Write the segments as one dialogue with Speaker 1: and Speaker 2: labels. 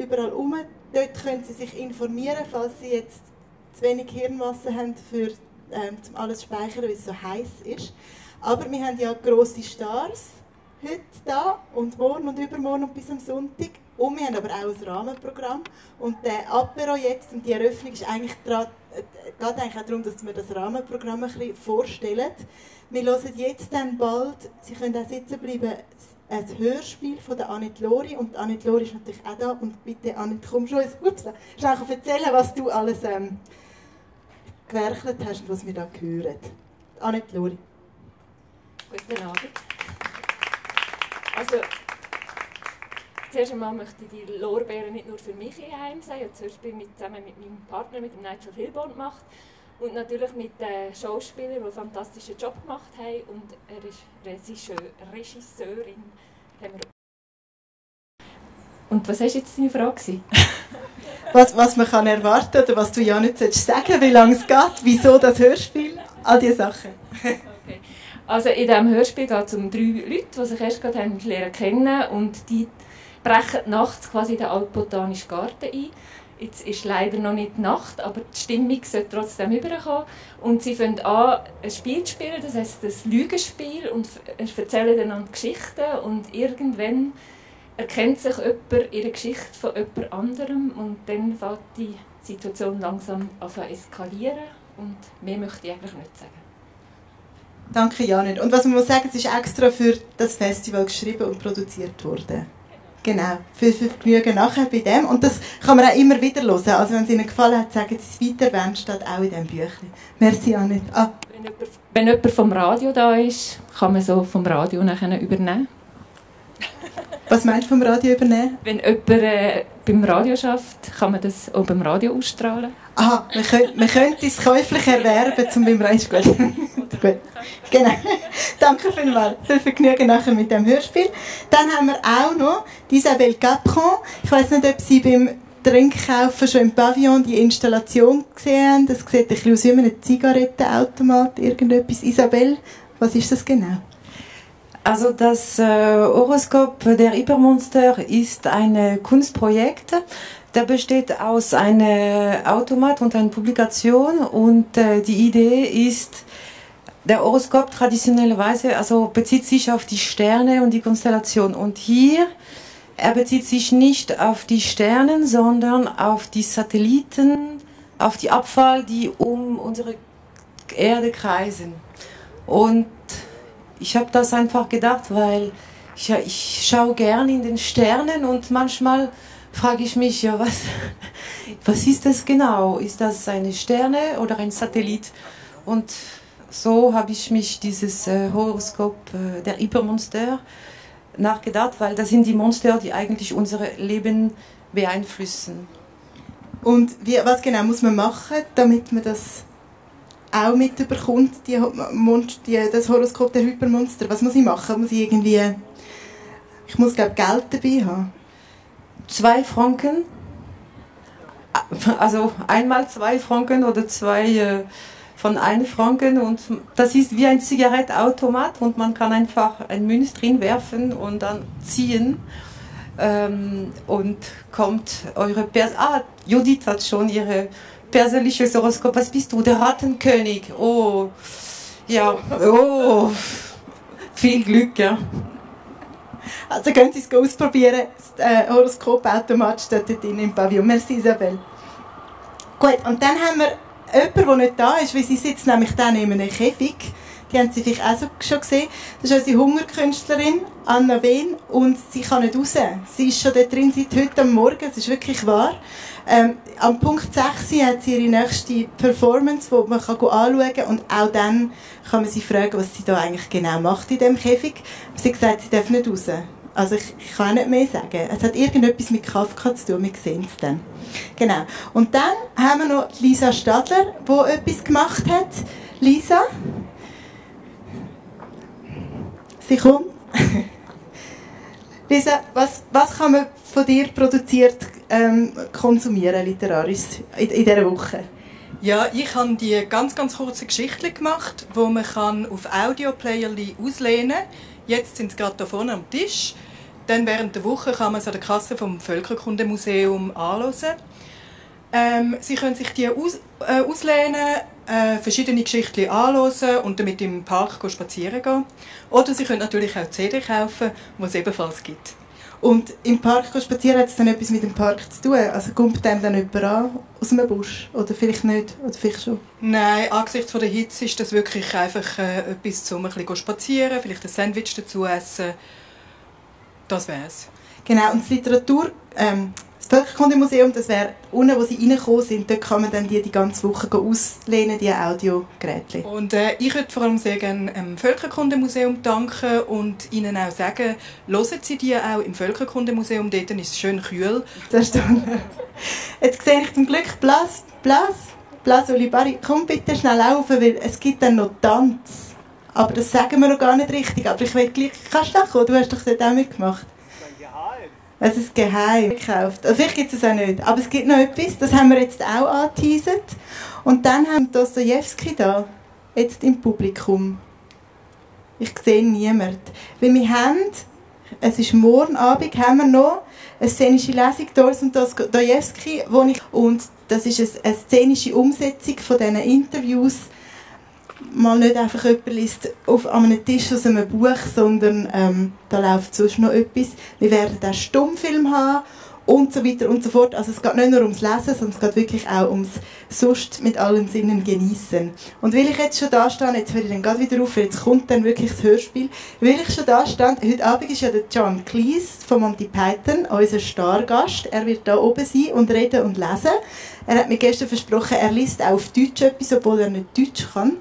Speaker 1: überall rum. Dort können Sie sich informieren, falls Sie jetzt zu wenig Hirnmasse haben, um alles zu speichern, weil es so heiß ist. Aber wir haben ja grosse Stars heute da und morgen und übermorgen und bis am Sonntag. Und wir haben aber auch ein Rahmenprogramm. Und der Apero jetzt und die Eröffnung ist eigentlich geht eigentlich auch darum, dass wir das Rahmenprogramm ein bisschen vorstellen. Wir hören jetzt dann bald, Sie können auch sitzen bleiben, ein Hörspiel von der Annette Lori. Und Annette Lori ist natürlich auch da. Und bitte, Annette, komm schon schnell erzählen, was du alles gewerkelt hast und was wir da hören. Annette Lori.
Speaker 2: Guten Abend. Also, zuerst einmal möchte ich die Lorbeeren nicht nur für mich heimsehen. Ich habe das Hörspiel zusammen mit meinem Partner, mit dem Nigel Hilborn, gemacht. Und natürlich mit den Schauspielern, die einen fantastischen Job gemacht haben. Und er ist Regisseurin. Und was war jetzt deine Frage?
Speaker 1: was man kann erwarten oder was du ja nicht sagen sollst, wie lange es geht, wieso das Hörspiel, all diese Sachen.
Speaker 2: Okay. Also in diesem Hörspiel geht es um 3 Leute, die sich erst gerade lernen kennen und die brechen nachts quasi in den Altbotanischen Garten ein. Jetzt ist leider noch nicht Nacht, aber die Stimmung sollte trotzdem rüberkommen. Und sie fangen an, ein Spiel zu spielen, das heisst das Lügenspiel, und erzählen einander Geschichten. Und irgendwann erkennt sich jemand ihre Geschichte von jemand anderem und dann fängt die Situation langsam an zu eskalieren. Und mehr möchte ich eigentlich nicht sagen.
Speaker 1: Danke, Janet. Und was man muss sagen, es ist extra für das Festival geschrieben und produziert worden. Genau, viel Vergnügen nachher bei dem. Und das kann man auch immer wieder hören. Also wenn es Ihnen gefallen hat, sagen Sie es weiter. Wenn steht auch in diesem Büchlein. Merci, Janet.
Speaker 2: Wenn jemand vom Radio da ist, kann man so vom Radio nachher übernehmen.
Speaker 1: Was meinst du vom Radio übernehmen?
Speaker 2: Wenn jemand beim Radio arbeitet, kann man das auch beim Radio ausstrahlen.
Speaker 1: Aha, man könnte es käuflich erwerben, zum beim Radio. Gut. Genau. Danke vielmals. Viel Vergnügen nachher mit dem Hörspiel. Dann haben wir auch noch Isabelle Capron. Ich weiss nicht, ob Sie beim Trinkkaufen schon im Pavillon die Installation gesehen haben. Das sieht ein bisschen aus wie ein Zigarettenautomat, irgendetwas. Isabelle, was ist das genau?
Speaker 3: Also das Horoskop der Hypermonster ist ein Kunstprojekt. Der besteht aus einem Automat und einer Publikation. Und die Idee ist, der Horoskop traditionellerweise bezieht sich auf die Sterne und die Konstellation. Und hier, er bezieht sich nicht auf die Sterne, sondern auf die Satelliten, auf die Abfall, die um unsere Erde kreisen. Und ich habe das einfach gedacht, weil ich schaue gerne in den Sternen und manchmal frage ich mich, ja, was ist das genau? Ist das eine Sterne oder ein Satellit? Und so habe ich mich dieses Horoskop der Hypermonster nachgedacht, weil das sind die Monster, die eigentlich unser Leben beeinflussen.
Speaker 1: Und was genau muss man machen, damit man das auch mitbekommt, das Horoskop der Hypermonster? Was muss ich machen? Ich muss glaube Geld dabei haben.
Speaker 3: 2 Franken, also einmal 2 Franken oder 2 von 1 Franken, und das ist wie ein Zigarettenautomat und man kann einfach ein Münz drin werfen und dann ziehen und kommt eure Judith hat schon ihre persönliches Horoskop. Was bist du? Der Rattenkönig. Oh, ja, oh, viel Glück, ja.
Speaker 1: Also können Sie es ausprobieren. Das Horoskopautomat steht dort im Pavillon. Merci, Isabelle. Gut, und dann haben wir jemanden, der nicht da ist, weil sie sitzt nämlich dann in einem Käfig. Die haben Sie vielleicht auch schon gesehen. Das ist unsere Hungerkünstlerin, Anna Wehn, und sie kann nicht raus. Sie ist schon da drin seit heute am Morgen, es ist wirklich wahr. Am Punkt 6 hat sie ihre nächste Performance, die man anschauen kann, und auch dann kann man sie fragen, was sie da eigentlich genau macht in diesem Käfig. Sie hat gesagt, sie darf nicht raus. Also ich kann auch nicht mehr sagen. Es hat irgendetwas mit Kafka zu tun, wir sehen es dann. Genau. Und dann haben wir noch Lisa Stadler, die etwas gemacht hat. Lisa? Sie kommt. Lisa, was kann man von dir produziert konsumieren, literarisch, in dieser Woche?
Speaker 4: Ja, ich habe die ganz kurze Geschichten gemacht, die man auf Audioplayer auslehnen kann. Jetzt sind sie gerade hier vorne am Tisch. dann während der Woche kann man es an der Kasse vom Völkerkundemuseum anhören. Sie können sich die auslehnen, verschiedene Geschichten anhören und damit im Park spazieren gehen. Oder Sie können natürlich auch CD kaufen, die es ebenfalls gibt.
Speaker 1: Und im Park spazieren, hat es dann etwas mit dem Park zu tun? Also kommt dem dann jemand an aus einem Busch? Oder vielleicht nicht? Oder vielleicht schon?
Speaker 4: Nein, angesichts der Hitze ist das wirklich einfach etwas, um ein bisschen spazieren, vielleicht ein Sandwich dazu essen. Das wär's.
Speaker 1: Genau, und das Völkerkundemuseum, das wäre unten, wo sie reingekommen sind, dort kann man dann die ganze Woche auslehnen, die Audiogeräte.
Speaker 4: Und ich würde vor allem sehr gerne dem Völkerkundemuseum danken und Ihnen auch sagen, hören Sie die auch im Völkerkundemuseum, dort ist es schön kühl.
Speaker 1: Das stimmt. Jetzt sehe ich zum Glück Blas Olibari, komm bitte schnell auf, weil es gibt dann noch Tanz. Aber das sagen wir noch gar nicht richtig, aber ich will gleich, kannst du kommen? Du hast doch dort auch mitgemacht. Es ist geheim gekauft. Also vielleicht gibt es auch nicht. Aber es gibt noch etwas, das haben wir jetzt auch angeteasert. Und dann haben wir Dostojewski da, jetzt im Publikum. Ich sehe niemanden. Weil wir haben, es ist morgen Abend, haben wir noch eine szenische Lesung Dostojewski, und das ist eine szenische Umsetzung von diesen Interviews. Mal nicht einfach jemand liest an einem Tisch aus einem Buch, sondern da läuft sonst noch etwas. Wir werden auch Stummfilm haben und so weiter und so fort. Also es geht nicht nur ums Lesen, sondern es geht wirklich auch ums sonst mit allen Sinnen genießen. Und weil ich jetzt schon da stehe, jetzt höre ich dann gerade wieder auf, jetzt kommt dann wirklich das Hörspiel. Weil ich schon da stand, heute Abend ist ja der John Cleese von Monty Python, unser Stargast. Er wird da oben sein und reden und lesen. Er hat mir gestern versprochen, er liest auch auf Deutsch etwas, obwohl er nicht Deutsch kann.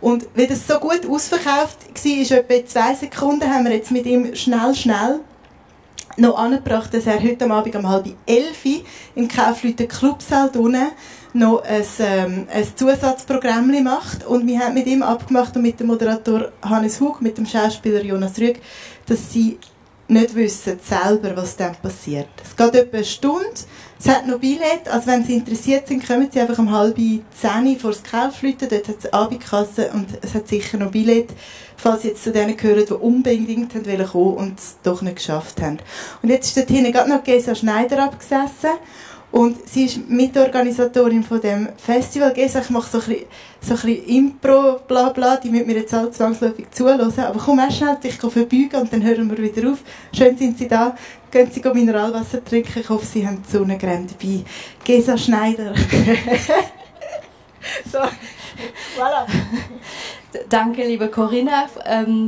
Speaker 1: Und weil das so gut ausverkauft war, ist etwa 2 Sekunden, haben wir jetzt mit ihm schnell noch angebracht, dass er heute Abend um 10:30 im Kaufleuten Clubsaal unten noch ein Zusatzprogramm macht. Und wir haben mit ihm abgemacht und mit dem Moderator Hannes Hug, mit dem Schauspieler Jonas Rüegg, dass sie nicht wissen selber, was dann passiert. Es geht etwa eine Stunde. Es hat noch Billett, also wenn Sie interessiert sind, kommen Sie einfach um 9:30 vor das Kaufleuten, dort hat es Abendkasse und es hat sicher noch Billett, falls Sie jetzt zu denen gehören, die unbedingt kommen wollten und es doch nicht geschafft haben. Und jetzt ist dort hinten gerade noch Gesa Schneider abgesessen und sie ist Mitorganisatorin von dem Festival. Gesa, ich mache so ein bisschen Impro, bla bla, die müssen mir jetzt alle zwangsläufig zuhören, aber komm erst schnell, dich verbeugen und dann hören wir wieder auf. Schön sind Sie da. Gehen Sie Mineralwasser trinken. Ich hoffe, Sie haben die Sonnencreme dabei. Gesa Schneider. So, voilà.
Speaker 5: Danke, liebe Corinna.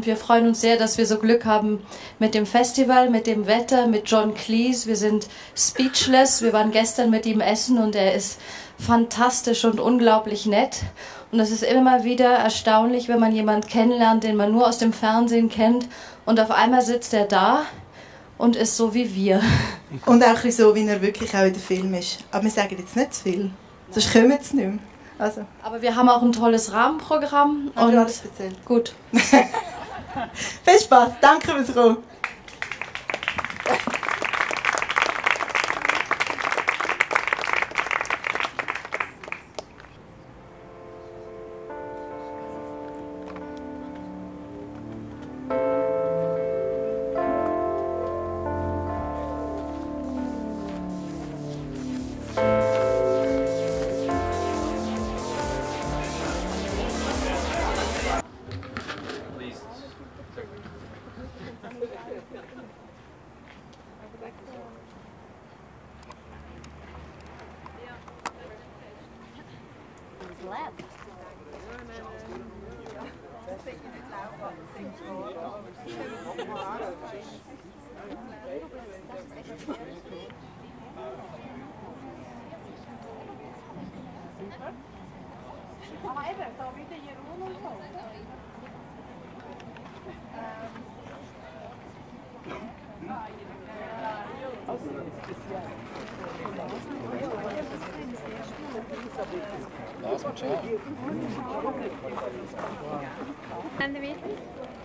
Speaker 5: Wir freuen uns sehr, dass wir so Glück haben mit dem Festival, mit dem Wetter, mit John Cleese. Wir sind speechless. Wir waren gestern mit ihm essen und er ist fantastisch und unglaublich nett. Und es ist immer wieder erstaunlich, wenn man jemanden kennenlernt, den man nur aus dem Fernsehen kennt. Und auf einmal sitzt er da und ist so wie wir.
Speaker 1: Und auch so, wie er wirklich auch in dem Film ist. Aber wir sagen jetzt nicht zu viel, sonst kommen sie nicht mehr. Also.
Speaker 5: Aber wir haben auch ein tolles Rahmenprogramm.
Speaker 1: Und alles erzählt.
Speaker 5: Gut.
Speaker 1: Viel Spaß, danke fürs Kommen.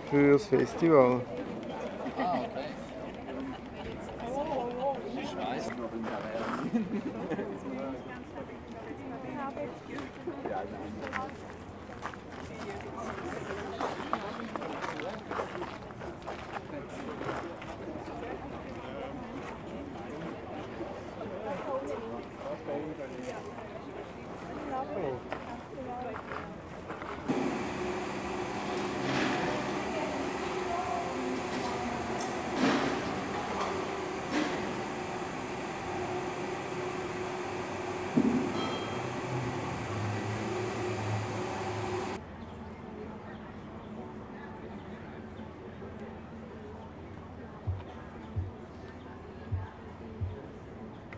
Speaker 6: Fürs Festival.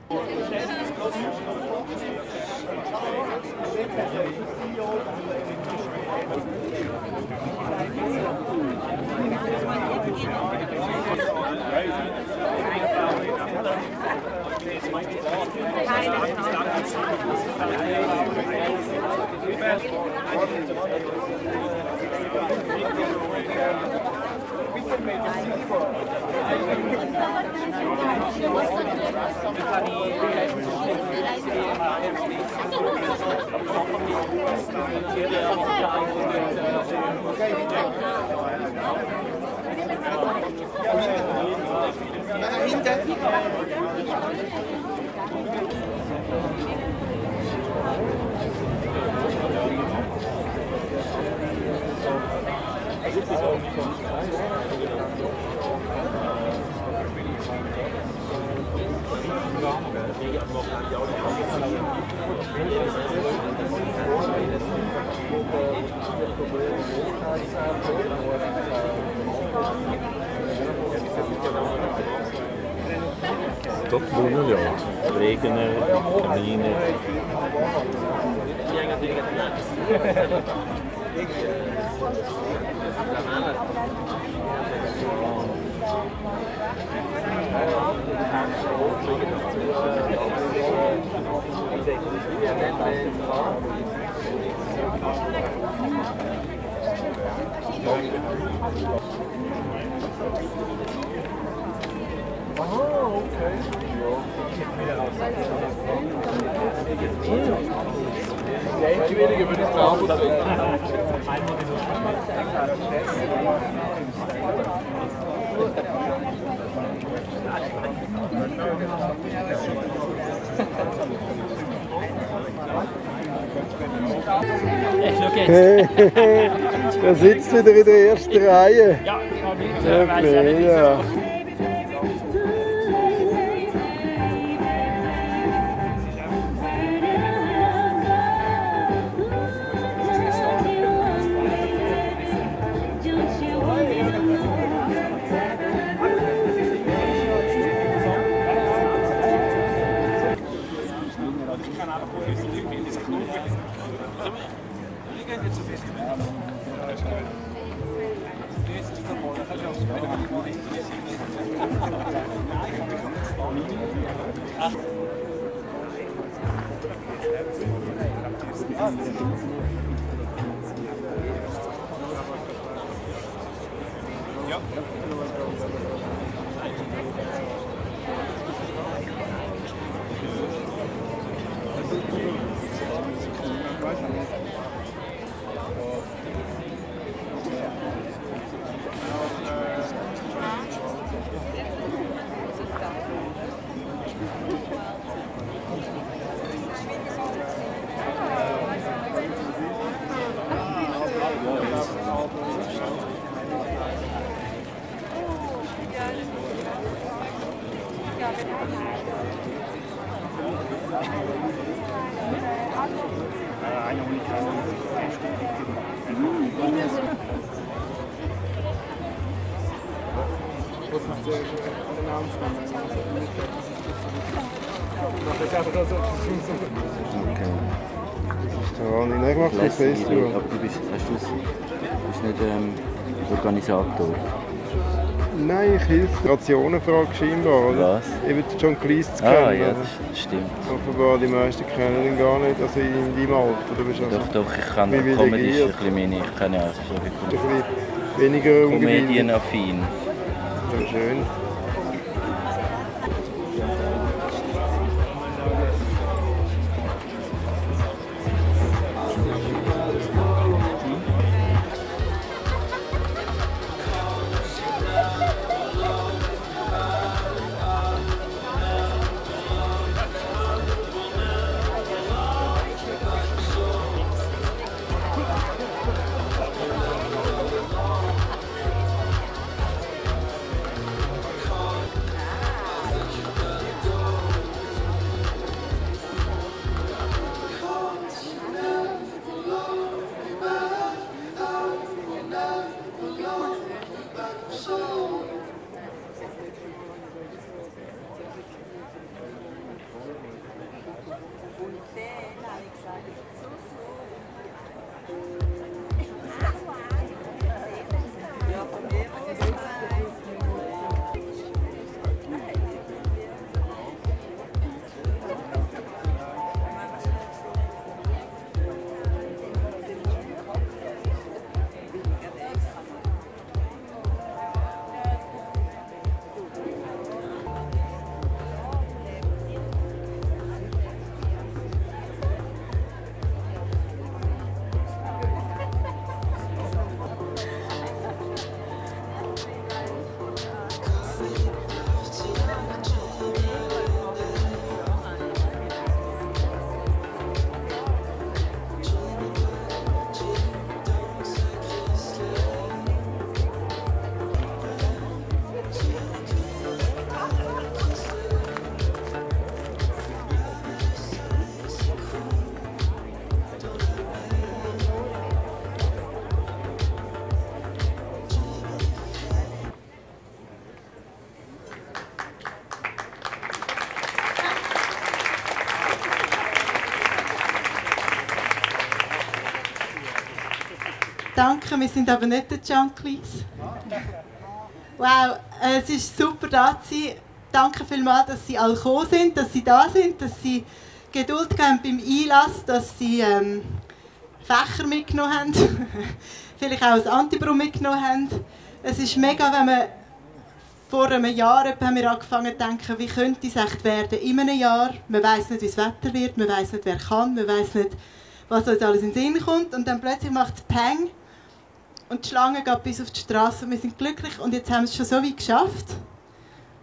Speaker 7: Tot bloemen, ja. Regenen, kaminen.
Speaker 6: Der sitzt wieder in der ersten Reihe.
Speaker 8: Ja, ich habe mit.
Speaker 6: Okay, ja.
Speaker 9: Festival. Aber du bist nicht Organisator.
Speaker 6: Nein, ich helfe. Rationenfrage scheinbar, oder?
Speaker 9: Was?
Speaker 6: Eben John Cleese zu kennen.
Speaker 9: Ah ja, das stimmt.
Speaker 6: Offenbar, die meisten kennen ihn gar nicht, also in deinem Alter. Du bist also
Speaker 9: doch, ich kann Comedy ist ein bisschen meine, ich kann ja so
Speaker 6: ein bisschen weniger
Speaker 9: Comedienaffin.
Speaker 6: Ja, schön.
Speaker 1: Danke, wir sind aber nicht der John Cleese. Wow, es ist super da zu sein. Danke vielmals, dass Sie alle gekommen sind, dass Sie da sind, dass Sie Geduld haben beim Einlass, dass Sie Fächer mitgenommen haben, vielleicht auch ein Antibrum mitgenommen haben. Es ist mega, wenn man vor einem Jahr haben wir angefangen zu denken, wie könnte es echt werden in einem Jahr. Man weiss nicht, wie das Wetter wird, man weiss nicht, wer kann, man weiss nicht, was uns alles in den Sinn kommt. Und dann plötzlich macht es Peng und die Schlange geht bis auf die Straße und wir sind glücklich und jetzt haben wir es schon so weit geschafft.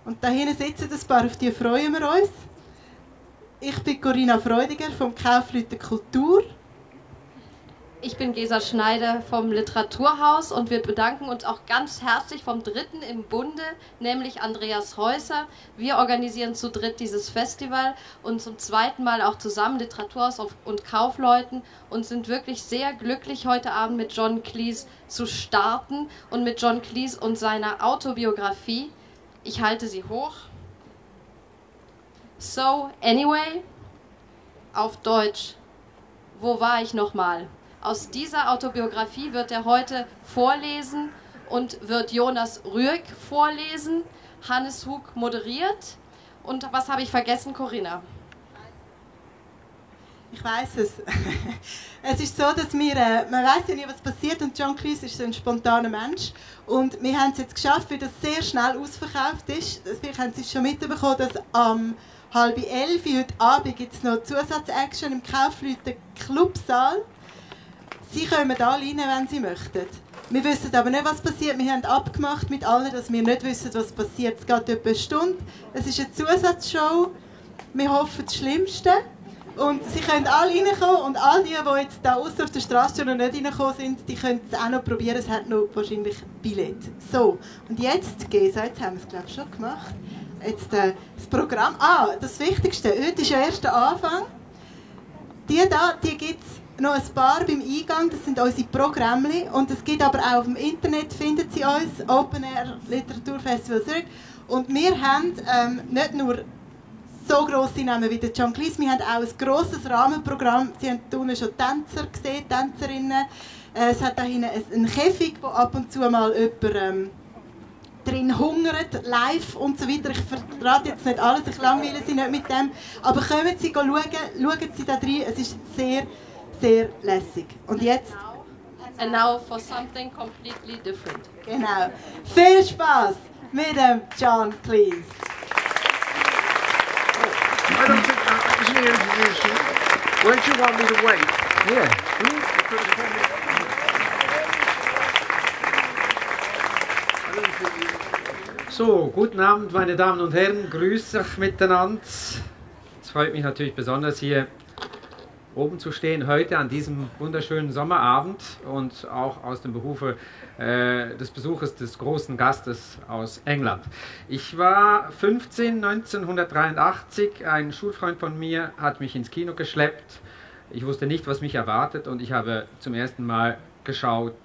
Speaker 1: Und da hinten sitzen ein paar, auf die freuen wir uns. Ich bin Corinna Freudiger vom Kaufleuten Kultur.
Speaker 5: Ich bin Gesa Schneider vom Literaturhaus und wir bedanken uns auch ganz herzlich vom Dritten im Bunde, nämlich Andreas Häuser. Wir organisieren zu dritt dieses Festival und zum zweiten Mal auch zusammen Literaturhaus und Kaufleuten und sind wirklich sehr glücklich, heute Abend mit John Cleese zu starten und mit John Cleese und seiner Autobiografie. Ich halte sie hoch. So, anyway, auf Deutsch. Wo war ich nochmal? Aus dieser Autobiografie wird er heute vorlesen und wird Jonas Rüegg vorlesen. Hannes Hug moderiert. Und was habe ich vergessen, Corinna?
Speaker 1: Ich weiß es. Es ist so, dass man weiß ja nie, was passiert und John Cleese ist so ein spontaner Mensch. Und wir haben es jetzt geschafft, weil das sehr schnell ausverkauft ist. Vielleicht haben Sie es schon mitbekommen, dass am 10:30 heute Abend gibt es noch Zusatzaction im Kaufleuten Clubsaal. Sie kommen alle rein, wenn Sie möchten. Wir wissen aber nicht, was passiert. Wir haben abgemacht mit allen, dass wir nicht wissen, was passiert. Es geht etwa eine Stunde. Es ist eine Zusatzshow. Wir hoffen das Schlimmste. Und Sie können alle reinkommen. Und all die jetzt da außen auf der Straße schon noch nicht reingekommen sind, die können es auch noch probieren. Es hat noch wahrscheinlich Billett. So, und jetzt, Gesa, jetzt haben wir es, glaube ich, schon gemacht. Jetzt das Programm. Das Wichtigste. Heute ist ja erst der Anfang. Die gibt es noch ein paar beim Eingang, das sind unsere Programme. Und es gibt aber auch auf dem Internet, finden Sie uns, Open Air Literaturfestival Zürich. Und wir haben nicht nur so grosse Namen wie der John Cleese, wir haben auch ein grosses Rahmenprogramm. Sie haben hier unten schon Tänzer gesehen, Tänzerinnen. Es hat da hinten einen Käfig, wo ab und zu mal jemand drin hungert, live und so weiter. Ich verrate jetzt nicht alles, ich langweile Sie nicht mit dem. Aber kommen Sie schauen Sie da rein, es ist sehr, sehr lässig. Und jetzt?
Speaker 5: And now for something completely different.
Speaker 1: Genau. Viel Spaß mit dem John Cleese.
Speaker 8: I don't think isn't he introducing? Won't you want me to wait?
Speaker 10: Yeah. So, guten Abend, meine Damen und Herren, grüß euch miteinander. Es freut mich natürlich besonders, hier oben zu stehen, heute an diesem wunderschönen Sommerabend und auch aus dem Behufe des Besuches des großen Gastes aus England. Ich war 15, 1983, ein Schulfreund von mir hat mich ins Kino geschleppt. Ich wusste nicht, was mich erwartet und ich habe zum ersten Mal geschaut,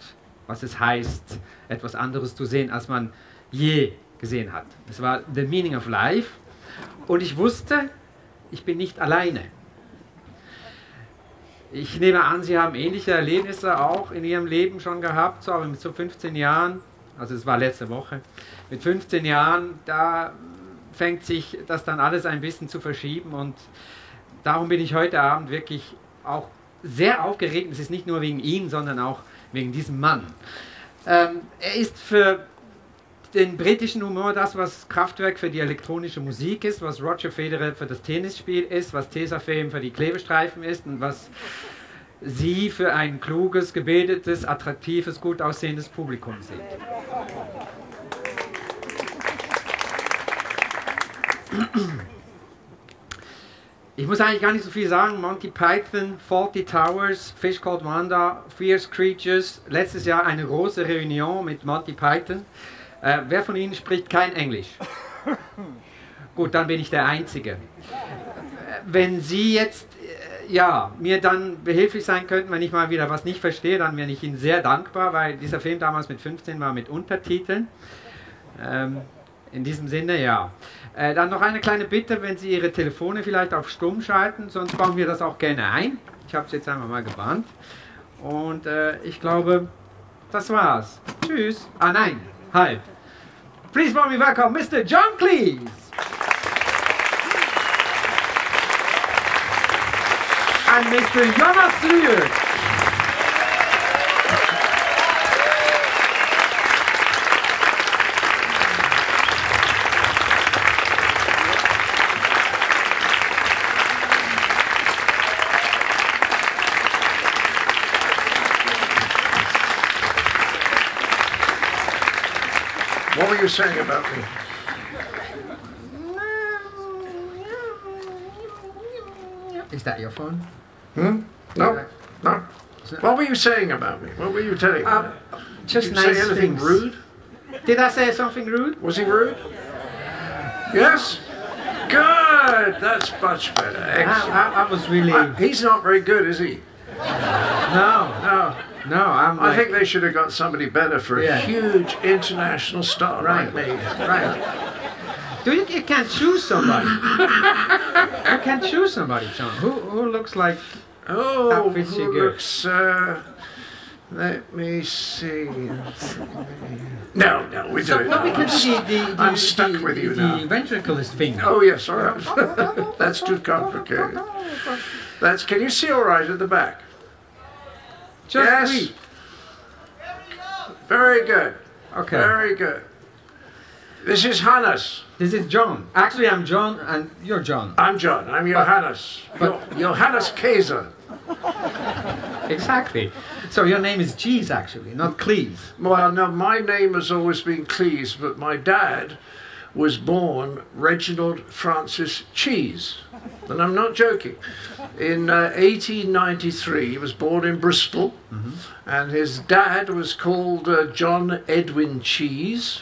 Speaker 10: was es heißt, etwas anderes zu sehen, als man je gesehen hat. Es war The Meaning of Life und ich wusste, ich bin nicht alleine. Ich nehme an, Sie haben ähnliche Erlebnisse auch in Ihrem Leben schon gehabt, so, aber mit so 15 Jahren, also es war letzte Woche, mit 15 Jahren, da fängt sich das dann alles ein bisschen zu verschieben und darum bin ich heute Abend wirklich auch sehr aufgeregt. Es ist nicht nur wegen ihm, sondern auch wegen diesem Mann. Er ist für den britischen Humor das, was Kraftwerk für die elektronische Musik ist, was Roger Federer für das Tennisspiel ist, was Tesafilm für die Klebestreifen ist und was Sie für ein kluges, gebildetes, attraktives, gut aussehendes Publikum sind. Ich muss eigentlich gar nicht so viel sagen. Monty Python, Fawlty Towers, Fish Called Wanda, Fierce Creatures. Letztes Jahr eine große Reunion mit Monty Python. Wer von Ihnen spricht kein Englisch? Gut, dann bin ich der Einzige. Wenn Sie jetzt mir dann behilflich sein könnten, wenn ich mal wieder was nicht verstehe, dann wäre ich Ihnen sehr dankbar, weil dieser Film damals mit 15 war mit Untertiteln. In diesem Sinne, ja. Dann noch eine kleine Bitte, wenn Sie Ihre Telefone vielleicht auf Stumm schalten, sonst bauen wir das auch gerne ein. Ich habe es jetzt einmal mal gebannt. Und ich glaube, das war's. Tschüss. Ah nein, halt. Please warmly welcome Mr. John Cleese. And Mr. Jonas Rühr.
Speaker 8: What were you saying about me?
Speaker 10: Is that your phone?
Speaker 8: Hmm? No, no. What were you saying about me? What were you telling me?
Speaker 10: Just
Speaker 8: Did you
Speaker 10: nice
Speaker 8: say anything
Speaker 10: things.
Speaker 8: rude?
Speaker 10: Did I say something rude?
Speaker 8: Was he rude? Yes? Good! That's much better. Excellent.
Speaker 10: I was really...
Speaker 8: He's not very good, is he?
Speaker 10: No.
Speaker 8: I think they should have got somebody better for a huge international star like me.
Speaker 10: Right. You can't choose somebody. You can't choose somebody, John. Who looks like that fits you good?
Speaker 8: Looks, let me see. No, we do it now.
Speaker 10: We can do
Speaker 8: I'm stuck with you now.
Speaker 10: The ventriculist thing.
Speaker 8: Oh yes, all right. That's too complicated. Can you see all right at the back?
Speaker 10: Just read.
Speaker 8: Very good.
Speaker 10: Okay.
Speaker 8: Very good. This is Hannes.
Speaker 10: This is John. Actually, I'm John, and you're John.
Speaker 8: I'm John. I'm Johannes. Johannes Kaiser.
Speaker 10: Exactly. So your name is Cheese, actually, not Cleese.
Speaker 8: Well, no, my name has always been Cleese, but my dad was born Reginald Francis Cheese. And I'm not joking. In 1893, he was born in Bristol, and his dad was called John Edwin Cheese,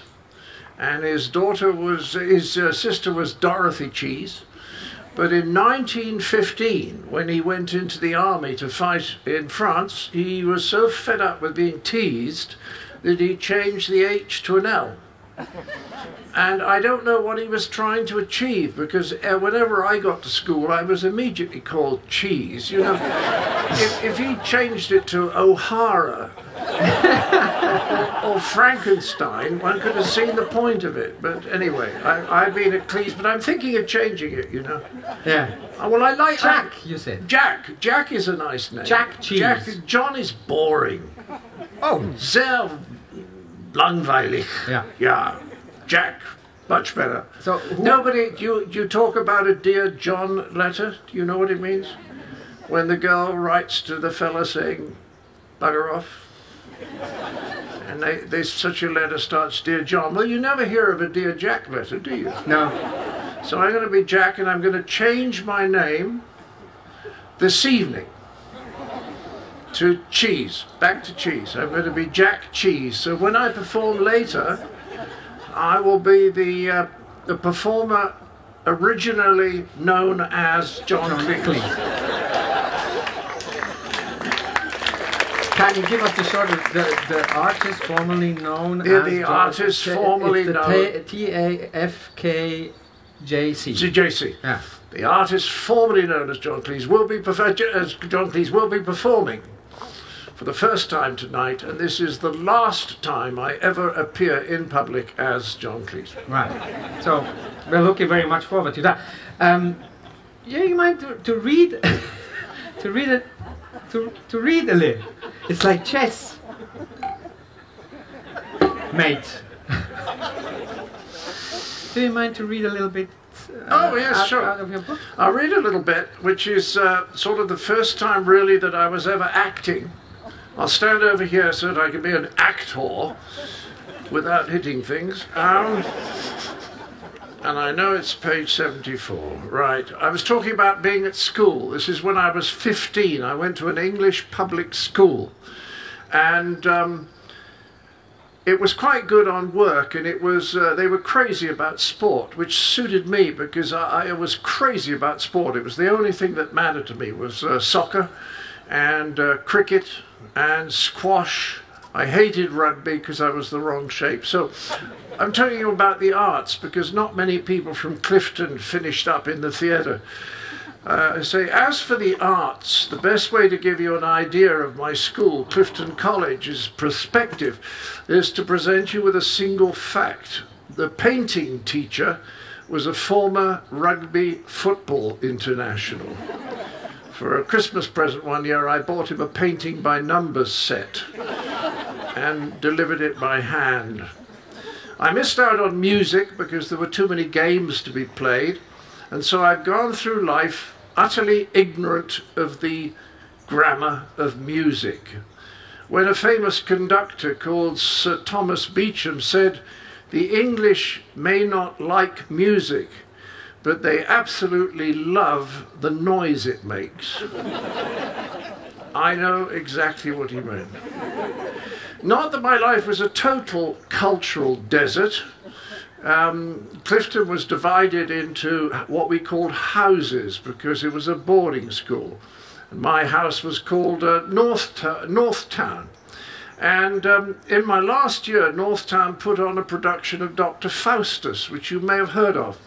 Speaker 8: and his sister was Dorothy Cheese. But in 1915, when he went into the army to fight in France, he was so fed up with being teased that he changed the H to an L. And I don't know what he was trying to achieve, because whenever I got to school, I was immediately called Cheese. You know, if he changed it to O'Hara or Frankenstein, one could have seen the point of it. But anyway, I've been at Cleese, but I'm thinking of changing it, you know.
Speaker 10: Yeah.
Speaker 8: Well, I like
Speaker 10: Jack, you said.
Speaker 8: Jack. Jack is a nice name.
Speaker 10: Jack Cheese.
Speaker 8: John is boring.
Speaker 10: Oh.
Speaker 8: Sehr langweilig.
Speaker 10: Yeah.
Speaker 8: Yeah. Jack, much better.
Speaker 10: So
Speaker 8: nobody, you talk about a Dear John letter? Do you know what it means? When the girl writes to the fella saying, bugger off. And such a letter starts, Dear John. Well, you never hear of a Dear Jack letter, do you?
Speaker 10: No.
Speaker 8: So I'm going to be Jack, and I'm going to change my name this evening to Cheese, back to Cheese. I'm going to be Jack Cheese. So when I perform later, I will be the performer originally known as John Cleese.
Speaker 10: Can you give us the short of the artist formerly known as
Speaker 8: the artist formerly known
Speaker 10: TAFKJC.
Speaker 8: JC.
Speaker 10: Yeah.
Speaker 8: The artist formerly known as John Cleese will be performing for the first time tonight, and this is the last time I ever appear in public as John Cleese.
Speaker 10: Right. So we're looking very much forward to that. Yeah, you mind to read to read a little. It's like chess, mate. Do you mind to read a little bit?
Speaker 8: Oh yes, sure.
Speaker 10: Out of your book?
Speaker 8: I'll read a little bit, which is sort of the first time really that I was ever acting. I'll stand over here so that I can be an actor without hitting things. And I know it's page 74. Right. I was talking about being at school. This is when I was 15. I went to an English public school. And it was quite good on work, and it was they were crazy about sport, which suited me because I was crazy about sport. It was the only thing that mattered to me was soccer and cricket and squash. I hated rugby because I was the wrong shape. So I'm telling you about the arts because not many people from Clifton finished up in the theatre. I say, as for the arts, the best way to give you an idea of my school, Clifton College's perspective, is to present you with a single fact. The painting teacher was a former rugby football international. For a Christmas present one year, I bought him a painting by numbers set and delivered it by hand. I missed out on music because there were too many games to be played, and so I've gone through life utterly ignorant of the grammar of music. When a famous conductor called Sir Thomas Beecham said, "The English may not like music, but they absolutely love the noise it makes," I know exactly what he meant. Not that my life was a total cultural desert. Clifton was divided into what we called houses because it was a boarding school. And my house was called Northtown. And in my last year, Northtown put on a production of Dr. Faustus, which you may have heard of.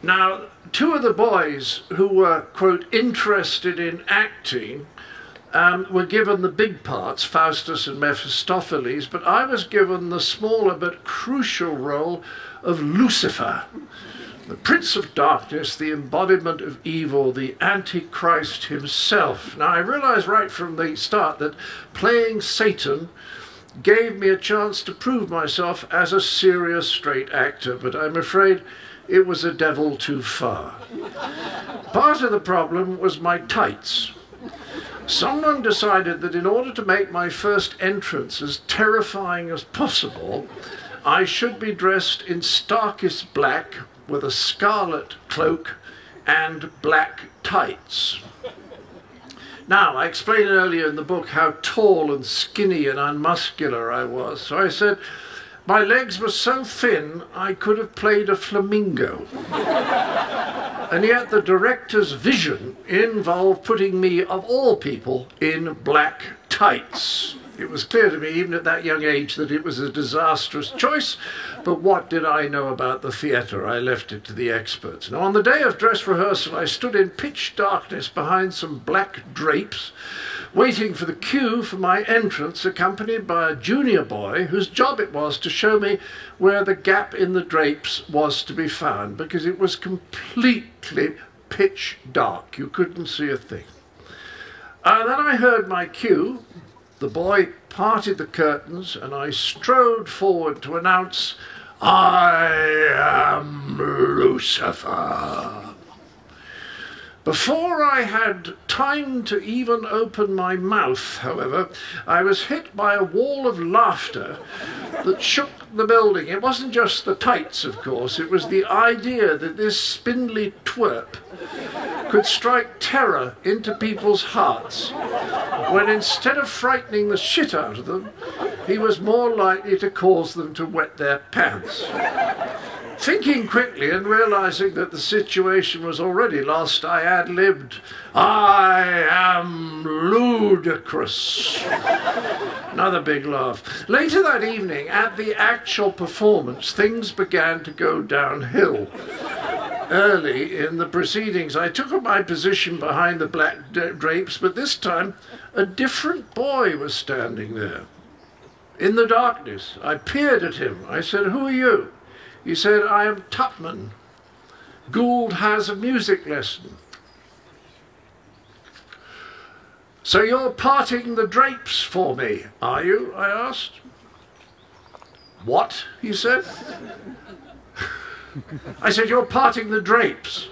Speaker 8: Now, two of the boys who were, quote, interested in acting were given the big parts, Faustus and Mephistopheles, but I was given the smaller but crucial role of Lucifer, the Prince of Darkness, the embodiment of evil, the Antichrist himself. Now, I realized right from the start that playing Satan gave me a chance to prove myself as a serious straight actor, but I'm afraid it was a devil too far. Part of the problem was my tights. Someone decided that in order to make my first entrance as terrifying as possible, I should be dressed in starkest black with a scarlet cloak and black tights. Now, I explained earlier in the book how tall and skinny and unmuscular I was. So I said, my legs were so thin I could have played a flamingo. And yet the director's vision involved putting me, of all people, in black tights. It was clear to me, even at that young age, that it was a disastrous choice, but what did I know about the theatre? I left it to the experts. Now, on the day of dress rehearsal, I stood in pitch darkness behind some black drapes, waiting for the cue for my entrance, accompanied by a junior boy whose job it was to show me where the gap in the drapes was to be found, because it was completely pitch dark. You couldn't see a thing. Then I heard my cue. The boy parted the curtains, and I strode forward to announce, "I am Lucifer." Before I had time to even open my mouth, however, I was hit by a wall of laughter that shook the building. It wasn't just the tights, of course. It was the idea that this spindly twerp could strike terror into people's hearts, when instead of frightening the shit out of them, he was more likely to cause them to wet their pants. Thinking quickly and realizing that the situation was already lost, I ad-libbed, "I am ludicrous." Another big laugh. Later that evening, at the actual performance, things began to go downhill. Early in the proceedings, I took up my position behind the black drapes, but this time a different boy was standing there. In the darkness, I peered at him. I said, "Who are you?" He said, "I am Tupman. Gould has a music lesson." "So you're parting the drapes for me, are you?" I asked. "What?" he said. I said, "You're parting the drapes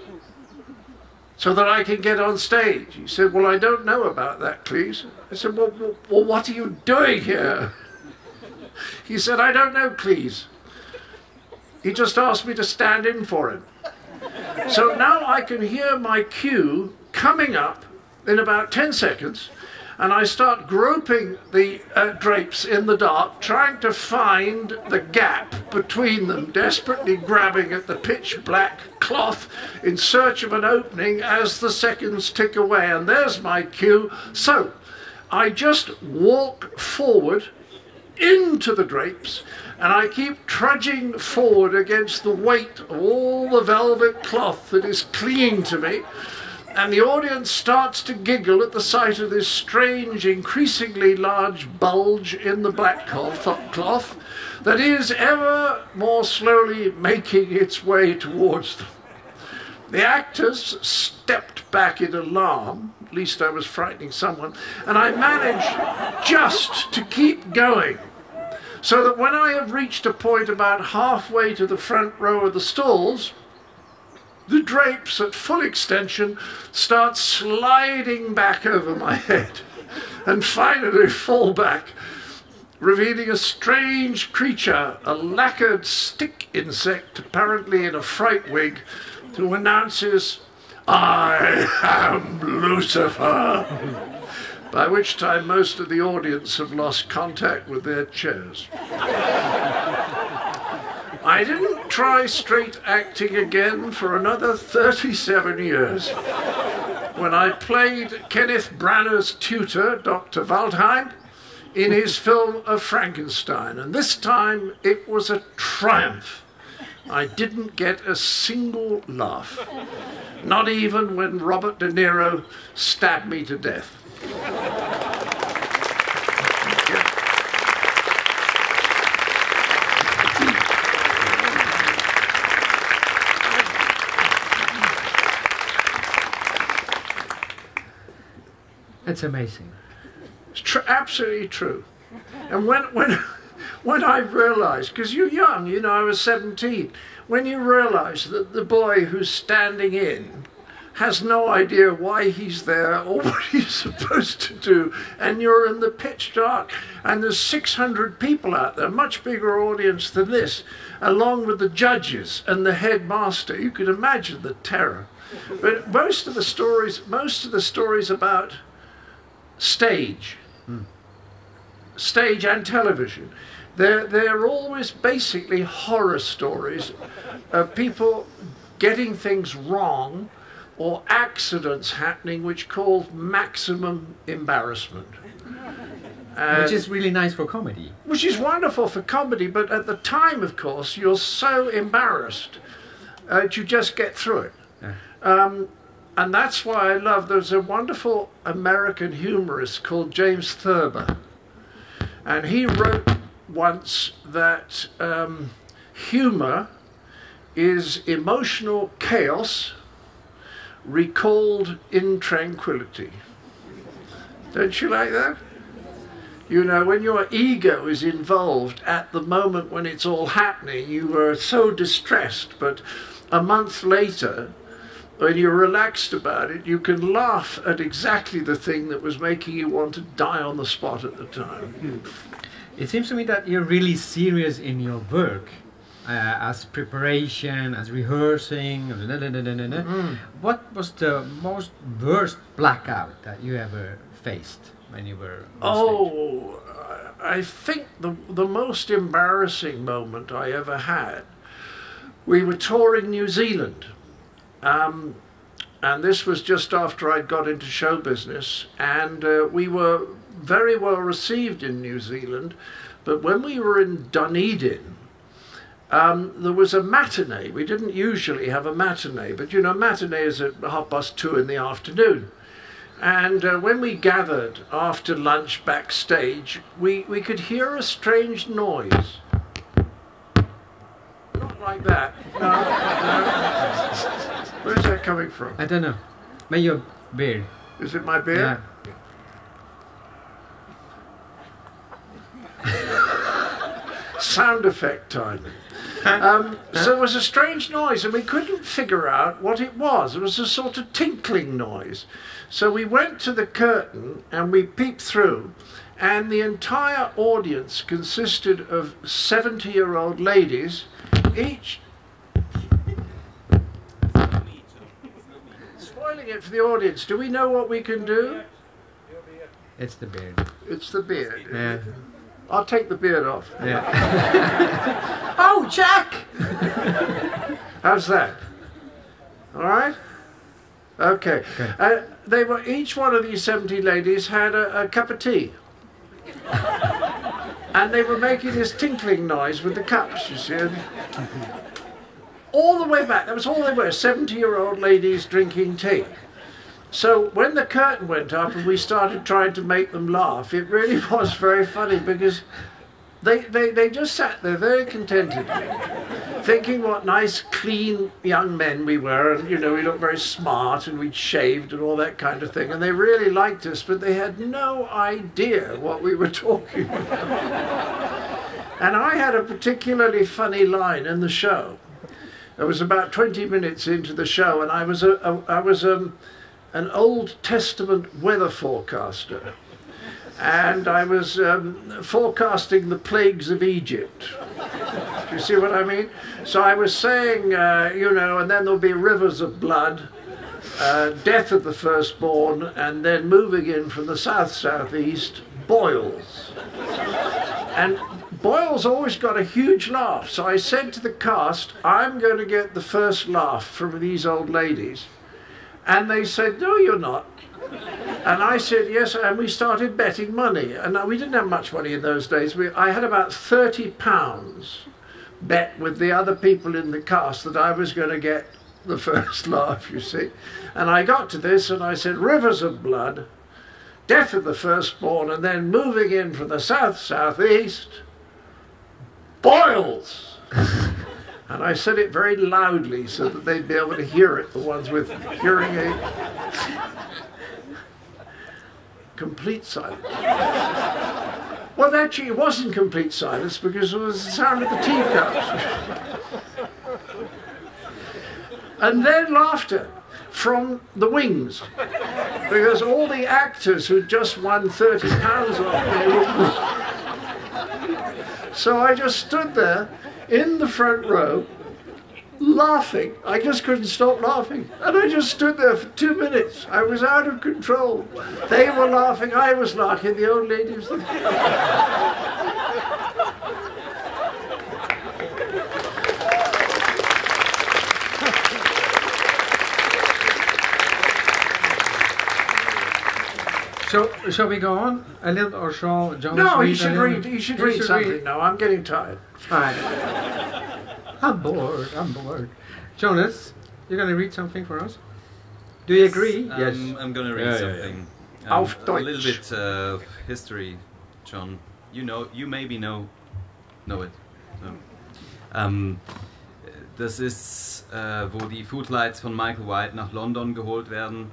Speaker 8: so that I can get on stage." He said, "Well, I don't know about that, Cleese." I said, well, what are you doing here?" He said, "I don't know, Cleese. He just asked me to stand in for him." So now I can hear my cue coming up in about 10 seconds, and I start groping the drapes in the dark, trying to find the gap between them, desperately grabbing at the pitch black cloth in search of an opening as the seconds tick away. And there's my cue. So I just walk forward into the drapes, and I keep trudging forward against the weight of all the velvet cloth that is clinging to me, and the audience starts to giggle at the sight of this strange, increasingly large bulge in the black cloth that is ever more slowly making its way towards them. The actors stepped back in alarm, at least I was frightening someone, and I managed just to keep going, so that when I have reached a point about halfway to the front row of the stalls, the drapes at full extension start sliding back over my head and finally fall back, revealing a strange creature, a lacquered stick insect, apparently in a fright wig, who announces, "I am Lucifer," by which time most of the audience have lost contact with their chairs. I didn't try straight acting again for another 37 years, when I played Kenneth Branagh's tutor, Dr. Waldheim, in his film of Frankenstein, and this time it was a triumph. I didn't get a single laugh, not even when Robert De Niro stabbed me to death.
Speaker 10: It's amazing.
Speaker 8: It's absolutely true. And when I realised, because you're young, you know, I was 17, when you realise that the boy who's standing in has no idea why he's there or what he's supposed to do, and you're in the pitch dark, and there's 600 people out there, much bigger audience than this, along with the judges and the headmaster, you could imagine the terror. But most of the stories about stage and television, they're always basically horror stories of people getting things wrong or accidents happening which cause maximum embarrassment.
Speaker 10: Which is really nice for comedy.
Speaker 8: Which is wonderful for comedy, but at the time, of course, you're so embarrassed that you just get through it. Yeah. And that's why I love, there's a wonderful American humorist called James Thurber. And he wrote once that humor is emotional chaos recalled in tranquility. Don't you like that? You know, when your ego is involved at the moment when it's all happening, you are so distressed, but a month later, when you're relaxed about it, you can laugh at exactly the thing that was making you want to die on the spot at the time.
Speaker 10: It seems to me that you're really serious in your work, as preparation, as rehearsing. What was the most worst blackout that you ever faced when you were on stage?
Speaker 8: I think the most embarrassing moment I ever had, we were touring New Zealand. And this was just after I'd got into show business, and we were very well received in New Zealand, but when we were in Dunedin, there was a matinee. We didn't usually have a matinee, but you know, matinee is at 2:30 in the afternoon. And when we gathered after lunch backstage, we could hear a strange noise. Not like that. No. Where's that coming from?
Speaker 10: I don't know. Maybe your beard.
Speaker 8: Is it my beard?
Speaker 10: Yeah.
Speaker 8: Sound effect time. So there was a strange noise and we couldn't figure out what it was. It was a sort of tinkling noise. So we went to the curtain and we peeped through, and the entire audience consisted of 70-year-old ladies, each spoiling it for the audience. Do we know what we can do?
Speaker 10: It's the beard.
Speaker 8: It's the beard.
Speaker 10: Yeah.
Speaker 8: I'll take the beard off.
Speaker 10: Yeah.
Speaker 8: Oh, Jack! How's that? All right? Okay. They were, each one of these 70 ladies had a cup of tea. and they were making this tinkling noise with the cups, you see. And all the way back, that was all they were, 70-year-old ladies drinking tea. So when the curtain went up and we started trying to make them laugh, it really was very funny, because they just sat there very contentedly, thinking what nice, clean young men we were, and we looked very smart, and we'd shaved and all that kind of thing, and they really liked us, but they had no idea what we were talking about. And I had a particularly funny line in the show. It was about 20 minutes into the show, and I was an Old Testament weather forecaster. And I was forecasting the plagues of Egypt. Do you see what I mean? So I was saying, and then there'll be rivers of blood, death of the firstborn, and then moving in from the south-southeast, boils. And boils always got a huge laugh. So I said to the cast, I'm going to get the first laugh from these old ladies. And they said, no, you're not. And I said, yes, and we started betting money. And we didn't have much money in those days. I had about £30 bet with the other people in the cast that I was going to get the first laugh, you see. And I got to this and I said, rivers of blood, death of the firstborn, and then moving in from the south-southeast, boils. And I said it very loudly so that they'd be able to hear it, the ones with hearing aid. Complete silence. Well, actually, it wasn't complete silence because it was the sound of the teacups. And then laughter from the wings, because all the actors who'd just won £30 off me. So I just stood there in the front row, laughing. I just couldn't stop laughing. And I just stood there for 2 minutes. I was out of control. They were laughing, I was laughing, the old lady was
Speaker 10: Shall we go on a little, or shall John?
Speaker 8: No, he should read something now. I'm getting tired.
Speaker 10: Fine. I'm bored. Jonas, you're going to read something for us? Do you agree?
Speaker 11: Yes. I'm going to read something.
Speaker 8: Auf Deutsch.
Speaker 11: A little bit of history, John. You maybe know it. So. Das ist, wo die Footlights von Michael White nach London geholt werden.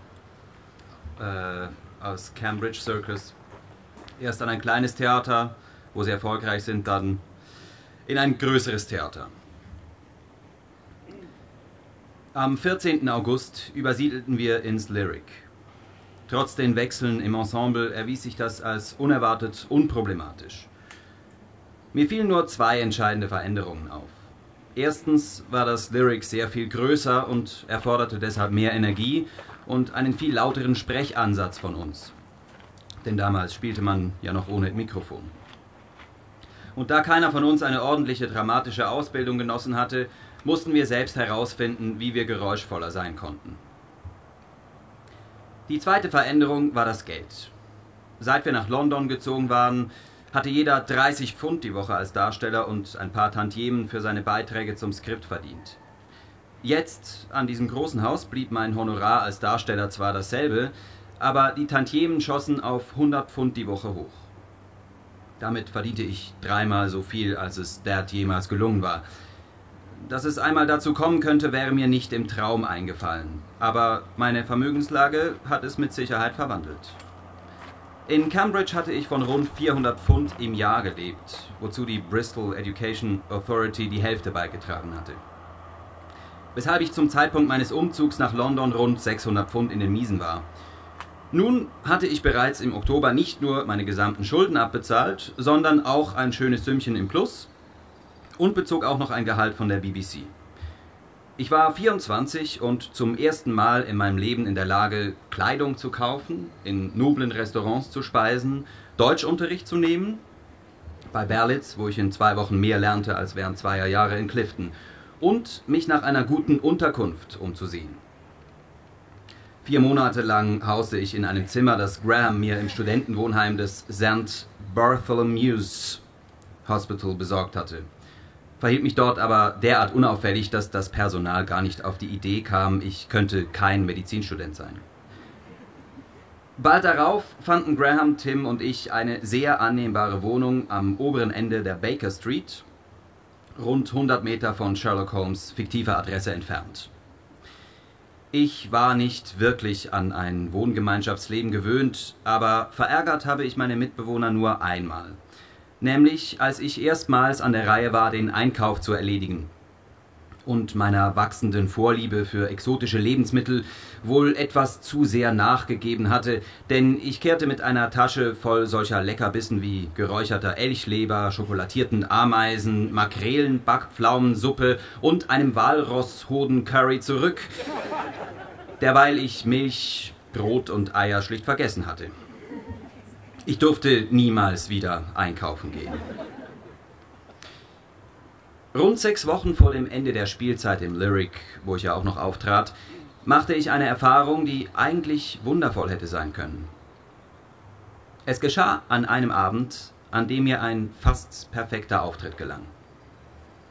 Speaker 11: Aus Cambridge Circus. Erst an ein kleines Theater, wo sie erfolgreich sind, dann in ein größeres Theater. Am 14. August übersiedelten wir ins Lyric. Trotz den Wechseln im Ensemble erwies sich das als unerwartet unproblematisch. Mir fielen nur 2 entscheidende Veränderungen auf. Erstens war das Lyric sehr viel größer und erforderte deshalb mehr Energie und einen viel lauteren Sprechansatz von uns. Denn damals spielte man ja noch ohne Mikrofon. Und da keiner von uns eine ordentliche dramatische Ausbildung genossen hatte, mussten wir selbst herausfinden, wie wir geräuschvoller sein konnten. Die zweite Veränderung war das Geld. Seit wir nach London gezogen waren, hatte jeder 30 Pfund die Woche als Darsteller und ein paar Tantiemen für seine Beiträge zum Skript verdient. Jetzt, an diesem großen Haus, blieb mein Honorar als Darsteller zwar dasselbe, aber die Tantiemen schossen auf 100 Pfund die Woche hoch. Damit verdiente ich 3-mal so viel, als es Dad jemals gelungen war. Dass es einmal dazu kommen könnte, wäre mir nicht im Traum eingefallen. Aber meine Vermögenslage hat es mit Sicherheit verwandelt. In Cambridge hatte ich von rund 400 Pfund im Jahr gelebt, wozu die Bristol Education Authority die Hälfte beigetragen hatte. Weshalb ich zum Zeitpunkt meines Umzugs nach London rund 600 Pfund in den Miesen war. Nun hatte ich bereits im Oktober nicht nur meine gesamten Schulden abbezahlt, sondern auch ein schönes Sümmchen im Plus und bezog auch noch ein Gehalt von der BBC. Ich war 24 und zum ersten Mal in meinem Leben in der Lage, Kleidung zu kaufen, in noblen Restaurants zu speisen, Deutschunterricht zu nehmen, bei Berlitz, wo ich in 2 Wochen mehr lernte als während 2 Jahre in Clifton, und mich nach einer guten Unterkunft umzusehen. 4 Monate lang hauste ich in einem Zimmer, das Graham mir im Studentenwohnheim des St. Bartholomew's Hospital besorgt hatte. Verhielt mich dort aber derart unauffällig, dass das Personal gar nicht auf die Idee kam, ich könnte kein Medizinstudent sein. Bald darauf fanden Graham, Tim und ich eine sehr annehmbare Wohnung am oberen Ende der Baker Street, rund 100 Meter von Sherlock Holmes' fiktiver Adresse entfernt. Ich war nicht wirklich an ein Wohngemeinschaftsleben gewöhnt, aber verärgert habe ich meine Mitbewohner nur einmal. Nämlich, als ich erstmals an der Reihe war, den Einkauf zu erledigen und meiner wachsenden Vorliebe für exotische Lebensmittel wohl etwas zu sehr nachgegeben hatte, denn ich kehrte mit einer Tasche voll solcher Leckerbissen wie geräucherter Elchleber, schokoladierten Ameisen, Makrelen, Backpflaumensuppe und einem Walrosshoden-Curry zurück, derweil ich Milch, Brot und Eier schlicht vergessen hatte. Ich durfte niemals wieder einkaufen gehen. Rund 6 Wochen vor dem Ende der Spielzeit im Lyric, wo ich ja auch noch auftrat, machte ich eine Erfahrung, die eigentlich wundervoll hätte sein können. Es geschah an einem Abend, an dem mir ein fast perfekter Auftritt gelang.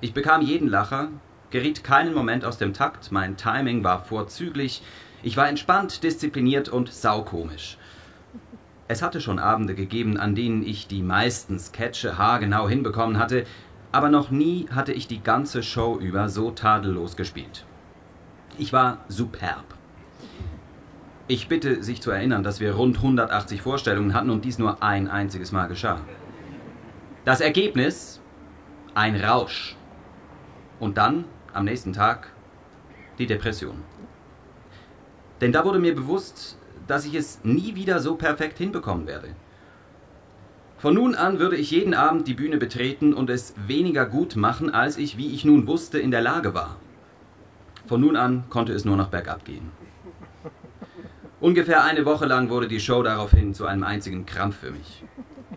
Speaker 11: Ich bekam jeden Lacher, geriet keinen Moment aus dem Takt, mein Timing war vorzüglich, ich war entspannt, diszipliniert und saukomisch. Es hatte schon Abende gegeben, an denen ich die meisten Sketche haargenau hinbekommen hatte, aber noch nie hatte ich die ganze Show über so tadellos gespielt. Ich war superb. Ich bitte, sich zu erinnern, dass wir rund 180 Vorstellungen hatten und dies nur ein einziges Mal geschah. Das Ergebnis? Ein Rausch. Und dann, am nächsten Tag, die Depression. Denn da wurde mir bewusst, dass ich es nie wieder so perfekt hinbekommen werde. Von nun an würde ich jeden Abend die Bühne betreten und es weniger gut machen, als ich, wie ich nun wusste, in der Lage war. Von nun an konnte es nur noch bergab gehen. Ungefähr eine Woche lang wurde die Show daraufhin zu einem einzigen Krampf für mich.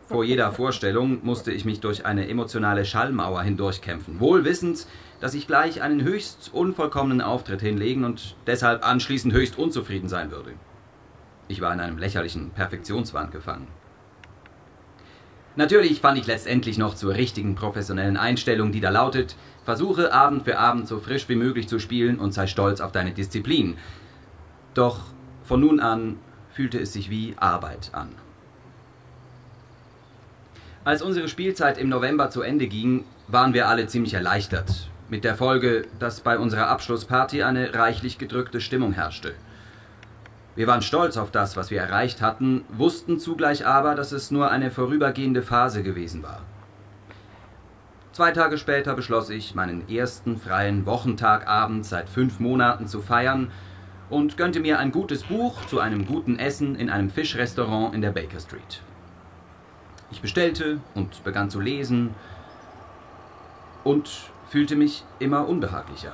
Speaker 11: Vor jeder Vorstellung musste ich mich durch eine emotionale Schallmauer hindurchkämpfen, wohl wissend, dass ich gleich einen höchst unvollkommenen Auftritt hinlegen und deshalb anschließend höchst unzufrieden sein würde. Ich war in einem lächerlichen Perfektionswahn gefangen. Natürlich fand ich letztendlich noch zur richtigen professionellen Einstellung, die da lautet: Versuche Abend für Abend so frisch wie möglich zu spielen und sei stolz auf deine Disziplin. Doch von nun an fühlte es sich wie Arbeit an. Als unsere Spielzeit im November zu Ende ging, waren wir alle ziemlich erleichtert, mit der Folge, dass bei unserer Abschlussparty eine reichlich gedrückte Stimmung herrschte. Wir waren stolz auf das, was wir erreicht hatten, wussten zugleich aber, dass es nur eine vorübergehende Phase gewesen war. 2 Tage später beschloss ich, meinen ersten freien Wochentagabend seit 5 Monaten zu feiern und gönnte mir ein gutes Buch zu einem guten Essen in einem Fischrestaurant in der Baker Street. Ich bestellte und begann zu lesen und fühlte mich immer unbehaglicher.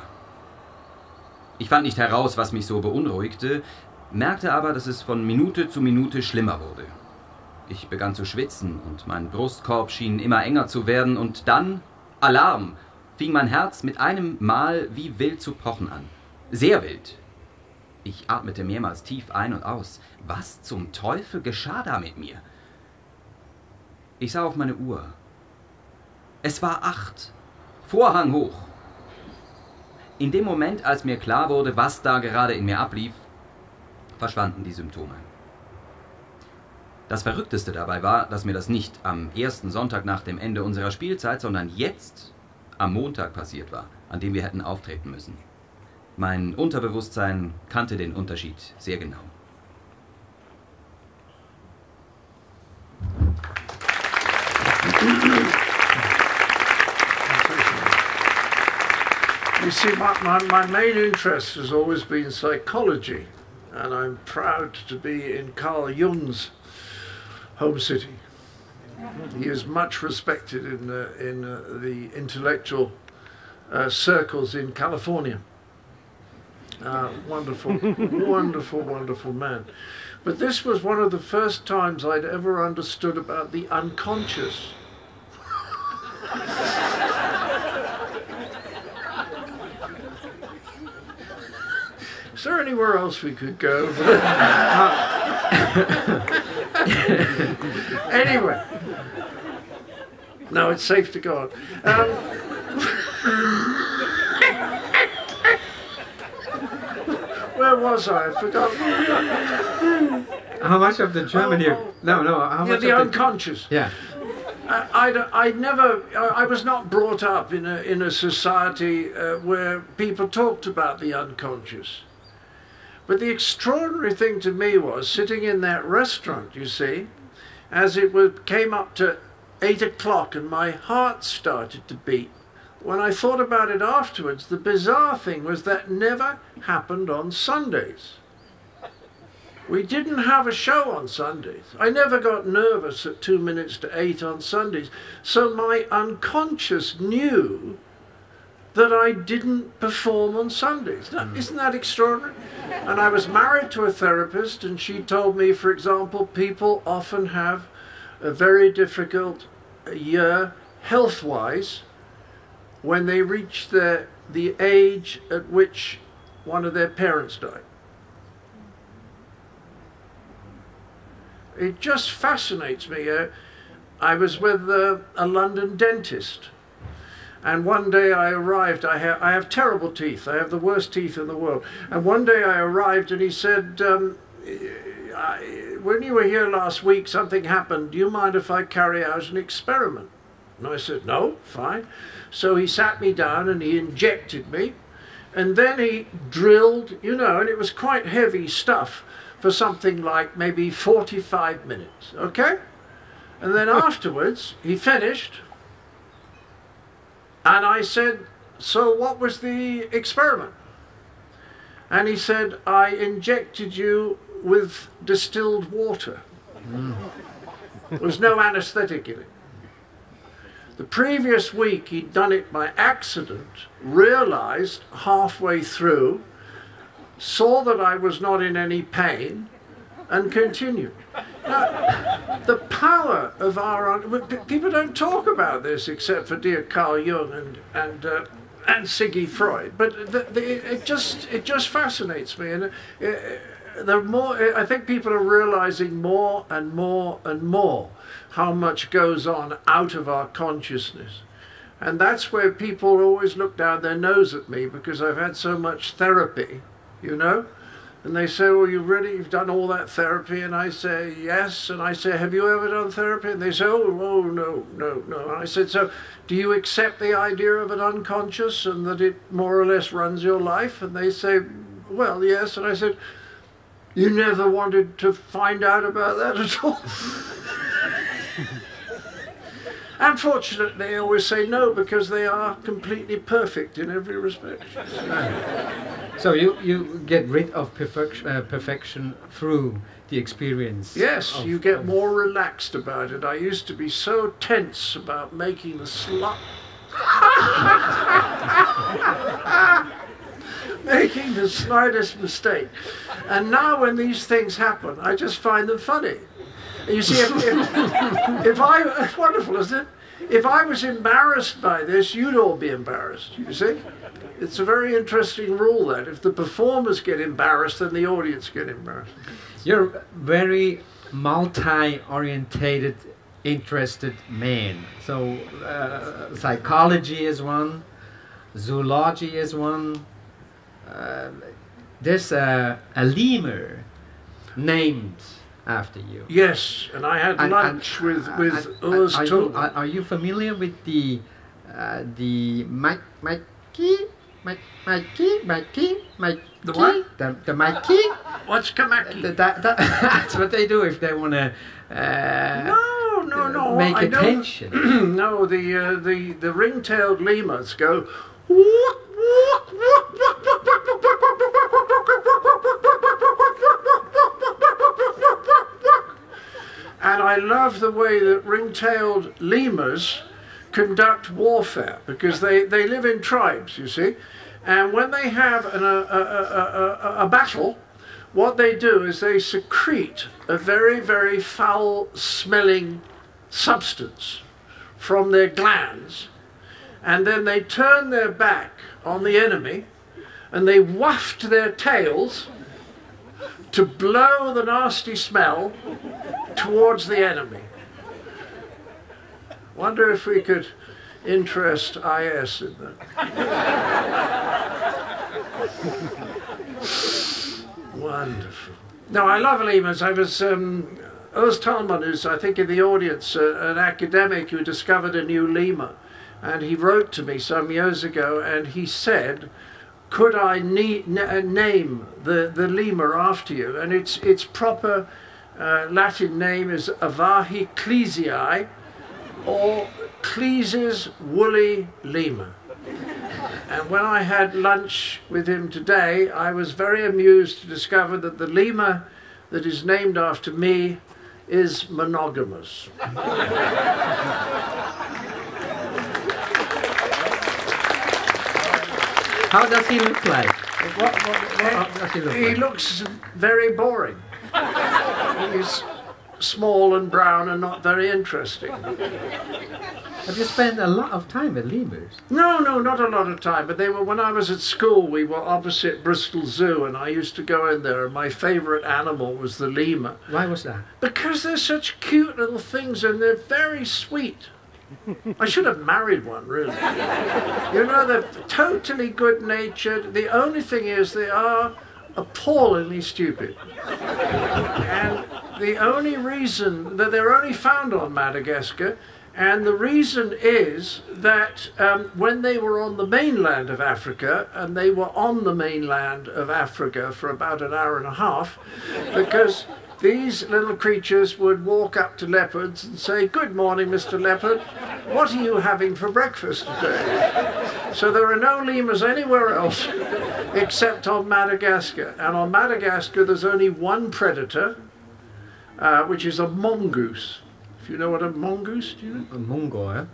Speaker 11: Ich fand nicht heraus, was mich so beunruhigte, merkte aber, dass es von Minute zu Minute schlimmer wurde. Ich begann zu schwitzen und mein Brustkorb schien immer enger zu werden und dann, Alarm, fing mein Herz mit einem Mal wie wild zu pochen an. Sehr wild. Ich atmete mehrmals tief ein und aus. Was zum Teufel geschah da mit mir? Ich sah auf meine Uhr. Es war 8. Vorhang hoch. In dem Moment, als mir klar wurde, was da gerade in mir ablief, verschwanden die Symptome. Das Verrückteste dabei war, dass mir das nicht am ersten Sonntag nach dem Ende unserer Spielzeit, sondern jetzt, am Montag, passiert war, an dem wir hätten auftreten müssen. Mein Unterbewusstsein kannte den Unterschied sehr genau.
Speaker 8: You see, my main interest has always been psychology, and I'm proud to be in Carl Jung's home city. He is much respected in the intellectual circles in California. Wonderful, wonderful, wonderful man. But this was one of the first times I'd ever understood about the unconscious. Is there anywhere else we could go? Anyway, No, it's safe to go on. Where was I? I forgot.
Speaker 10: How much of the German you... No, how much
Speaker 8: the
Speaker 10: of
Speaker 8: unconscious.
Speaker 10: Yeah.
Speaker 8: I was not brought up in a society where people talked about the unconscious. But the extraordinary thing to me was sitting in that restaurant, you see, as it came up to 8 o'clock and my heart started to beat. When I thought about it afterwards, the bizarre thing was that never happened on Sundays. We didn't have a show on Sundays. I never got nervous at 2 minutes to 8 on Sundays. So my unconscious knew that I didn't perform on Sundays. Now, isn't that extraordinary? And I was married to a therapist, and she told me, for example, people often have a very difficult year health-wise when they reach the age at which one of their parents died. It just fascinates me. I was with a London dentist, and one day I arrived. I have terrible teeth. I have the worst teeth in the world. And one day I arrived, and he said, when you were here last week, something happened. Do you mind if I carry out an experiment? And I said, no, fine. So he sat me down and he injected me, and then he drilled, and it was quite heavy stuff, for something like maybe 45 minutes, okay? And then afterwards, he finished, and I said, so what was the experiment? And he said, I injected you with distilled water. There was no anesthetic in it. The previous week, he'd done it by accident, realized halfway through, saw that I was not in any pain, and continued. Now, the power of people don't talk about this except for dear Carl Jung and Siggy Freud, but it just fascinates me, and the more I think people are realizing more and more and more how much goes on out of our consciousness. And that's where people always look down their nose at me, because I've had so much therapy, and they say, well, you've done all that therapy? And I say, yes. And I say, have you ever done therapy? And they say, oh, no. And I said, so do you accept the idea of an unconscious and that it more or less runs your life? And they say, well, yes. And I said, you never wanted to find out about that at all? Unfortunately, they always say no, because they are completely perfect in every respect.
Speaker 10: So you get rid of perfection through the experience.
Speaker 8: Yes, you get more relaxed about it. I used to be so tense about making the making the slightest mistake. And now when these things happen, I just find them funny. You see, it's wonderful, isn't it? If I was embarrassed by this, you'd all be embarrassed, you see? It's a very interesting rule that if the performers get embarrassed, then the audience get embarrassed.
Speaker 10: You're very multi-orientated, interested man. So psychology is one, zoology is one. There's a lemur named
Speaker 8: after you. Yes, and I had lunch with Urs Tullman.
Speaker 10: Are you familiar with the Mikey? The what? The Mikey?
Speaker 8: What's Kamaki?
Speaker 10: That's what they do if they want to
Speaker 8: no,
Speaker 10: make attention.
Speaker 8: No, the ring-tailed lemurs go. And I love the way that ring-tailed lemurs conduct warfare, because they live in tribes, you see. And when they have a battle, what they do is they secrete a very, very foul-smelling substance from their glands, and then they turn their back on the enemy, and they waft their tails to blow the nasty smell towards the enemy. Wonder if we could interest IS in that. Wonderful. No, I love lemurs. I was Urs Tallman, who's I think in the audience, an academic who discovered a new lemur, and he wrote to me some years ago, and he said, could I name the lemur after you? And its proper Latin name is Avahi cleesii, or Cleese's woolly lemur. And when I had lunch with him today, I was very amused to discover that the lemur that is named after me is monogamous.
Speaker 10: How does he look like? What does he look like?
Speaker 8: He looks very boring. He's small and brown and not very interesting.
Speaker 10: Have you spent a lot of time with lemurs?
Speaker 8: No, not a lot of time. But they were, when I was at school, we were opposite Bristol Zoo, and I used to go in there, and my favourite animal was the lemur.
Speaker 10: Why was that?
Speaker 8: Because they're such cute little things, and they're very sweet. I should have married one, really. You know, they're totally good-natured. The only thing is they are appallingly stupid. And the only reason that they're only found on Madagascar, and the reason is that when they were on the mainland of Africa, and they were on the mainland of Africa for about an hour and a half, because these little creatures would walk up to leopards and say, "Good morning, Mr. Leopard. What are you having for breakfast today?" So there are no lemurs anywhere else except on Madagascar. And on Madagascar there's only one predator, which is a mongoose. If you know what a mongoose, do you know?
Speaker 10: A mungo, eh?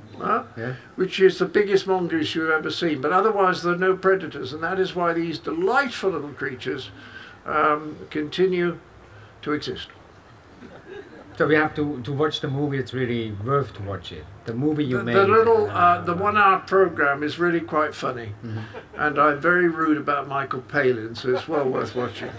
Speaker 10: Yeah.
Speaker 8: Which is the biggest mongoose you've ever seen. But otherwise there are no predators, and that is why these delightful little creatures continue to exist.
Speaker 10: So we have to watch the movie. It's really worth to watch it. The movie you made.
Speaker 8: The little, the 1 hour program is really quite funny.
Speaker 10: Mm-hmm.
Speaker 8: And I'm very rude about Michael Palin, so it's well worth watching.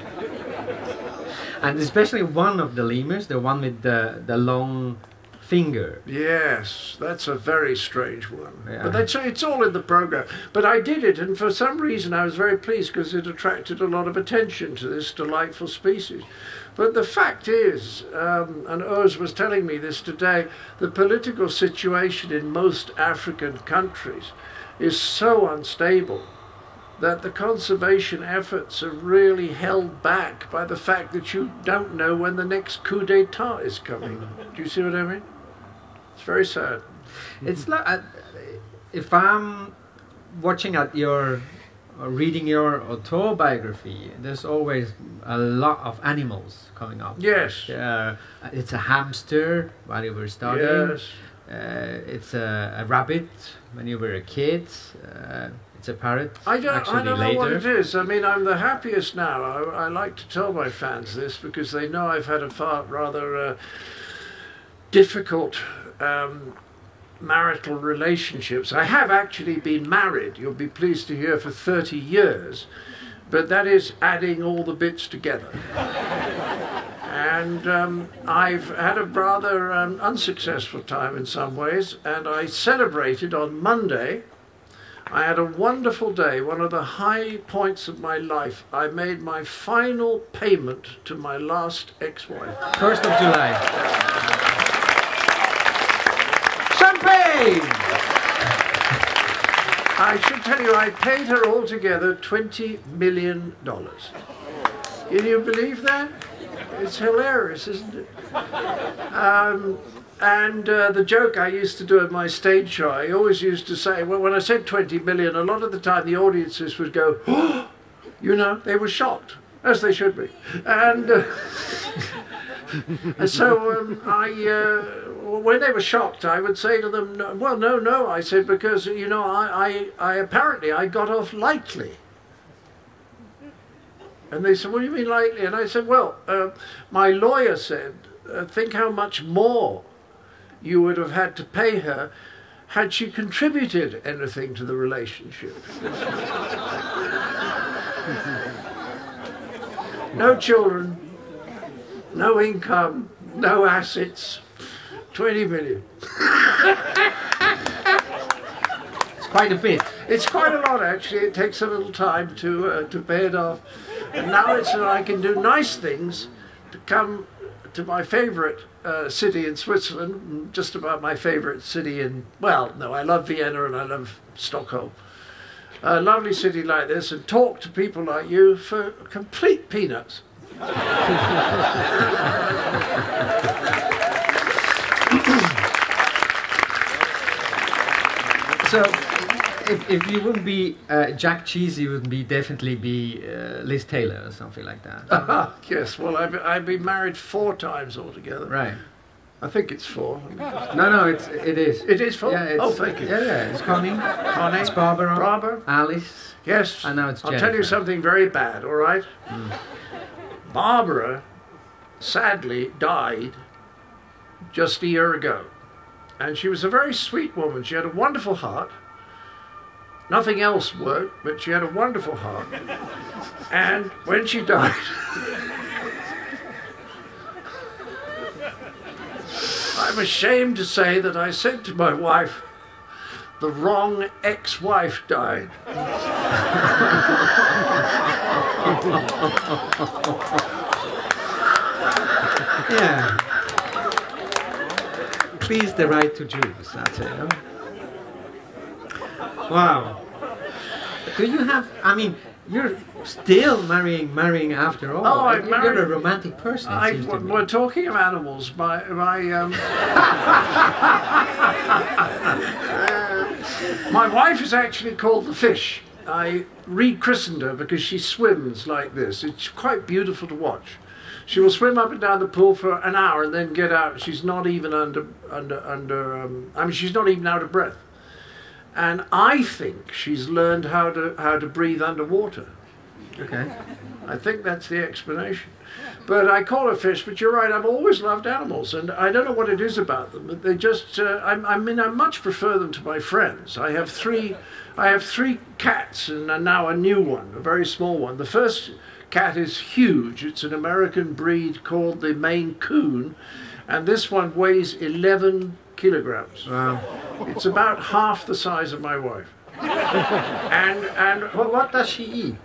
Speaker 10: And especially one of the lemurs, the one with the long finger.
Speaker 8: Yes, that's a very strange one.
Speaker 10: Yeah.
Speaker 8: But it's all in the program. But I did it, and for some reason I was very pleased because it attracted a lot of attention to this delightful species. But the fact is, and Urs was telling me this today, the political situation in most African countries is so unstable that the conservation efforts are really held back by the fact that you don't know when the next coup d'etat is coming. Do you see what I mean? It's very sad.
Speaker 10: It's like, if I'm watching at your, or reading your autobiography, there's always a lot of animals coming up.
Speaker 8: Yes.
Speaker 10: It's a hamster while you were studying.
Speaker 8: Yes.
Speaker 10: It's a rabbit when you were a kid. It's a parrot.
Speaker 8: I don't know
Speaker 10: later.
Speaker 8: what it is. I mean, I'm the happiest now. I like to tell my fans this because they know I've had a rather difficult marital relationships. I have actually been married, you'll be pleased to hear, for 30 years, but that is adding all the bits together. And I've had a rather unsuccessful time in some ways, and I celebrated on Monday. I had a wonderful day, one of the high points of my life. I made my final payment to my last ex-wife.
Speaker 10: 1st of July.
Speaker 8: Champagne! I should tell you, I paid her altogether $20 million. Can you believe that? It's hilarious, isn't it? And the joke I used to do at my stage show, I always used to say, well, when I said 20 million, a lot of the time the audiences would go, oh! You know, they were shocked, as they should be. And so when they were shocked, I would say to them, no, I said, because, you know, I apparently got off lightly. And they said, what do you mean lightly? And I said, well, my lawyer said, think how much more you would have had to pay her had she contributed anything to the relationship. No children, no income, no assets, 20 million.
Speaker 10: It's quite a bit.
Speaker 8: It's quite a lot, actually. It takes a little time to pay it off. And now it's that I can do nice things to come to my favourite city in Switzerland, just about my favourite city in, well, no, I love Vienna and I love Stockholm. A lovely city like this, and talk to people like you for complete peanuts.
Speaker 10: So, if you wouldn't be Jack Cheese, you would definitely be Liz Taylor or something like that.
Speaker 8: Yes, well, I've been married 4 times altogether.
Speaker 10: Right.
Speaker 8: I think it's 4.
Speaker 10: No, it is.
Speaker 8: It is 4?
Speaker 10: Yeah,
Speaker 8: oh, thank you.
Speaker 10: Yeah, it's Connie.
Speaker 8: Connie.
Speaker 10: It's Barbara. Alice.
Speaker 8: Yes.
Speaker 10: And now it's Jennifer.
Speaker 8: I'll tell you something very bad, all right? Barbara, sadly, died just a year ago. And she was a very sweet woman. She had a wonderful heart. Nothing else worked, but she had a wonderful heart. And when she died, I'm ashamed to say that I said to my wife, the wrong ex-wife died.
Speaker 10: Yeah. Please the right to Jews, that's it. Huh? Wow. Do you have, I mean, you're still marrying after all.
Speaker 8: Oh, I've married.
Speaker 10: You're a romantic person, it seems to me.
Speaker 8: We're talking of animals. My wife is actually called the fish. I rechristened her because she swims like this. It's quite beautiful to watch. She will swim up and down the pool for an hour and then get out. She's not even she's not even out of breath. And I think she's learned how to breathe underwater.
Speaker 10: Okay.
Speaker 8: I think that's the explanation. But I call her fish, but you're right, I've always loved animals, and I don't know what it is about them, but they just, I much prefer them to my friends. I have three cats, and now a new one, a very small one. The first cat is huge. It's an American breed called the Maine Coon, and this one weighs 11 kilograms.
Speaker 10: Wow.
Speaker 8: It's about half the size of my wife. And
Speaker 10: well, what does she eat?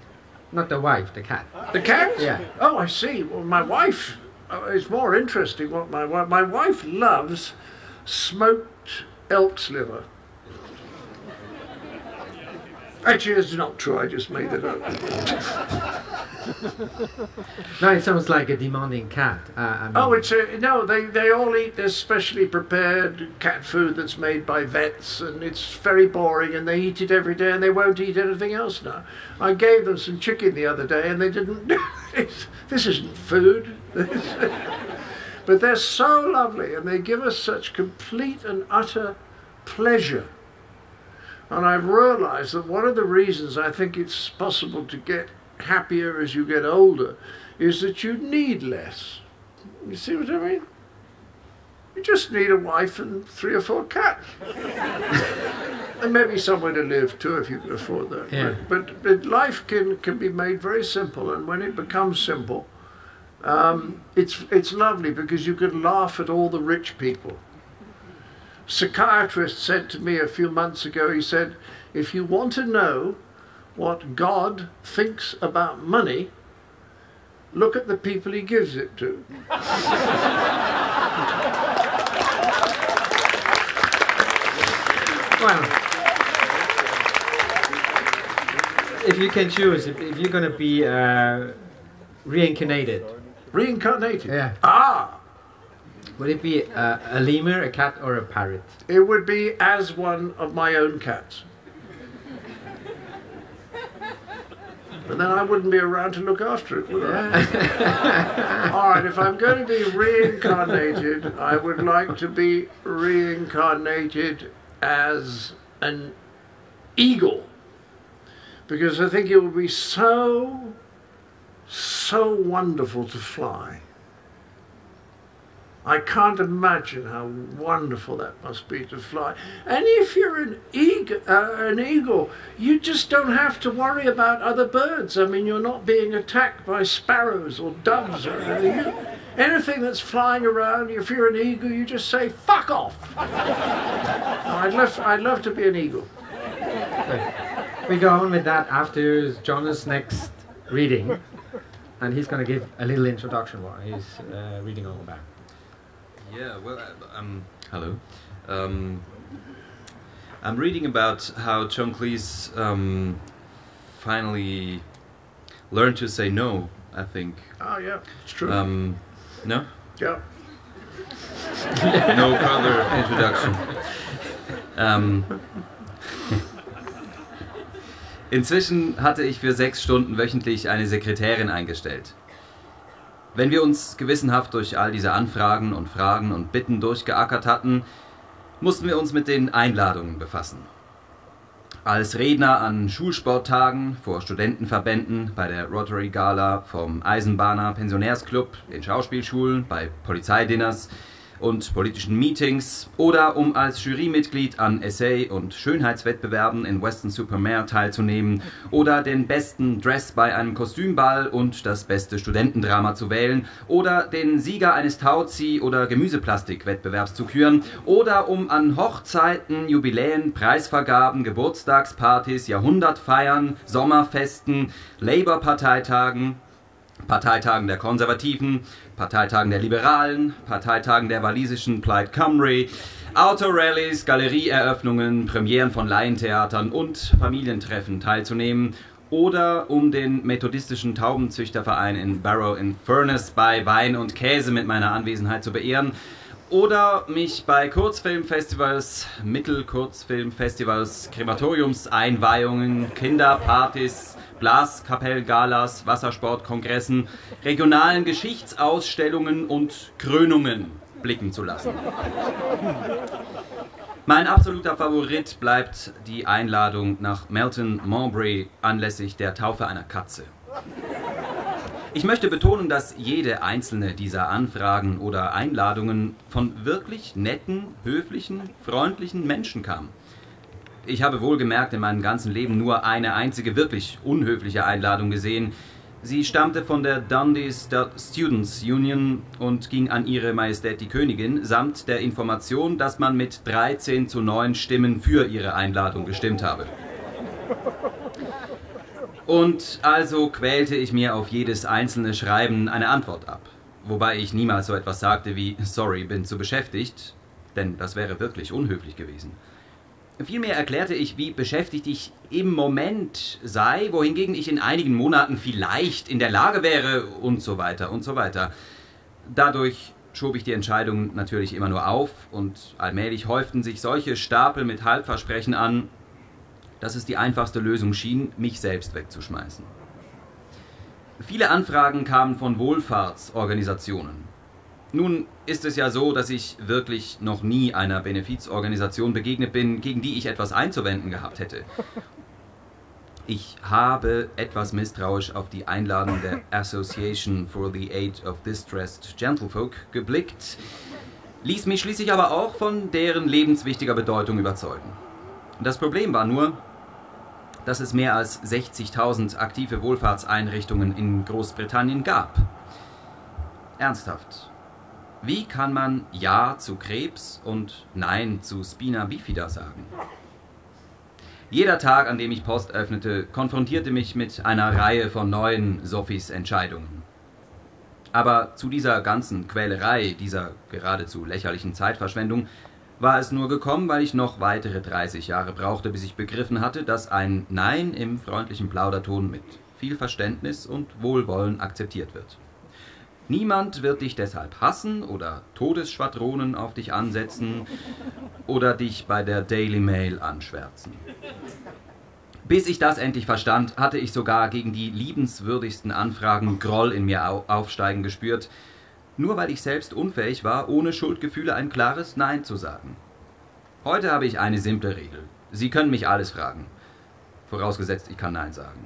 Speaker 10: Not the wife, the cat.
Speaker 8: The cat?
Speaker 10: Yeah.
Speaker 8: Oh, I see. Well, my wife, it's more interesting what my wife loves smoked elk's liver. Actually, it's not true. I just made it up.
Speaker 10: No, it sounds like a demanding cat. I mean.
Speaker 8: Oh, no. They all eat this specially prepared cat food that's made by vets, and it's very boring. And they eat it every day, and they won't eat anything else now. I gave them some chicken the other day, and they didn't. This isn't food. But they're so lovely, and they give us such complete and utter pleasure. And I've realized that one of the reasons I think it's possible to get happier as you get older is that you need less. You see what I mean? You just need a wife and 3 or 4 cats. And maybe somewhere to live too if you can afford that.
Speaker 10: Yeah.
Speaker 8: But life can be made very simple, and when it becomes simple, it's lovely because you can laugh at all the rich people. Psychiatrist said to me a few months ago, he said, if you want to know what God thinks about money, look at the people he gives it to.
Speaker 10: Well, if you can choose, if you're going to be reincarnated.
Speaker 8: Reincarnated?
Speaker 10: Yeah.
Speaker 8: Ah!
Speaker 10: Would it be a lemur, a cat, or a parrot?
Speaker 8: It would be as one of my own cats. But then I wouldn't be around to look after it, would I? All right, if I'm going to be reincarnated, I would like to be reincarnated as an eagle. Because I think it would be so wonderful to fly. I can't imagine how wonderful that must be to fly. And if you're an eagle, you just don't have to worry about other birds. I mean, you're not being attacked by sparrows or doves or anything. Anything that's flying around, if you're an eagle, you just say, fuck off. I'd love to be an eagle.
Speaker 10: We go on with that after John's next reading. And he's going to give a little introduction while he's reading all about.
Speaker 11: Yeah, well, hello. I'm reading about how John Cleese finally learned to say no, I think.
Speaker 8: Oh, yeah, it's true.
Speaker 11: No?
Speaker 8: Yeah.
Speaker 11: No further introduction. Inzwischen hatte ich für 6 Stunden wöchentlich eine Sekretärin eingestellt. Wenn wir uns gewissenhaft durch all diese Anfragen und Fragen und Bitten durchgeackert hatten, mussten wir uns mit den Einladungen befassen. Als Redner an Schulsporttagen, vor Studentenverbänden, bei der Rotary Gala, vom Eisenbahner Pensionärsclub, den Schauspielschulen, bei Polizeidinners und politischen Meetings oder um als Jurymitglied an Essay- und Schönheitswettbewerben in Weston-super-Mare teilzunehmen oder den besten Dress bei einem Kostümball und das beste Studentendrama zu wählen oder den Sieger eines Tauzieh- oder Gemüseplastikwettbewerbs zu küren oder um an Hochzeiten, Jubiläen, Preisvergaben, Geburtstagspartys, Jahrhundertfeiern, Sommerfesten, Labour-Parteitagen, Parteitagen der Konservativen, Parteitagen der Liberalen, Parteitagen der walisischen Plaid Cymru, Autorallies, Galerieeröffnungen, Premieren von Laientheatern und Familientreffen teilzunehmen oder um den methodistischen Taubenzüchterverein in Barrow in Furness bei Wein und Käse mit meiner Anwesenheit zu beehren oder mich bei Kurzfilmfestivals, Mittelkurzfilmfestivals, Krematoriumseinweihungen, Kinderpartys, Blaskapellgalas, Wassersportkongressen, regionalen Geschichtsausstellungen und Krönungen blicken zu lassen. Mein absoluter Favorit bleibt die Einladung nach Melton Mowbray anlässlich der Taufe einer Katze. Ich möchte betonen, dass jede einzelne dieser Anfragen oder Einladungen von wirklich netten, höflichen, freundlichen Menschen kam. Ich habe wohlgemerkt in meinem ganzen Leben nur eine einzige wirklich unhöfliche Einladung gesehen. Sie stammte von der Dundee Students Union und ging an ihre Majestät die Königin, samt der Information, dass man mit 13:9 Stimmen für ihre Einladung gestimmt habe. Und also quälte ich mir auf jedes einzelne Schreiben eine Antwort ab. Wobei ich niemals so etwas sagte wie »Sorry, bin zu beschäftigt«, denn das wäre wirklich unhöflich gewesen. Vielmehr erklärte ich, wie beschäftigt ich im Moment sei, wohingegen ich in einigen Monaten vielleicht in der Lage wäre und so weiter und so weiter. Dadurch schob ich die Entscheidung natürlich immer nur auf und allmählich häuften sich solche Stapel mit Halbversprechen an, dass es die einfachste Lösung schien, mich selbst wegzuschmeißen. Viele Anfragen kamen von Wohlfahrtsorganisationen. Nun ist es ja so, dass ich wirklich noch nie einer Benefizorganisation begegnet bin, gegen die ich etwas einzuwenden gehabt hätte. Ich habe etwas misstrauisch auf die Einladung der Association for the Aid of Distressed Gentlefolk geblickt, ließ mich schließlich aber auch von deren lebenswichtiger Bedeutung überzeugen. Das Problem war nur, dass es mehr als 60.000 aktive Wohlfahrtseinrichtungen in Großbritannien gab. Ernsthaft. Wie kann man Ja zu Krebs und Nein zu Spina bifida sagen? Jeder Tag, an dem ich Post öffnete, konfrontierte mich mit einer Reihe von neuen Sophies Entscheidungen. Aber zu dieser ganzen Quälerei, dieser geradezu lächerlichen Zeitverschwendung, war es nur gekommen, weil ich noch weitere 30 Jahre brauchte, bis ich begriffen hatte, dass ein Nein im freundlichen Plauderton mit viel Verständnis und Wohlwollen akzeptiert wird. Niemand wird dich deshalb hassen oder Todesschwadronen auf dich ansetzen oder dich bei der Daily Mail anschwärzen. Bis ich das endlich verstand, hatte ich sogar gegen die liebenswürdigsten Anfragen Groll in mir aufsteigen gespürt, nur weil ich selbst unfähig war, ohne Schuldgefühle ein klares Nein zu sagen. Heute habe ich eine simple Regel. Sie können mich alles fragen, vorausgesetzt ich kann Nein sagen.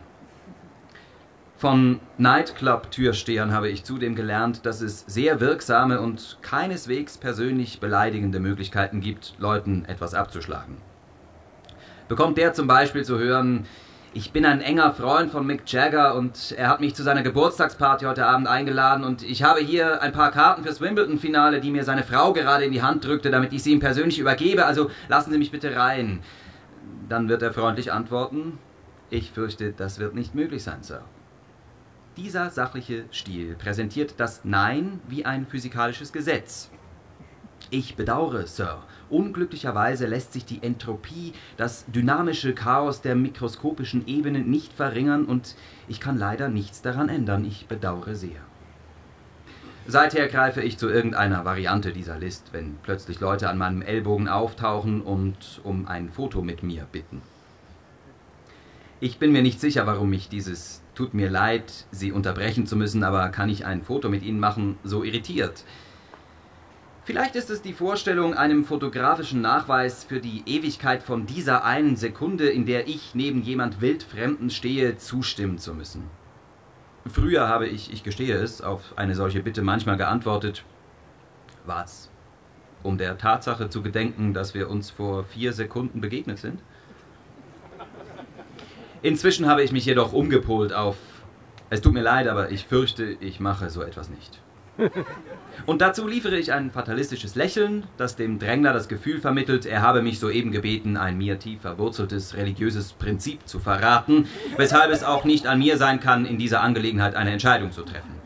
Speaker 11: Von Nightclub-Türstehern habe ich zudem gelernt, dass es sehr wirksame und keineswegs persönlich beleidigende Möglichkeiten gibt, Leuten etwas abzuschlagen. Bekommt der zum Beispiel zu hören, ich bin ein enger Freund von Mick Jagger und er hat mich zu seiner Geburtstagsparty heute Abend eingeladen und ich habe hier ein paar Karten fürs Wimbledon-Finale, die mir seine Frau gerade in die Hand drückte, damit ich sie ihm persönlich übergebe, also lassen Sie mich bitte rein. Dann wird er freundlich antworten, ich fürchte, das wird nicht möglich sein, Sir. Dieser sachliche Stil präsentiert das Nein wie ein physikalisches Gesetz. Ich bedauere, Sir. Unglücklicherweise lässt sich die Entropie, das dynamische Chaos der mikroskopischen Ebene nicht verringern und ich kann leider nichts daran ändern. Ich bedauere sehr. Seither greife ich zu irgendeiner Variante dieser List, wenn plötzlich Leute an meinem Ellbogen auftauchen und um ein Foto mit mir bitten. Ich bin mir nicht sicher, warum mich dieses "Tut mir leid, Sie unterbrechen zu müssen, aber kann ich ein Foto mit Ihnen machen?" so irritiert. Vielleicht ist es die Vorstellung, einem fotografischen Nachweis für die Ewigkeit von dieser einen Sekunde, in der ich neben jemand Wildfremden stehe, zustimmen zu müssen. Früher habe ich gestehe es, auf eine solche Bitte manchmal geantwortet, was? Um der Tatsache zu gedenken, dass wir uns vor 4 Sekunden begegnet sind? Inzwischen habe ich mich jedoch umgepolt auf, es tut mir leid, aber ich fürchte, ich mache so etwas nicht. Und dazu liefere ich ein fatalistisches Lächeln, das dem Drängler das Gefühl vermittelt, er habe mich soeben gebeten, ein mir tief verwurzeltes religiöses Prinzip zu verraten, weshalb es auch nicht an mir sein kann, in dieser Angelegenheit eine Entscheidung zu treffen.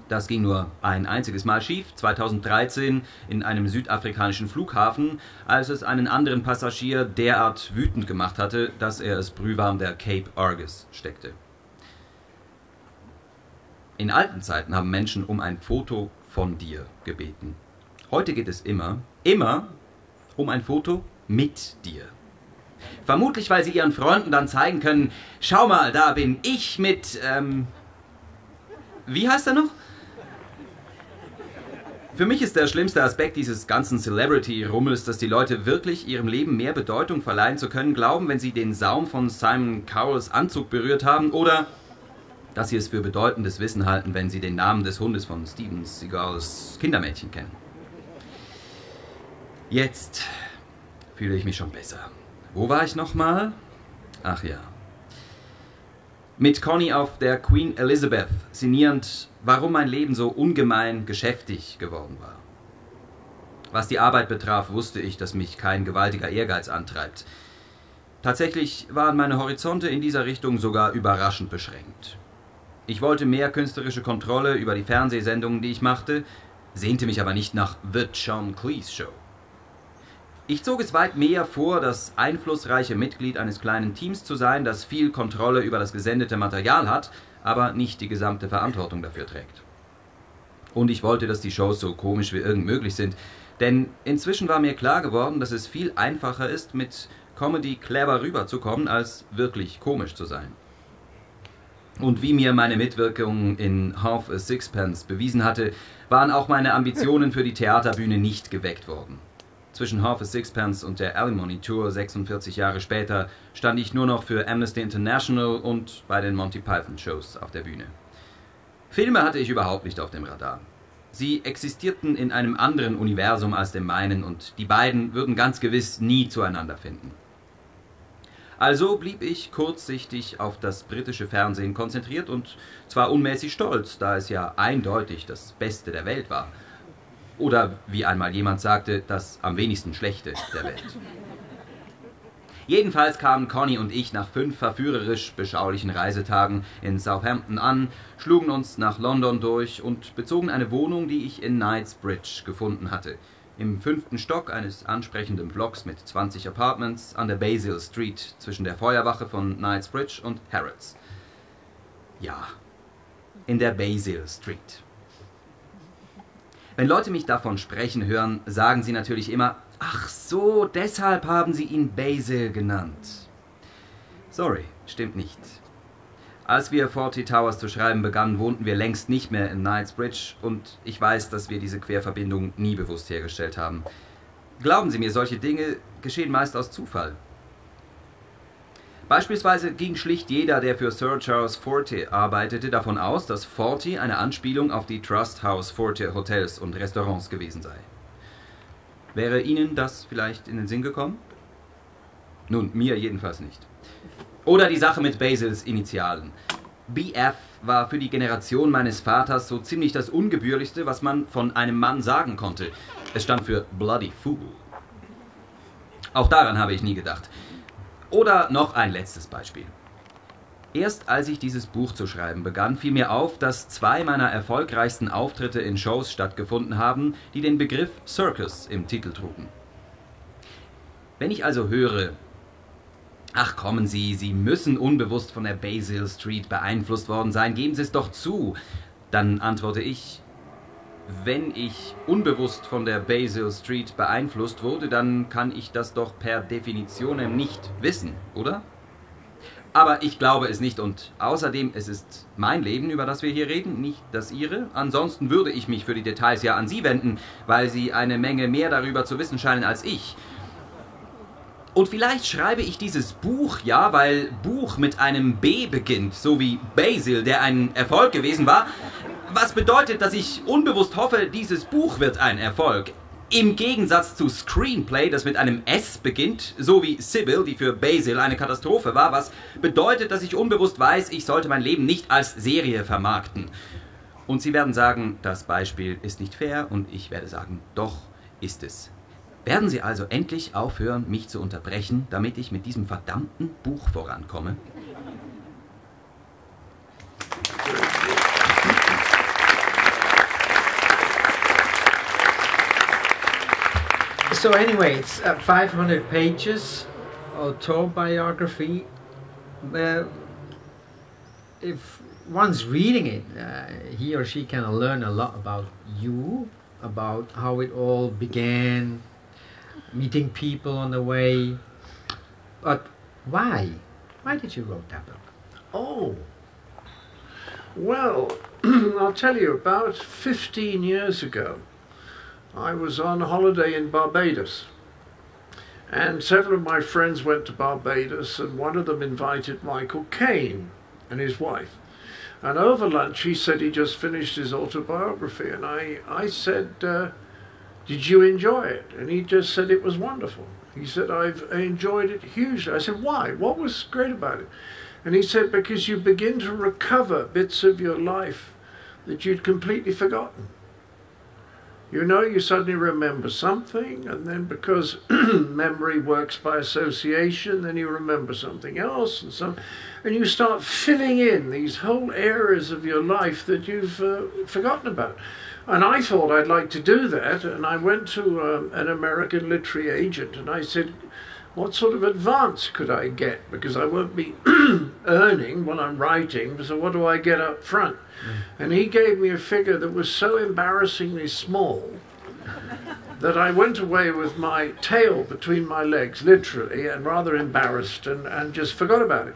Speaker 11: Das ging nur ein einziges Mal schief, 2013 in einem südafrikanischen Flughafen, als es einen anderen Passagier derart wütend gemacht hatte, dass er es brühwarm der Cape Argus steckte. In alten Zeiten haben Menschen um ein Foto von dir gebeten. Heute geht es immer um ein Foto mit dir. Vermutlich, weil sie ihren Freunden dann zeigen können, schau mal, da bin ich mit, wie heißt er noch? Für mich ist der schlimmste Aspekt dieses ganzen Celebrity-Rummels, dass die Leute wirklich ihrem Leben mehr Bedeutung verleihen zu können, glauben, wenn sie den Saum von Simon Cowells Anzug berührt haben oder dass sie es für bedeutendes Wissen halten, wenn sie den Namen des Hundes von Steven Seagals Kindermädchen kennen. Jetzt fühle ich mich schon besser. Wo war ich nochmal? Ach ja. Mit Connie auf der Queen Elizabeth sinnierend, warum mein Leben so ungemein geschäftig geworden war. Was die Arbeit betraf, wusste ich, dass mich kein gewaltiger Ehrgeiz antreibt. Tatsächlich waren meine Horizonte in dieser Richtung sogar überraschend beschränkt. Ich wollte mehr künstlerische Kontrolle über die Fernsehsendungen, die ich machte, sehnte mich aber nicht nach The John Cleese Show. Ich zog es weit mehr vor, das einflussreiche Mitglied eines kleinen Teams zu sein, das viel Kontrolle über das gesendete Material hat, aber nicht die gesamte Verantwortung dafür trägt. Und ich wollte, dass die Shows so komisch wie irgend möglich sind, denn inzwischen war mir klar geworden, dass es viel einfacher ist, mit Comedy clever rüberzukommen, als wirklich komisch zu sein. Und wie mir meine Mitwirkung in Half a Sixpence bewiesen hatte, waren auch meine Ambitionen für die Theaterbühne nicht geweckt worden. Zwischen Half a Sixpence und der Alimony Tour 46 Jahre später stand ich nur noch für Amnesty International und bei den Monty Python Shows auf der Bühne. Filme hatte ich überhaupt nicht auf dem Radar. Sie existierten in einem anderen Universum als dem meinen und die beiden würden ganz gewiss nie zueinander finden. Also blieb ich kurzsichtig auf das britische Fernsehen konzentriert und zwar unmäßig stolz, da es ja eindeutig das Beste der Welt war. Oder wie einmal jemand sagte, das am wenigsten Schlechte der Welt. Jedenfalls kamen Connie und ich nach 5 verführerisch beschaulichen Reisetagen in Southampton an, schlugen uns nach London durch und bezogen eine Wohnung, die ich in Knightsbridge gefunden hatte. Im 5. Stock eines ansprechenden Blocks mit 20 Apartments an der Basil Street zwischen der Feuerwache von Knightsbridge und Harrods. Ja, in der Basil Street. Wenn Leute mich davon sprechen hören, sagen sie natürlich immer, ach so, deshalb haben sie ihn Basil genannt. Sorry, stimmt nicht. Als wir 40 Towers zu schreiben begannen, wohnten wir längst nicht mehr in Knightsbridge und ich weiß, dass wir diese Querverbindung nie bewusst hergestellt haben. Glauben Sie mir, solche Dinge geschehen meist aus Zufall. Beispielsweise ging schlicht jeder, der für Sir Charles Forte arbeitete, davon aus, dass Forte eine Anspielung auf die Trust House Forte Hotels und Restaurants gewesen sei. Wäre Ihnen das vielleicht in den Sinn gekommen? Nun, mir jedenfalls nicht. Oder die Sache mit Basils Initialen. BF war für die Generation meines Vaters so ziemlich das Ungebührlichste, was man von einem Mann sagen konnte. Es stand für Bloody Fool. Auch daran habe ich nie gedacht. Oder noch ein letztes Beispiel. Erst als ich dieses Buch zu schreiben begann, fiel mir auf, dass 2 meiner erfolgreichsten Auftritte in Shows stattgefunden haben, die den Begriff Circus im Titel trugen. Wenn ich also höre, ach kommen Sie, Sie müssen unbewusst von der Basil Street beeinflusst worden sein, geben Sie es doch zu, dann antworte ich, wenn ich unbewusst von der Basil Street beeinflusst wurde, dann kann ich das doch per Definition nicht wissen, oder? Aber ich glaube es nicht und außerdem, es ist mein Leben, über das wir hier reden, nicht das Ihre. Ansonsten würde ich mich für die Details ja an Sie wenden, weil Sie eine Menge mehr darüber zu wissen scheinen als ich. Und vielleicht schreibe ich dieses Buch, ja, weil Buch mit einem B beginnt, so wie Basil, der ein Erfolg gewesen war, was bedeutet, dass ich unbewusst hoffe, dieses Buch wird ein Erfolg. Im Gegensatz zu Screenplay, das mit einem S beginnt, so wie Sybil, die für Basil eine Katastrophe war, was bedeutet, dass ich unbewusst weiß, ich sollte mein Leben nicht als Serie vermarkten. Und Sie werden sagen, das Beispiel ist nicht fair, und ich werde sagen, doch ist es. Werden Sie also endlich aufhören, mich zu unterbrechen, damit ich mit diesem verdammten Buch vorankomme?
Speaker 12: So anyway, it's 500 pages, autobiography. If one's reading it, he or she can learn a lot about you, about how it all began, meeting people on the way. But why? Why did you write that book?
Speaker 8: Oh, well, I'll tell you, about 15 years ago, I was on holiday in Barbados, and several of my friends went to Barbados, and one of them invited Michael Caine and his wife. And over lunch he said he just finished his autobiography, and I said, did you enjoy it? And he just said it was wonderful. He said, I enjoyed it hugely. I said, why? What was great about it? And he said, because you begin to recover bits of your life that you'd completely forgotten. You know, you suddenly remember something, and then because memory works by association, then you remember something else, and you start filling in these whole areas of your life that you've forgotten about. And I thought I'd like to do that, and I went to an American literary agent, and I said, what sort of advance could I get? Because I won't be earning when I'm writing, so what do I get up front? And he gave me a figure that was so embarrassingly small that I went away with my tail between my legs, literally, and rather embarrassed, and just forgot about it.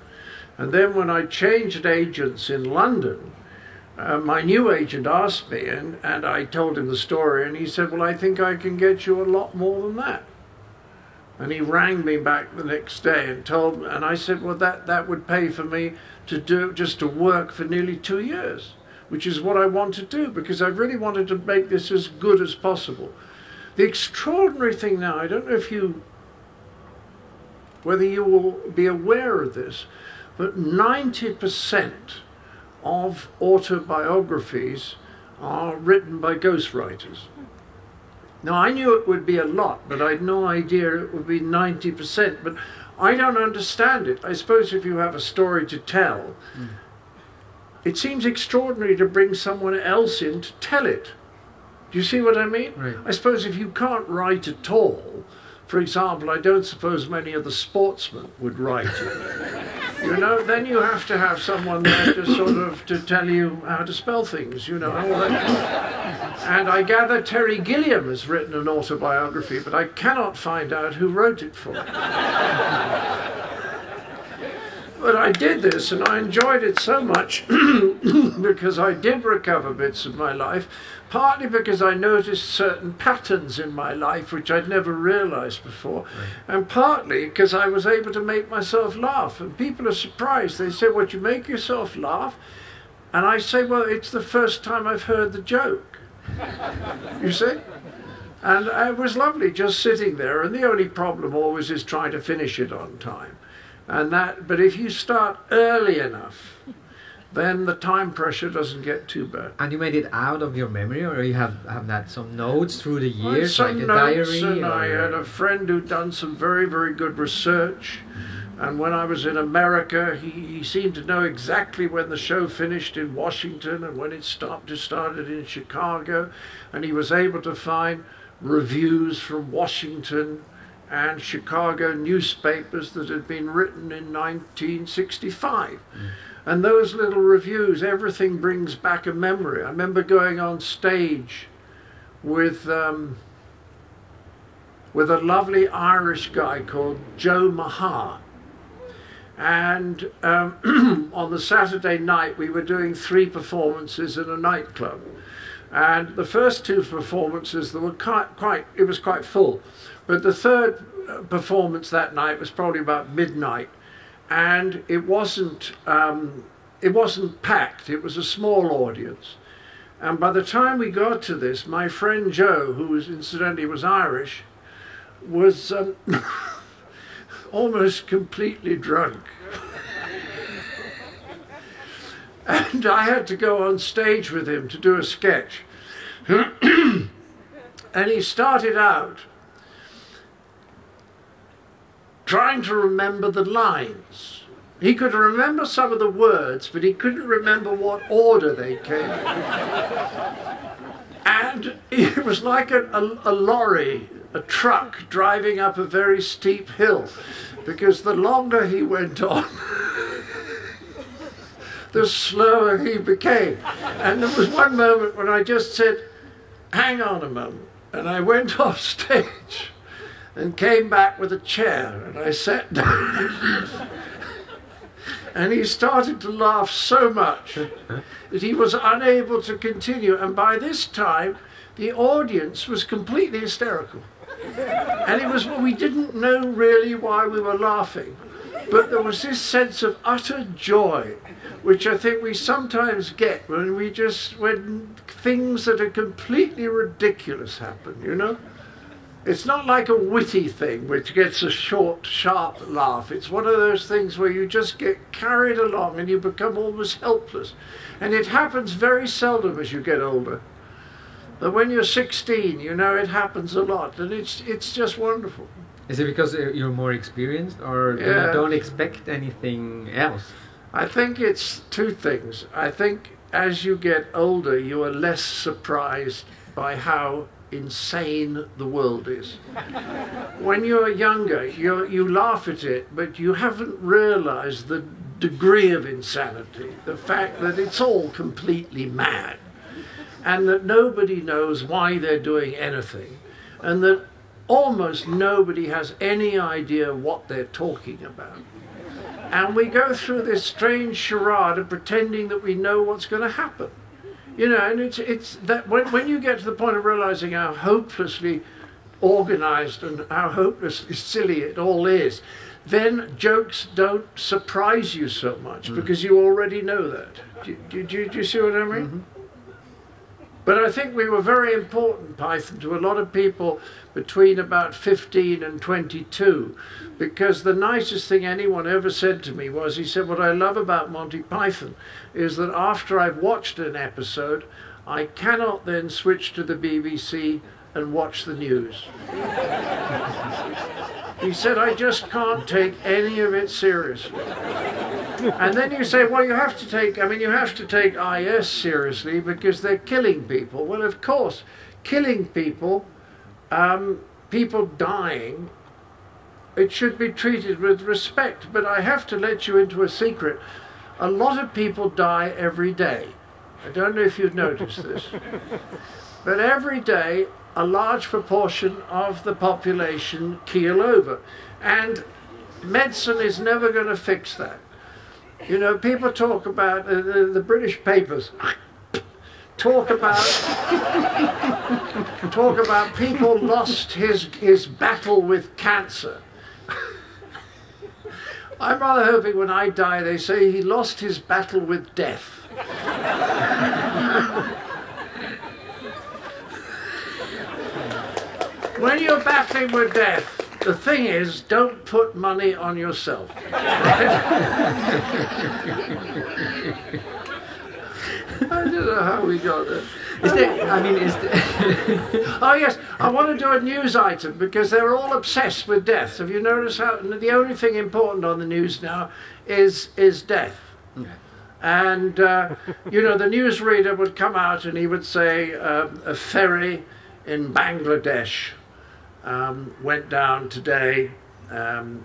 Speaker 8: And then when I changed agents in London, my new agent asked me, and I told him the story, and he said, well, I think I can get you a lot more than that. And he rang me back the next day and told me, and I said, well, that would pay for me to do, just to work for nearly 2 years, which is what I want to do, because I really wanted to make this as good as possible. The extraordinary thing now, I don't know if whether you will be aware of this, but 90% of autobiographies are written by ghostwriters. Now, I knew it would be a lot, but I had no idea it would be 90%. But I don't understand it. I suppose if you have a story to tell, it seems extraordinary to bring someone else in to tell it. Do you see what I mean?
Speaker 12: Right.
Speaker 8: I suppose if you can't write at all, for example, I don't suppose many of the sportsmen would write it. You know, then you have to have someone there to sort of to tell you how to spell things, you know. All that. And I gather Terry Gilliam has written an autobiography, but I cannot find out who wrote it for him. But I did this and I enjoyed it so much because I did recover bits of my life, partly because I noticed certain patterns in my life which I'd never realized before, and partly because I was able to make myself laugh. And people are surprised. They say, "What, you make yourself laugh?" And I say, "Well, it's the first time I've heard the joke." You see? And it was lovely just sitting there, and the only problem always is trying to finish it on time. But if you start early enough, then the time pressure doesn't get too bad.
Speaker 12: And you made it out of your memory, or you have had some notes through the years,
Speaker 8: Some
Speaker 12: like a
Speaker 8: notes,
Speaker 12: diary?
Speaker 8: and I had a friend who'd done some very, very good research. And when I was in America, he seemed to know exactly when the show finished in Washington and when it started in Chicago. And he was able to find reviews from Washington and Chicago newspapers that had been written in 1965. And those little reviews, everything brings back a memory. I remember going on stage with a lovely Irish guy called Joe Maha. And on the Saturday night we were doing 3 performances in a nightclub. And the first 2 performances, they were it was quite full. But the third performance that night was probably about midnight, and it wasn't packed. It was a small audience. And by the time we got to this, my friend Joe, who was incidentally was Irish, was almost completely drunk. And I had to go on stage with him to do a sketch. And he started out trying to remember the lines. He could remember some of the words, but he couldn't remember what order they came in. And it was like a lorry, a truck driving up a very steep hill, because the longer he went on, the slower he became. And there was one moment when I just said, "Hang on a moment." And I went off stage and came back with a chair, and I sat down. And he started to laugh so much that he was unable to continue. And by this time, the audience was completely hysterical. And it was, we didn't know really why we were laughing, but there was this sense of utter joy, which I think we sometimes get when things that are completely ridiculous happen, you know? It's not like a witty thing which gets a short, sharp laugh. It's one of those things where you just get carried along and you become almost helpless. And it happens very seldom as you get older. But when you're 16, you know, it happens a lot, and it's just wonderful.
Speaker 12: Is it because you're more experienced, or you don't expect anything else?
Speaker 8: I think it's 2 things. I think as you get older, you are less surprised by how insane the world is. When you're younger, you laugh at it, but you haven't realized the degree of insanity, the fact that it's all completely mad, and that nobody knows why they're doing anything, and that almost nobody has any idea what they're talking about. And we go through this strange charade of pretending that we know what's going to happen. You know, and it's that when you get to the point of realizing how hopelessly organized and how hopelessly silly it all is, then jokes don't surprise you so much because you already know that. Do you see what I mean? Mm-hmm. But I think we were very important, Python, to a lot of people between about 15 and 22, because the nicest thing anyone ever said to me was, he said, what I love about Monty Python is that after I've watched an episode, I cannot then switch to the BBC and watch the news. He said, I just can't take any of it seriously. And then you say, well, you have to take IS seriously because they're killing people. Well, of course, killing people, people dying, it should be treated with respect. But I have to let you into a secret. A lot of people die every day. I don't know if you've noticed this. But every day, a large proportion of the population keel over. And medicine is never going to fix that. You know, people talk about the British papers. Talk about people lost his battle with cancer. I'm rather hoping when I die they say he lost his battle with death. When you're battling with death, the thing is, don't put money on yourself. I don't know how we got there. Oh yes, I want to do a news item because they're all obsessed with death. Have you noticed how the only thing important on the news now is death? Okay. And you know, the newsreader would come out and he would say a ferry in Bangladesh went down today and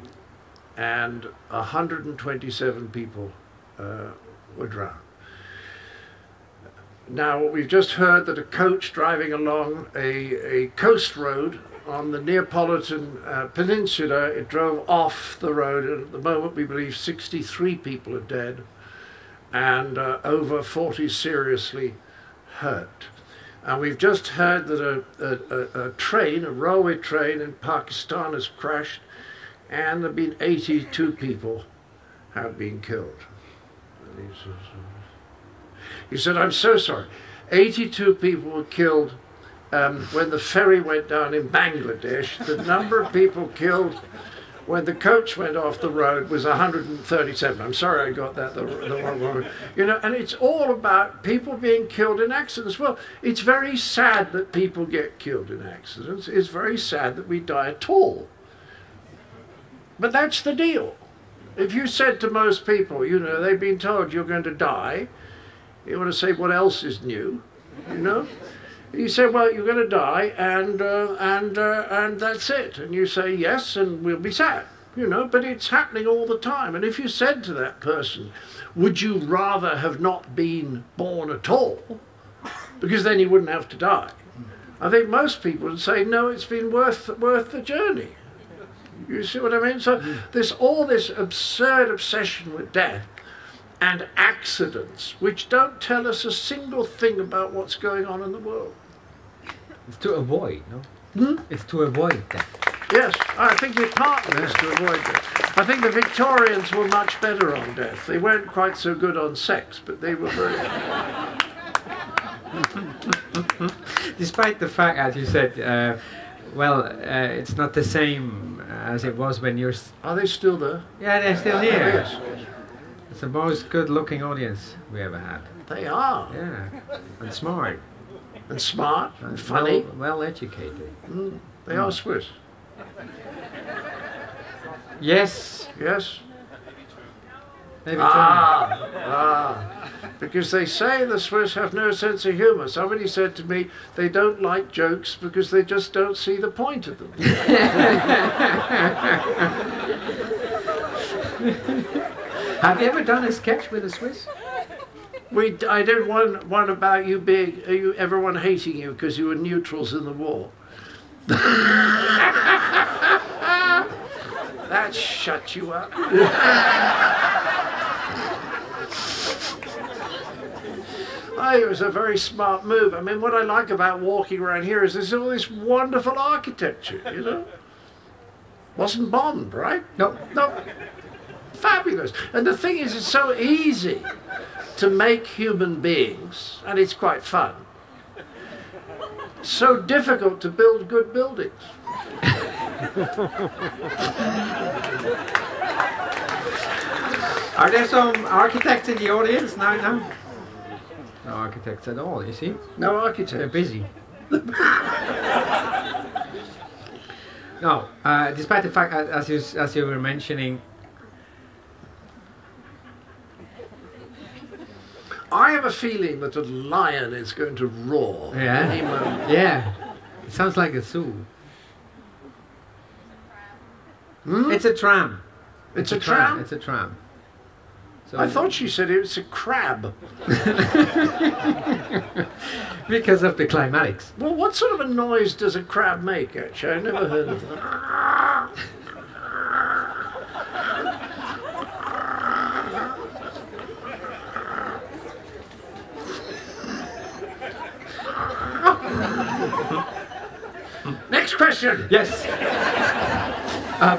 Speaker 8: 127 people were drowned. Now, we've just heard that a coach driving along a coast road on the Neapolitan Peninsula, it drove off the road, and at the moment we believe 63 people are dead and over 40 seriously hurt. And we've just heard that a railway train in Pakistan has crashed, and there have been 82 people have been killed. He said, I'm so sorry. 82 people were killed when the ferry went down in Bangladesh. The number of people killed when the coach went off the road was 137. I'm sorry I got that the wrong way. You know, and it's all about people being killed in accidents. Well, it's very sad that people get killed in accidents. It's very sad that we die at all. But that's the deal. If you said to most people, you know, they've been told you're going to die, you want to say what else is new, you know? You say, well, you're going to die, and that's it. And you say yes, and we'll be sad, you know. But it's happening all the time. And if you said to that person, would you rather have not been born at all, because then you wouldn't have to die? I think most people would say, no, it's been worth the journey. You see what I mean? So there's all this absurd obsession with death and accidents, which don't tell us a single thing about what's going on in the world.
Speaker 12: It's to avoid, no? It's to avoid that.
Speaker 8: Yes, I think the partly is to avoid death. I think the Victorians were much better on death. They weren't quite so good on sex, but they were very...
Speaker 12: Despite the fact, as you said, it's not the same as it was when you're...
Speaker 8: Are they still there?
Speaker 12: Yeah, they're still here.
Speaker 8: Yes.
Speaker 12: It's the most good-looking audience we ever had.
Speaker 8: They are.
Speaker 12: Yeah, and smart.
Speaker 8: And smart, and funny.
Speaker 12: Well-educated.
Speaker 8: They are Swiss.
Speaker 12: Yes.
Speaker 8: Yes.
Speaker 12: Maybe
Speaker 8: because they say the Swiss have no sense of humour. Somebody said to me they don't like jokes because they just don't see the point of them.
Speaker 12: Have you ever done a sketch with a Swiss?
Speaker 8: I did one about everyone hating you because you were neutrals in the war. That shut you up. It was a very smart move. I mean, what I like about walking around here is there's all this wonderful architecture, you know? Wasn't bombed, right?
Speaker 12: No.
Speaker 8: Fabulous. And the thing is, it's so easy to make human beings, and it's quite fun. So difficult to build good buildings.
Speaker 12: Are there some architects in the audience? No. No architects at all, you see?
Speaker 8: No architects.
Speaker 12: They're busy. No, despite the fact, as you were mentioning,
Speaker 8: I have a feeling that a lion is going to roar.
Speaker 12: Yeah. Yeah. It sounds like a zoo. It's a tram.
Speaker 8: It's a tram?
Speaker 12: It's a tram. So
Speaker 8: I thought she said it was a crab.
Speaker 12: Because of the climatics.
Speaker 8: Well, what sort of a noise does a crab make, actually? I've never heard of that. Next question.
Speaker 12: Yes.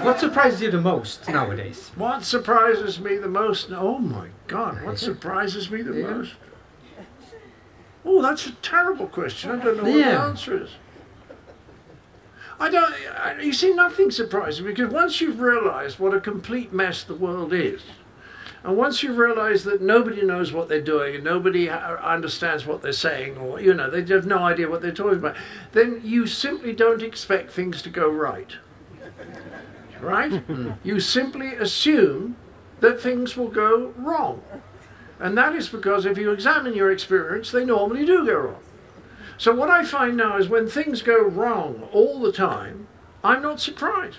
Speaker 12: What surprises you the most nowadays?
Speaker 8: What surprises me the most? Oh my God, what surprises me the most? Oh, that's a terrible question. I don't know what the answer is. You see, nothing surprises me, because once you've realised what a complete mess the world is, and once you realise that nobody knows what they're doing and nobody understands what they're saying, or, you know, they have no idea what they're talking about, then you simply don't expect things to go right. Right? You simply assume that things will go wrong. And that is because if you examine your experience, they normally do go wrong. So what I find now is when things go wrong all the time, I'm not surprised.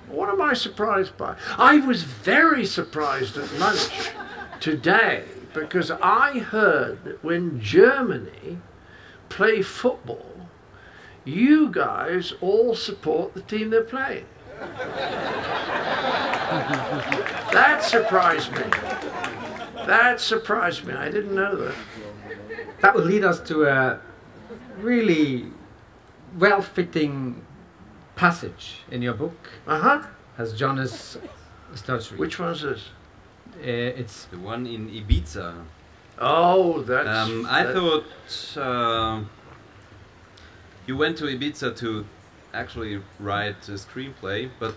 Speaker 8: What am I surprised by? I was very surprised at lunch today because I heard that when Germany play football, you guys all support the team they're playing. That surprised me. That surprised me. I didn't know that.
Speaker 12: That will lead us to a really well-fitting passage in your book. As Jonas starts reading.
Speaker 8: Which one is this?
Speaker 12: It's
Speaker 11: the one in Ibiza.
Speaker 8: Oh, that's...
Speaker 11: I thought you went to Ibiza to actually write a screenplay, but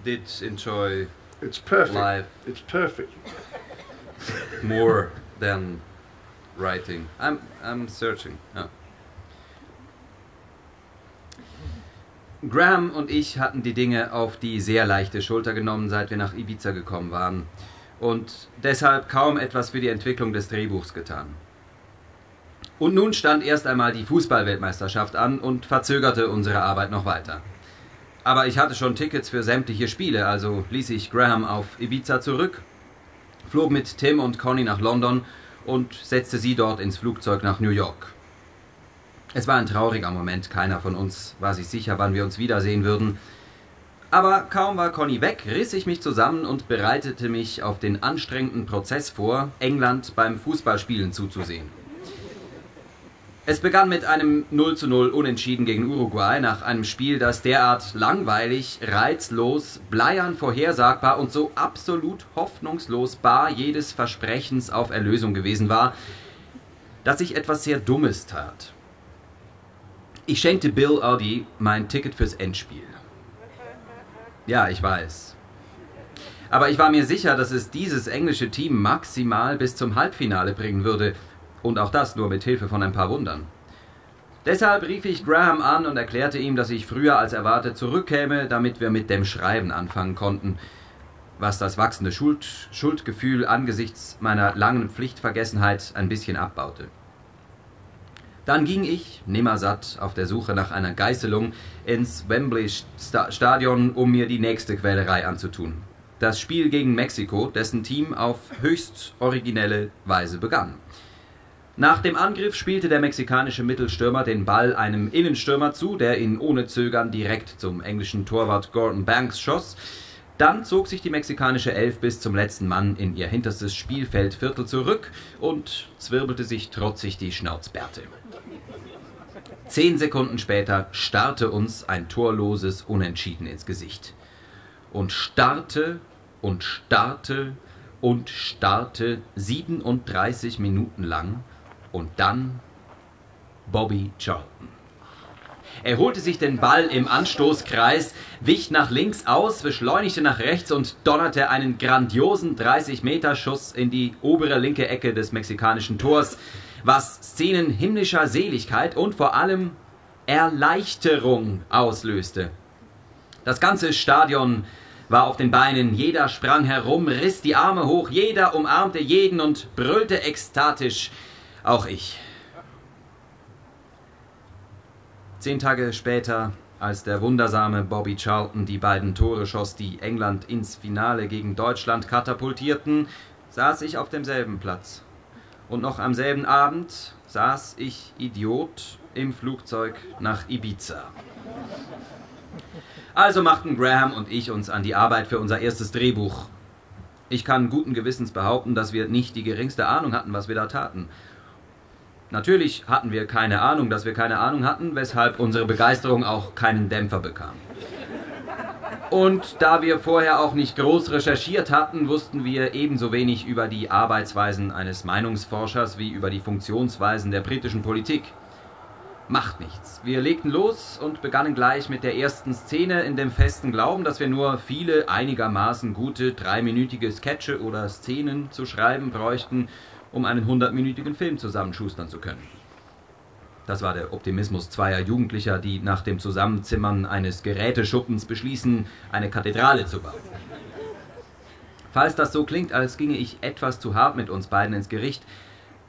Speaker 11: did enjoy life.
Speaker 8: It's perfect.
Speaker 11: More than writing. I'm searching. Oh. Graham und ich hatten die Dinge auf die sehr leichte Schulter genommen, seit wir nach Ibiza gekommen waren und deshalb kaum etwas für die Entwicklung des Drehbuchs getan. Und nun stand erst einmal die Fußball-Weltmeisterschaft an und verzögerte unsere Arbeit noch weiter. Aber ich hatte schon Tickets für sämtliche Spiele, also ließ ich Graham auf Ibiza zurück, flog mit Tim und Connie nach London und setzte sie dort ins Flugzeug nach New York. Es war ein trauriger Moment, keiner von uns war sich sicher, wann wir uns wiedersehen würden. Aber kaum war Connie weg, riss ich mich zusammen und bereitete mich auf den anstrengenden Prozess vor, England beim Fußballspielen zuzusehen. Es begann mit einem 0:0 Unentschieden gegen Uruguay nach einem Spiel, das derart langweilig, reizlos, bleiern vorhersagbar und so absolut hoffnungslos bar jedes Versprechens auf Erlösung gewesen war, dass ich etwas sehr Dummes tat. Ich schenkte Bill Oddie mein Ticket fürs Endspiel. Ja, ich weiß. Aber ich war mir sicher, dass es dieses englische Team maximal bis zum Halbfinale bringen würde. Und auch das nur mit Hilfe von ein paar Wundern. Deshalb rief ich Graham an und erklärte ihm, dass ich früher als erwartet zurückkäme, damit wir mit dem Schreiben anfangen konnten, was das wachsende Schuldgefühl angesichts meiner langen Pflichtvergessenheit ein bisschen abbaute. Dann ging ich, nimmersatt, auf der Suche nach einer Geißelung ins Wembley-Stadion, um mir die nächste Quälerei anzutun. Das Spiel gegen Mexiko, dessen Team auf höchst originelle Weise begann. Nach dem Angriff spielte der mexikanische Mittelstürmer den Ball einem Innenstürmer zu, der ihn ohne Zögern direkt zum englischen Torwart Gordon Banks schoss. Dann zog sich die mexikanische Elf bis zum letzten Mann in ihr hinterstes Spielfeldviertel zurück und zwirbelte sich trotzig die Schnauzbärte. 10 Sekunden später starrte uns ein torloses Unentschieden ins Gesicht. Und starrte und starrte und starrte 37 Minuten lang und dann Bobby Charlton. Er holte sich den Ball im Anstoßkreis, wich nach links aus, beschleunigte nach rechts und donnerte einen grandiosen 30-Meter-Schuss in die obere linke Ecke des mexikanischen Tors, was Szenen himmlischer Seligkeit und vor allem Erleichterung auslöste. Das ganze Stadion war auf den Beinen, jeder sprang herum, riss die Arme hoch, jeder umarmte jeden und brüllte ekstatisch, auch ich. 10 Tage später, als der wundersame Bobby Charlton die beiden Tore schoss, die England ins Finale gegen Deutschland katapultierten, saß ich auf demselben Platz. Und noch am selben Abend saß ich, Idiot, im Flugzeug nach Ibiza. Also machten Graham und ich uns an die Arbeit für unser erstes Drehbuch. Ich kann guten Gewissens behaupten, dass wir nicht die geringste Ahnung hatten, was wir da taten. Natürlich hatten wir keine Ahnung, dass wir keine Ahnung hatten, weshalb unsere Begeisterung auch keinen Dämpfer bekam. Und da wir vorher auch nicht groß recherchiert hatten, wussten wir ebenso wenig über die Arbeitsweisen eines Meinungsforschers wie über die Funktionsweisen der britischen Politik. Macht nichts. Wir legten los und begannen gleich mit der ersten Szene in dem festen Glauben, dass wir nur viele einigermaßen gute 3-minütige Sketche oder Szenen zu schreiben bräuchten, um einen 100-minütigen Film zusammenschustern zu können. Das war der Optimismus zweier Jugendlicher, die nach dem Zusammenzimmern eines Geräteschuppens beschließen, eine Kathedrale zu bauen. Falls das so klingt, als ginge ich etwas zu hart mit uns beiden ins Gericht,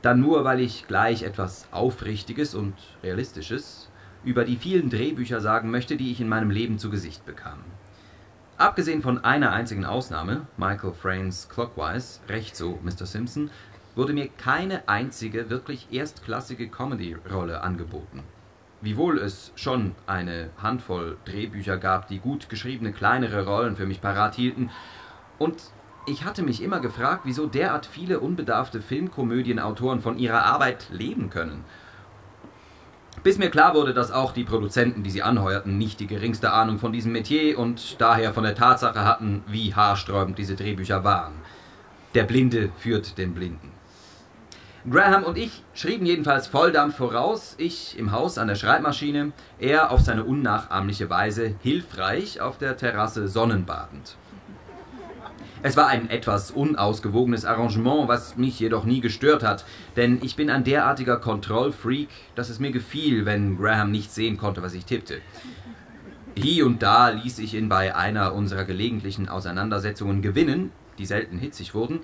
Speaker 11: dann nur, weil ich gleich etwas Aufrichtiges und Realistisches über die vielen Drehbücher sagen möchte, die ich in meinem Leben zu Gesicht bekam. Abgesehen von einer einzigen Ausnahme, Michael Frayn's Clockwise, recht so, Mr. Simpson, wurde mir keine einzige wirklich erstklassige Comedy-Rolle angeboten. Wiewohl es schon eine Handvoll Drehbücher gab, die gut geschriebene kleinere Rollen für mich parat hielten, und ich hatte mich immer gefragt, wieso derart viele unbedarfte Filmkomödienautoren von ihrer Arbeit leben können. Bis mir klar wurde, dass auch die Produzenten, die sie anheuerten, nicht die geringste Ahnung von diesem Metier und daher von der Tatsache hatten, wie haarsträubend diese Drehbücher waren. Der Blinde führt den Blinden. Graham und ich schrieben jedenfalls Volldampf voraus, ich im Haus an der Schreibmaschine, er auf seine unnachahmliche Weise hilfreich auf der Terrasse sonnenbadend. Es war ein etwas unausgewogenes Arrangement, was mich jedoch nie gestört hat, denn ich bin ein derartiger Kontrollfreak, dass es mir gefiel, wenn Graham nicht sehen konnte, was ich tippte. Hier und da ließ ich ihn bei einer unserer gelegentlichen Auseinandersetzungen gewinnen, die selten hitzig wurden,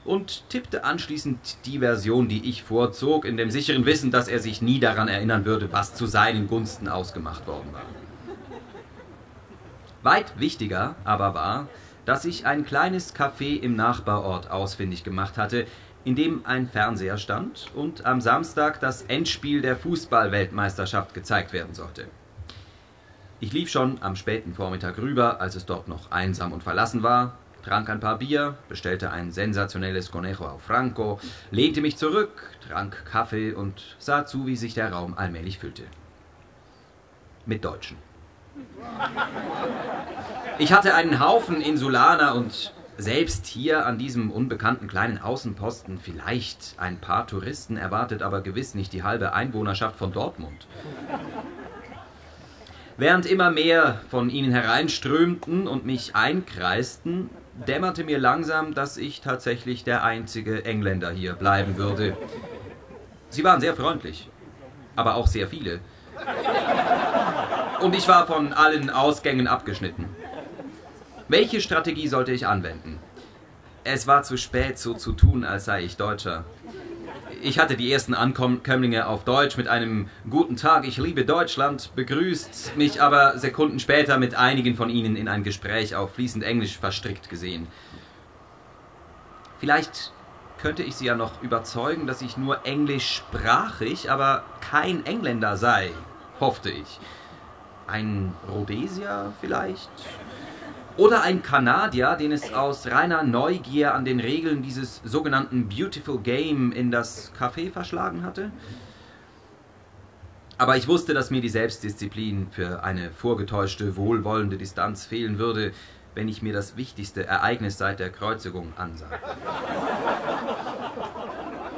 Speaker 11: und tippte anschließend die Version, die ich vorzog, in dem sicheren Wissen, dass er sich nie daran erinnern würde, was zu seinen Gunsten ausgemacht worden war. Weit wichtiger aber war, dass ich ein kleines Café im Nachbarort ausfindig gemacht hatte, in dem ein Fernseher stand und am Samstag das Endspiel der Fußball-Weltmeisterschaft gezeigt werden sollte. Ich lief schon am späten Vormittag rüber, als es dort noch einsam und verlassen war, trank ein paar Bier, bestellte ein sensationelles Conejo au Franco, lehnte mich zurück, trank Kaffee und sah zu, wie sich der Raum allmählich füllte. Mit Deutschen. Ich hatte einen Haufen Insulaner und selbst hier an diesem unbekannten kleinen Außenposten vielleicht ein paar Touristen erwartet, aber gewiss nicht die halbe Einwohnerschaft von Dortmund. Während immer mehr von ihnen hereinströmten und mich einkreisten, dämmerte mir langsam, dass ich tatsächlich der einzige Engländer hier bleiben würde. Sie waren sehr freundlich, aber auch sehr viele. Und ich war von allen Ausgängen abgeschnitten. Welche Strategie sollte ich anwenden? Es war zu spät, so zu tun, als sei ich Deutscher. Ich hatte die ersten Ankömmlinge auf Deutsch mit einem »Guten Tag, ich liebe Deutschland« begrüßt, mich aber Sekunden später mit einigen von ihnen in ein Gespräch auf fließend Englisch verstrickt gesehen. Vielleicht könnte ich sie ja noch überzeugen, dass ich nur englischsprachig, aber kein Engländer sei, hoffte ich. Ein Rhodesier vielleicht? Oder ein Kanadier, den es aus reiner Neugier an den Regeln dieses sogenannten Beautiful Game in das Café verschlagen hatte? Aber ich wusste, dass mir die Selbstdisziplin für eine vorgetäuschte, wohlwollende Distanz fehlen würde, wenn ich mir das wichtigste Ereignis seit der Kreuzigung ansah.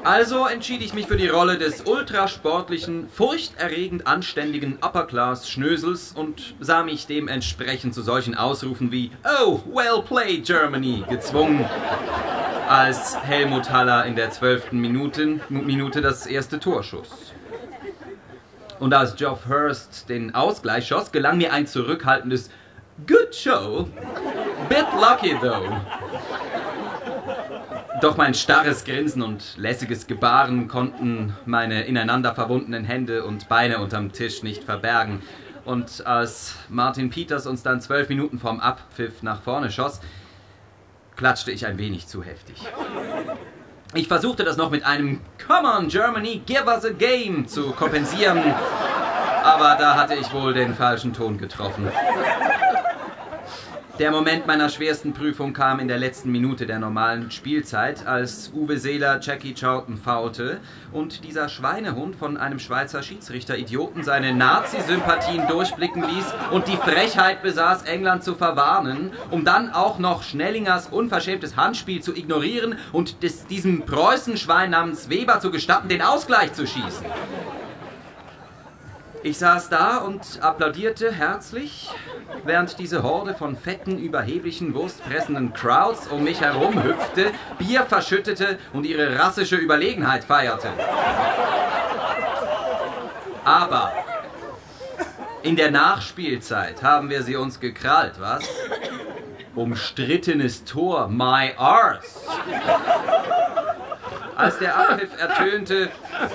Speaker 11: Also entschied ich mich für die Rolle des ultrasportlichen, furchterregend anständigen Upper-Class-Schnösels und sah mich dementsprechend zu solchen Ausrufen wie »Oh, well played, Germany« gezwungen, als Helmut Haller in der 12. Minute das erste Tor schoss. Und als Geoff Hurst den Ausgleich schoss, gelang mir ein zurückhaltendes »Good show, bit lucky though«. Doch mein starres Grinsen und lässiges Gebaren konnten meine ineinander verbundenen Hände und Beine unterm Tisch nicht verbergen. Und als Martin Peters uns dann 12 Minuten vorm Abpfiff nach vorne schoss, klatschte ich ein wenig zu heftig. Ich versuchte das noch mit einem »Come on Germany, give us a game« zu kompensieren, aber da hatte ich wohl den falschen Ton getroffen. Der Moment meiner schwersten Prüfung kam in der letzten Minute der normalen Spielzeit, als Uwe Seeler Jackie Charlton foulte und dieser Schweinehund von einem Schweizer Schiedsrichter-Idioten seine Nazi-Sympathien durchblicken ließ und die Frechheit besaß, England zu verwarnen, um dann auch noch Schnellingers unverschämtes Handspiel zu ignorieren und diesem Preußenschwein namens Weber zu gestatten, den Ausgleich zu schießen. Ich saß da und applaudierte herzlich, während diese Horde von fetten, überheblichen, wurstfressenden Crowds um mich herum hüpfte, Bier verschüttete und ihre rassische Überlegenheit feierte. Aber in der Nachspielzeit haben wir sie uns gekrallt, was? Umstrittenes Tor, my arse. Als der Abpfiff ertönte,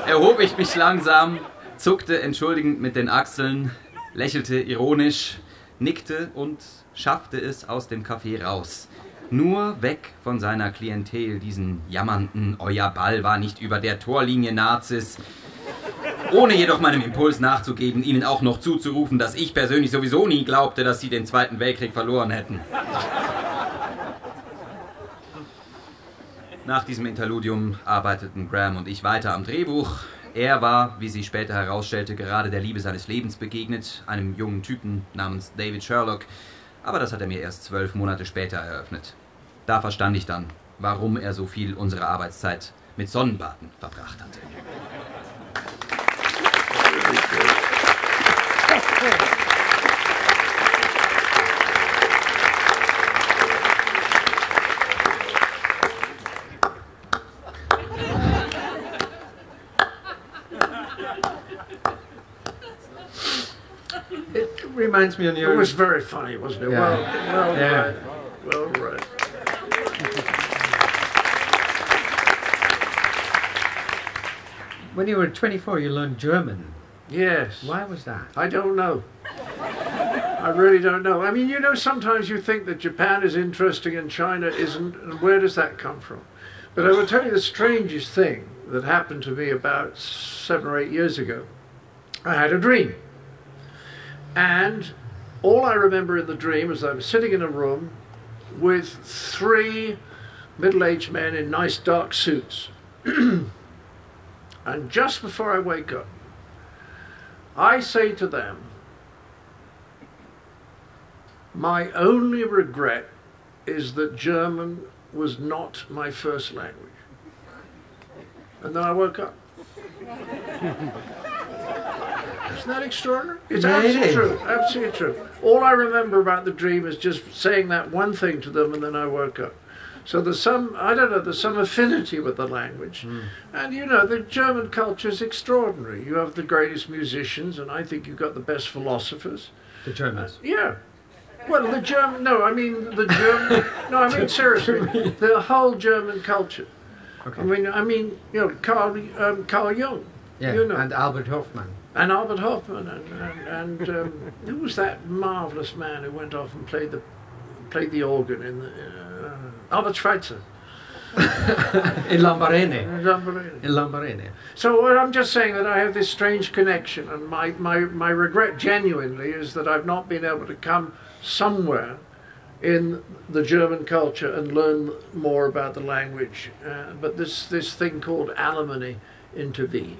Speaker 11: erhob ich mich langsam, zuckte entschuldigend mit den Achseln, lächelte ironisch, nickte und schaffte es aus dem Café raus. Nur weg von seiner Klientel, diesen jammernden, euer Ball war nicht über der Torlinie Nazis. Ohne jedoch meinem Impuls nachzugeben, ihnen auch noch zuzurufen, dass ich persönlich sowieso nie glaubte, dass sie den Zweiten Weltkrieg verloren hätten. Nach diesem Interludium arbeiteten Graham und ich weiter am Drehbuch. Er war, wie sich später herausstellte, gerade der Liebe seines Lebens begegnet, einem jungen Typen namens David Sherlock. Aber das hat er mir erst 12 Monate später eröffnet. Da verstand ich dann, warum er so viel unserer Arbeitszeit mit Sonnenbaden verbracht hatte.
Speaker 12: Reminds me on your...
Speaker 8: It was very funny, wasn't it?
Speaker 12: Yeah.
Speaker 8: Well
Speaker 12: Yeah.
Speaker 8: read. Well read.
Speaker 12: When you were 24, you learned German.
Speaker 8: Yes.
Speaker 12: Why was that?
Speaker 8: I don't know. I really don't know. I mean, you know, sometimes you think that Japan is interesting and China isn't, and where does that come from? But I will tell you the strangest thing that happened to me about 7 or 8 years ago. I had a dream. And all I remember in the dream is I was sitting in a room with 3 middle-aged men in nice dark suits. And just before I wake up, I say to them, my only regret is that German was not my first language. And then I woke up. Isn't that extraordinary? It's absolutely true. Absolutely true. All I remember about the dream is just saying that one thing to them, and then I woke up. So there's some, I don't know, there's some affinity with the language. And you know, the German culture is extraordinary. You have the greatest musicians, and I think you've got the best philosophers.
Speaker 12: The Germans?
Speaker 8: Yeah. Well, the German, no, I mean the German, no, I mean seriously, the whole German culture.
Speaker 12: Okay.
Speaker 8: I mean, you know, Carl Jung.
Speaker 12: Yeah,
Speaker 8: You know.
Speaker 12: and Albert Hoffman.
Speaker 8: And Albert Hoffman, and who was that marvellous man who went off and played the organ in the Albert Schweitzer.
Speaker 12: In Lambarene.
Speaker 8: Lamborghini.
Speaker 12: In Lambarene.
Speaker 8: So I'm just saying that I have this strange connection, and my regret genuinely is that I've not been able to come somewhere in the German culture and learn more about the language. But this thing called alimony intervened.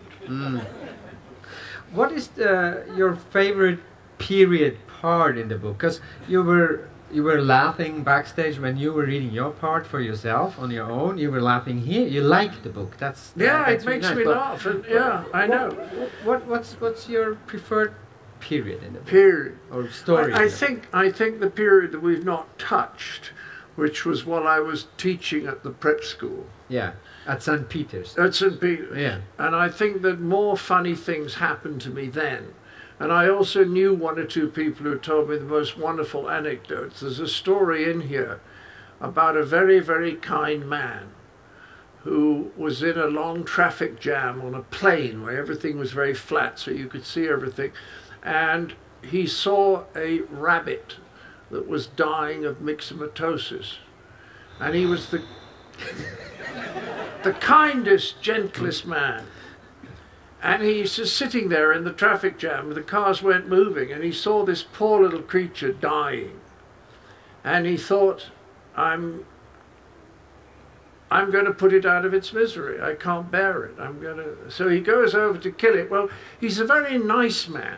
Speaker 12: What is your favorite period part in the book? Because you were laughing backstage when you were reading your part for yourself on your own. You were laughing here. You like the book. That's
Speaker 8: It makes me laugh. And, yeah, I know.
Speaker 12: What's your preferred period in the book?
Speaker 8: Period
Speaker 12: or story?
Speaker 8: I think the period that we've not touched, which was while I was teaching at the prep school.
Speaker 12: Yeah. At St. Peter's.
Speaker 8: At St. Peter's.
Speaker 12: Yeah.
Speaker 8: And I think that more funny things happened to me then. And I also knew 1 or 2 people who told me the most wonderful anecdotes. There's a story in here about a very, very kind man who was in a long traffic jam on a plane where everything was very flat so you could see everything. And he saw a rabbit that was dying of myxomatosis. And he was the kindest, gentlest man. And he's just sitting there in the traffic jam, the cars weren't moving, and he saw this poor little creature dying. and he thought, I'm going to put it out of its misery. I can't bear it. So he goes over to kill it. Well, he's a very nice man,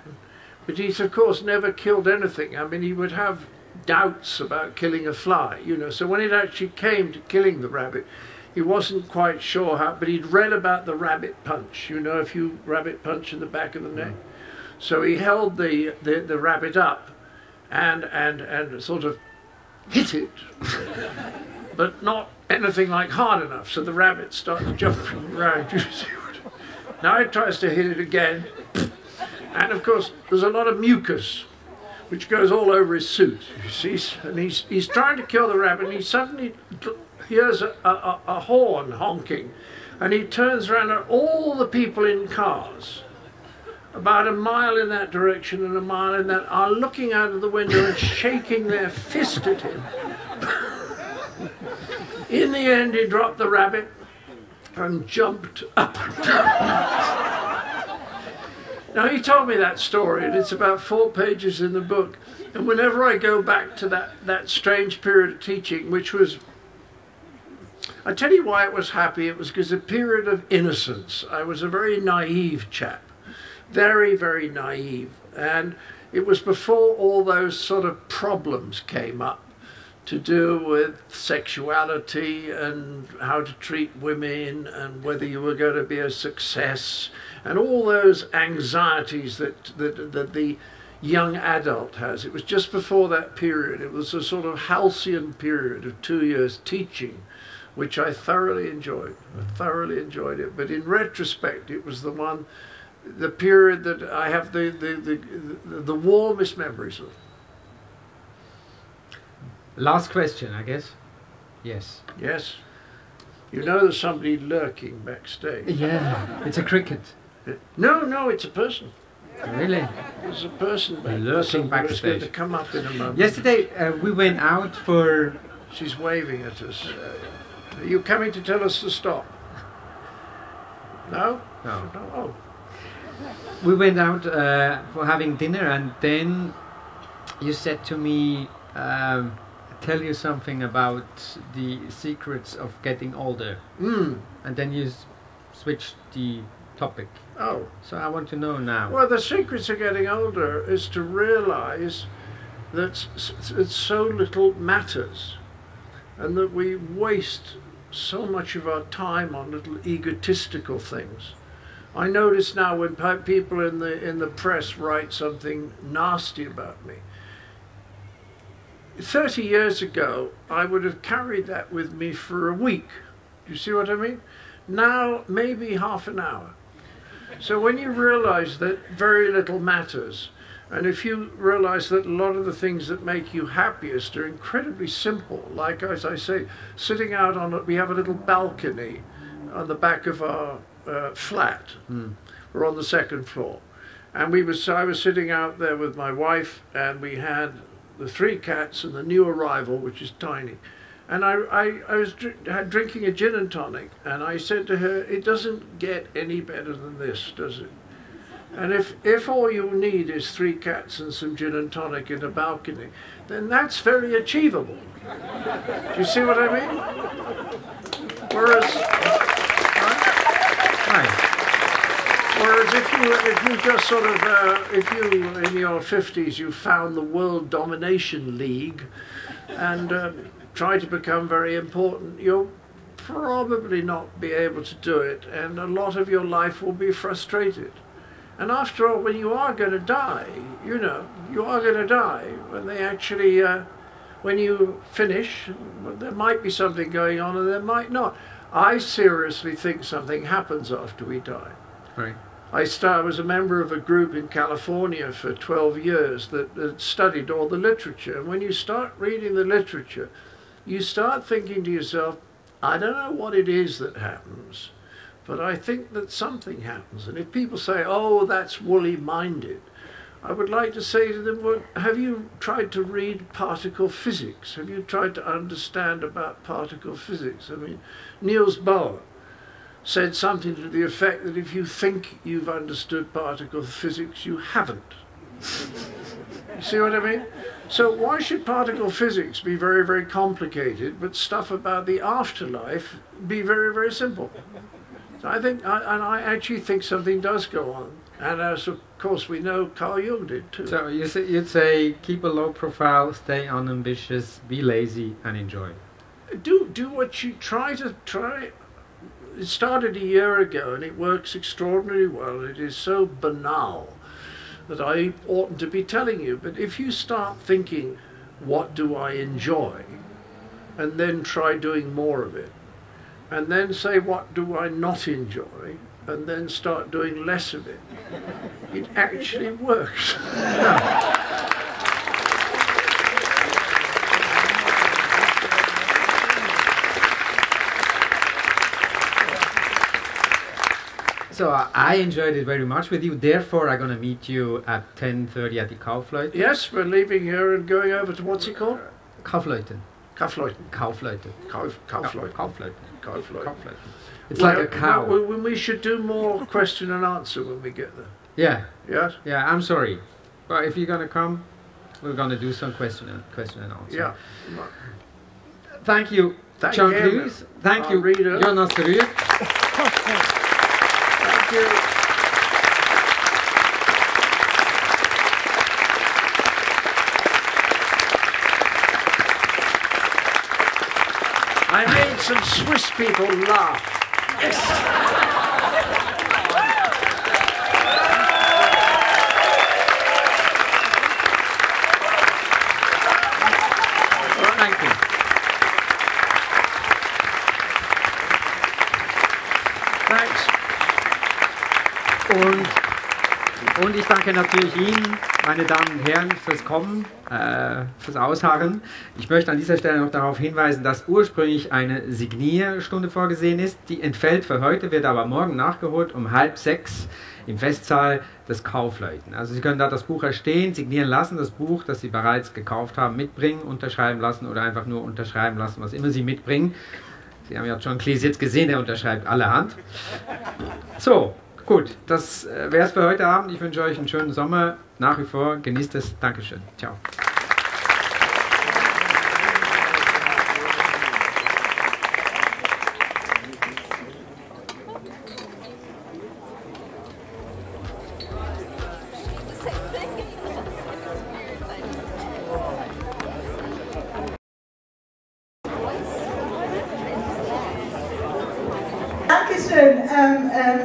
Speaker 8: but he's of course never killed anything. I mean, he would have doubts about killing a fly, you know. So when it actually came to killing the rabbit, he wasn't quite sure how, but he'd read about the rabbit punch, you know, if you rabbit punch in the back of the neck. So he held the rabbit up and sort of hit it, but not anything like hard enough, so the rabbit started jumping around. You see what? Now he tries to hit it again, and of course there's a lot of mucus which goes all over his suit, you see, and he's trying to kill the rabbit, and he suddenly hears a horn honking, and he turns around, and all the people in cars about a mile in that direction and a mile in that are looking out of the window and shaking their fist at him. In the end, he dropped the rabbit and jumped up and down. Now, he told me that story, and it's about 4 pages in the book. And whenever I go back to that strange period of teaching, which was, I tell you why it was happy, it was because a period of innocence. I was a very naive chap, very, very naive. And it was before all those sort of problems came up to do with sexuality and how to treat women and whether you were going to be a success and all those anxieties that the young adult has. It was just before that period. It was a sort of halcyon period of 2 years teaching, which I thoroughly enjoyed. I thoroughly enjoyed it. But in retrospect, it was the period that I have the warmest memories of.
Speaker 12: Last question, I guess. Yes.
Speaker 8: Yes. You know there's somebody lurking backstage.
Speaker 12: Yeah, it's a cricket.
Speaker 8: No, it's a person.
Speaker 12: Really?
Speaker 8: There's a person back there.
Speaker 12: Lurking backstage.
Speaker 8: It's going to come up in a moment.
Speaker 12: Yesterday we went out for...
Speaker 8: She's waving at us. Are you coming to tell us to stop? No?
Speaker 12: No.
Speaker 8: Oh.
Speaker 12: We went out for having dinner, and then you said to me, tell you something about the secrets of getting older. And then you switched the topic.
Speaker 8: Oh.
Speaker 12: So I want to know now.
Speaker 8: Well, the secrets of getting older is to realize that so little matters and that we waste so much of our time on little egotistical things. I notice now when people in the press write something nasty about me, 30 years ago, I would have carried that with me for a week. Do you see what I mean? Now, maybe half an hour. So when you realize that very little matters, and if you realize that a lot of the things that make you happiest are incredibly simple, like, as I say, sitting out on we have a little balcony on the back of our flat. We're on the 2nd floor. And I was sitting out there with my wife, and we had the 3 cats and the new arrival, which is tiny. And I was drinking a gin and tonic, and I said to her, it doesn't get any better than this, does it? And if all you need is 3 cats and some gin and tonic in a balcony, then that's very achievable. Do you see what I mean? Whereas if you just sort of, if you in your 50s you found the World Domination League and try to become very important, you'll probably not be able to do it, and a lot of your life will be frustrated. And after all, when you are going to die, you know, you are going to die. When they actually, when you finish, there might be something going on and there might not. I seriously think something happens after we die.
Speaker 12: Right.
Speaker 8: I was a member of a group in California for 12 years that studied all the literature. And when you start reading the literature, you start thinking to yourself, I don't know what it is that happens, but I think that something happens. And if people say, oh, that's woolly-minded, I would like to say to them, well, have you tried to read particle physics? Have you tried to understand about particle physics? I mean, Niels Bohr said something to the effect that if you think you've understood particle physics, you haven't. You see what I mean? So why should particle physics be very, very complicated, but stuff about the afterlife be very, very simple? So I actually think something does go on. And as of course we know Carl Jung did too.
Speaker 12: So you'd say keep a low profile, stay unambitious, be lazy and enjoy.
Speaker 8: Do what you try. It started a year ago and it works extraordinarily well. It is so banal that I oughtn't to be telling you. But if you start thinking, what do I enjoy? And then try doing more of it. And then say, what do I not enjoy? And then start doing less of it. It actually works.
Speaker 12: So I enjoyed it very much with you. Therefore, I'm going to meet you at 10:30 at the Kaufleuten.
Speaker 8: Yes, we're leaving here and going over to what's it called?
Speaker 12: Kaufleuten.
Speaker 8: Kaufleuten.
Speaker 12: Kaufleuten.
Speaker 8: Kaufleuten.
Speaker 12: Kaufleuten. It's like a cow.
Speaker 8: We should do more question and answer when we get there.
Speaker 12: Yeah.
Speaker 8: Yes?
Speaker 12: Yeah, I'm sorry. But if you're going to come, we're going to do some question and answer.
Speaker 8: Yeah.
Speaker 12: Thank you, John Cleese. Thank you, Jonas Rühr.
Speaker 8: Thank you. I made some Swiss people laugh. Yes.
Speaker 12: Thank you.
Speaker 8: Thanks.
Speaker 12: Und ich danke natürlich Ihnen, meine Damen und Herren, fürs Kommen, fürs Ausharren. Ich möchte an dieser Stelle noch darauf hinweisen, dass ursprünglich eine Signierstunde vorgesehen ist. Die entfällt für heute, wird aber morgen nachgeholt um 5:30 im Festsaal des Kaufleuten. Also Sie können da das Buch erstehen, signieren lassen, das Buch, das Sie bereits gekauft haben, mitbringen, unterschreiben lassen oder einfach nur unterschreiben lassen, was immer Sie mitbringen. Sie haben ja John Cleese jetzt gesehen, der unterschreibt allerhand. So, gut, das wäre es für heute Abend. Ich wünsche euch einen schönen Sommer. Nach wie vor genießt es. Dankeschön. Ciao.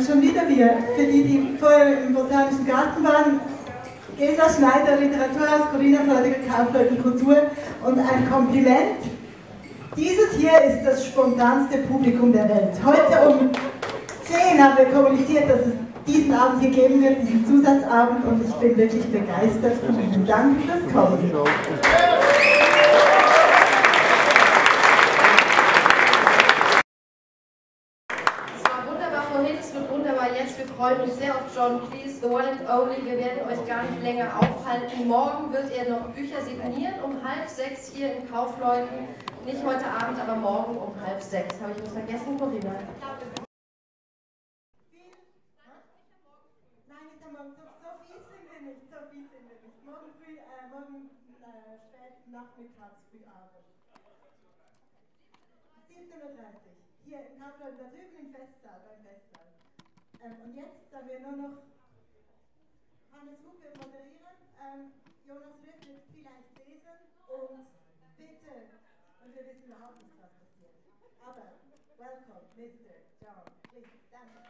Speaker 1: Schon wieder wir, für die vorher im Botanischen Garten waren, Gesa Schneider, Literaturhaus, Corinna Freudiger, Kaufleuten Kultur und ein Kompliment. Dieses hier ist das spontanste Publikum der Welt. Heute um 10 haben wir kommuniziert, dass es diesen Abend hier geben wird, diesen Zusatzabend, und ich bin wirklich begeistert und vielen Dank fürs Kommen.
Speaker 5: Wir freuen uns sehr auf John Cleese, The One and Only. Wir werden euch gar nicht länger aufhalten. Morgen wird er noch Bücher signieren um 5:30 hier in Kaufleuten. Nicht heute Abend, aber morgen um 5:30. Habe ich was vergessen, Corinna? Nein, so viel sind wir nicht. Morgen spät nachmittags, früh abends. 17:30 Uhr. Hier in Kaufleuten, da drüben im Festsaal, beim Festsaal. Und jetzt, da wir nur noch Hannes Hupe moderieren, Jonas Rühr wird vielleicht lesen und bitte, und wir wissen überhaupt nicht, was passiert. Aber, welcome, Mr. John Cleese. Danke.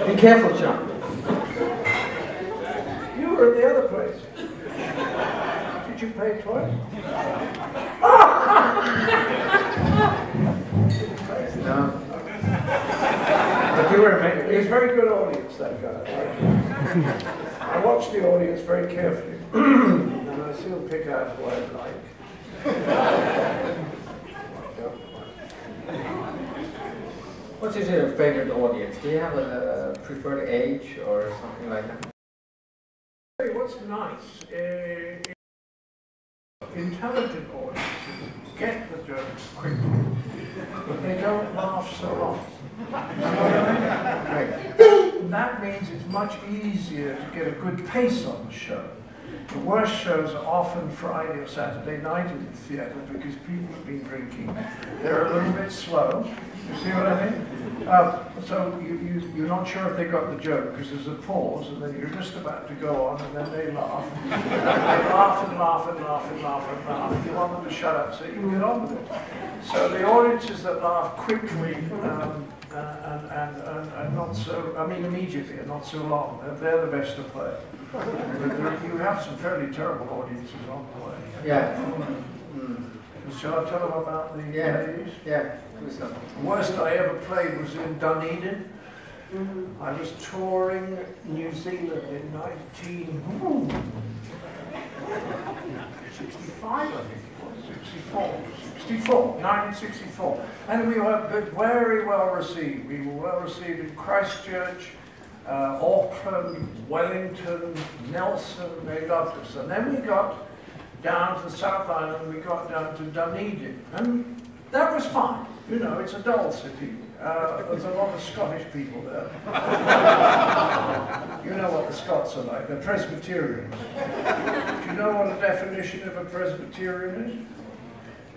Speaker 13: Be careful, John.
Speaker 8: You were at the other place. Did you pay twice?
Speaker 12: No.
Speaker 8: But you were amazing. He's a very good audience, that guy. I watch the audience very carefully, and I still pick out who I like.
Speaker 12: What is your favorite audience? Do you have a preferred age or something like that?
Speaker 8: What's nice, intelligent audiences get the jokes quickly, but they don't laugh so long. That means it's much easier to get a good pace on the show. The worst shows are often Friday or Saturday night in the theatre because people have been drinking. They're a little bit slow. You see what I mean? So you're not sure if they got the joke because there's a pause and then you're just about to go on and then they laugh. They laugh and laugh and laugh and laugh and laugh. You want them to shut up so you can get on with it. So the audiences that laugh quickly and not so, I mean immediately and not so long, they're the best to play. You have some fairly terrible audiences on the way.
Speaker 12: Yeah.
Speaker 8: Shall I tell them about the ladies?
Speaker 12: Yeah.
Speaker 8: The worst I ever played was in Dunedin. I was touring New Zealand in 1965, I think it was, 1964. And we were very well received. We were well received in Christchurch, Auckland, Wellington, Nelson. They loved us. And then we got down to the South Island, we got down to Dunedin. And that was fine. You know, it's a dull city. There's a lot of Scottish people there. You know what the Scots are like. They're Presbyterians. Do you know what a definition of a Presbyterian is?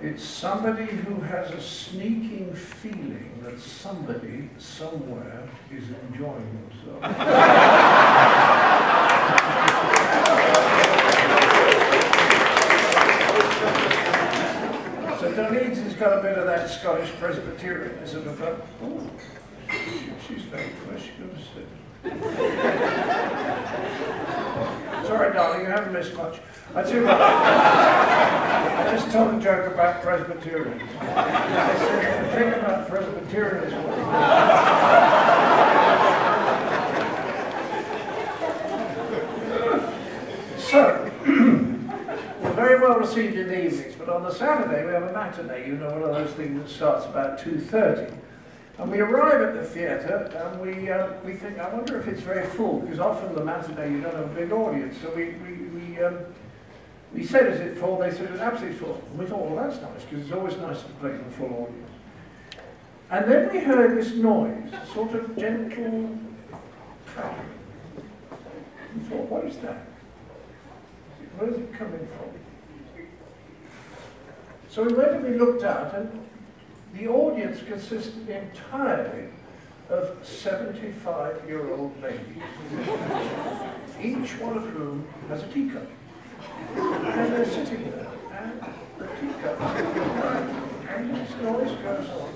Speaker 8: It's somebody who has a sneaking feeling that somebody, somewhere, is enjoying themselves. So Dunedin's got a bit of that Scottish Presbyterianism about, oh, she's very close, she goes to sit. Sorry, darling, you haven't missed much. I tell you what, I just told a joke about Presbyterians. I said, the thing about Presbyterianism. So, we're very well received in the evenings, but on the Saturday we have a matinee, you know, one of those things that starts about 2:30. And we arrive at the theatre and we think, I wonder if it's very full, because often the matinee you don't have a big audience. So we said, is it full? They said, it's absolutely full. And we thought, well, that's nice, because it's always nice to play to a full audience. And then we heard this noise, sort of gentle clapping. We thought, what is that? Where is it coming from? So we went and we looked out, and the audience consisted entirely of 75-year-old ladies, each one of whom has a teacup. And they're sitting there, and the teacup is right, and this noise goes on.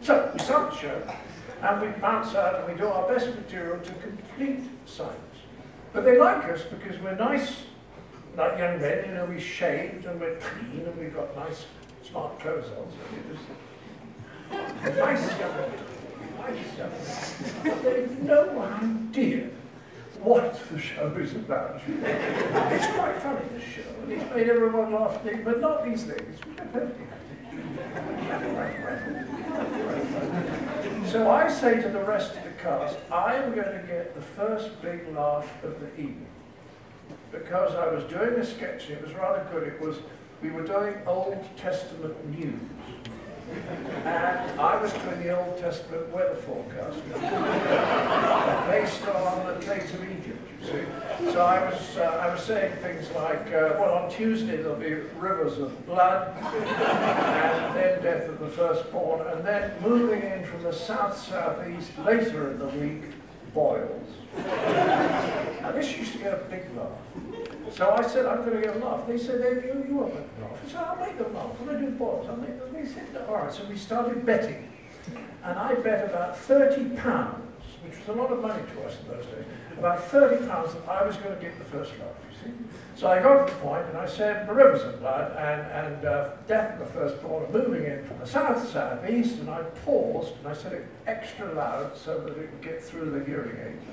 Speaker 8: So we start the show, and we bounce out, and we do our best material to complete silence. But they like us because we're nice, like young men, you know, we shaved, and we're clean, and we've got nice, smart clothes on, so we just... Nice young men. Nice young men. But they've no idea what the show is about. It's quite funny, this show, and it's made everyone laugh, but not these ladies. So I say to the rest of the cast, I'm going to get the first big laugh of the evening. Because I was doing a sketch, it was rather good. We were doing Old Testament news. And I was doing the Old Testament weather forecast based on the plagues of Egypt, you see. So I was saying things like, well, on Tuesday there'll be rivers of blood, and then death of the firstborn, and then moving in from the south-southeast later in the week, boils. Now this used to get a big laugh. So I said, I'm going to get a laugh. They said, you won't make them laugh. I said, I'll make them laugh. When I do boils, I'll make them. They said, all right. So we started betting. And I bet about £30 which was a lot of money to us in those days, about £30 that I was going to get the first laugh, you see. So I got to the point and I said, the rivers of blood and death of the firstborn are moving in from the south-southeast, and I paused and I said it extra loud so that it would get through the hearing aids.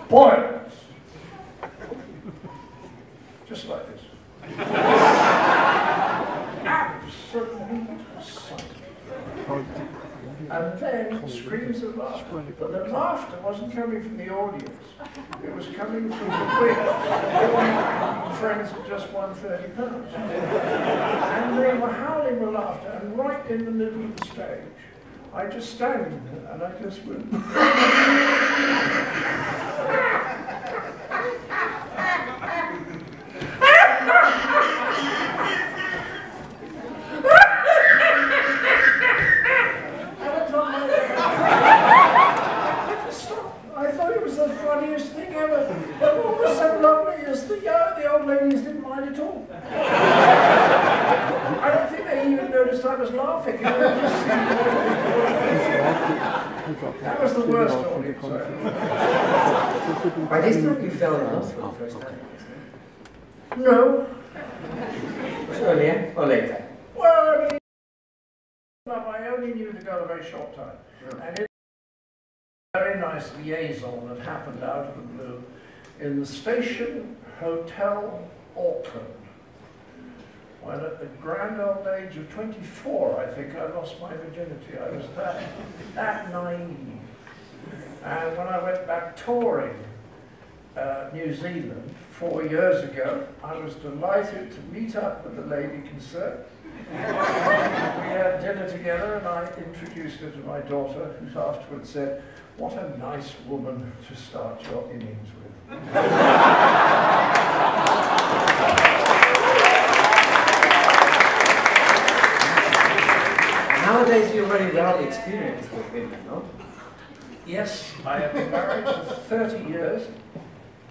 Speaker 8: Boils! Just like this. Absolutely silent. And then screams of laughter. But the laughter wasn't coming from the audience. It was coming from the wig. Friends had just won £30. And they were howling with laughter, and right in the middle of the stage, I just stand there and I just went. I thought it was the funniest thing ever. But what was so lovely is the old ladies didn't mind at all. I don't think they even noticed I was laughing. That was the worst audience.
Speaker 13: By this time you fell in love for the first time, isn't it?
Speaker 8: No.
Speaker 13: Was it earlier or later?
Speaker 8: Well, I mean, I only knew the girl a very short time. And it was a very nice liaison that happened out of the blue in the Station Hotel Auckland, when at the grand old age of 24, I think, I lost my virginity. I was that naive. And when I went back touring New Zealand 4 years ago, I was delighted to meet up with the lady concerned. We had dinner together and I introduced her to my daughter, who afterwards said, "What a nice woman to start your innings with."
Speaker 13: Nowadays you're very well experienced with women, no?
Speaker 8: Yes, I have been married for 30 years.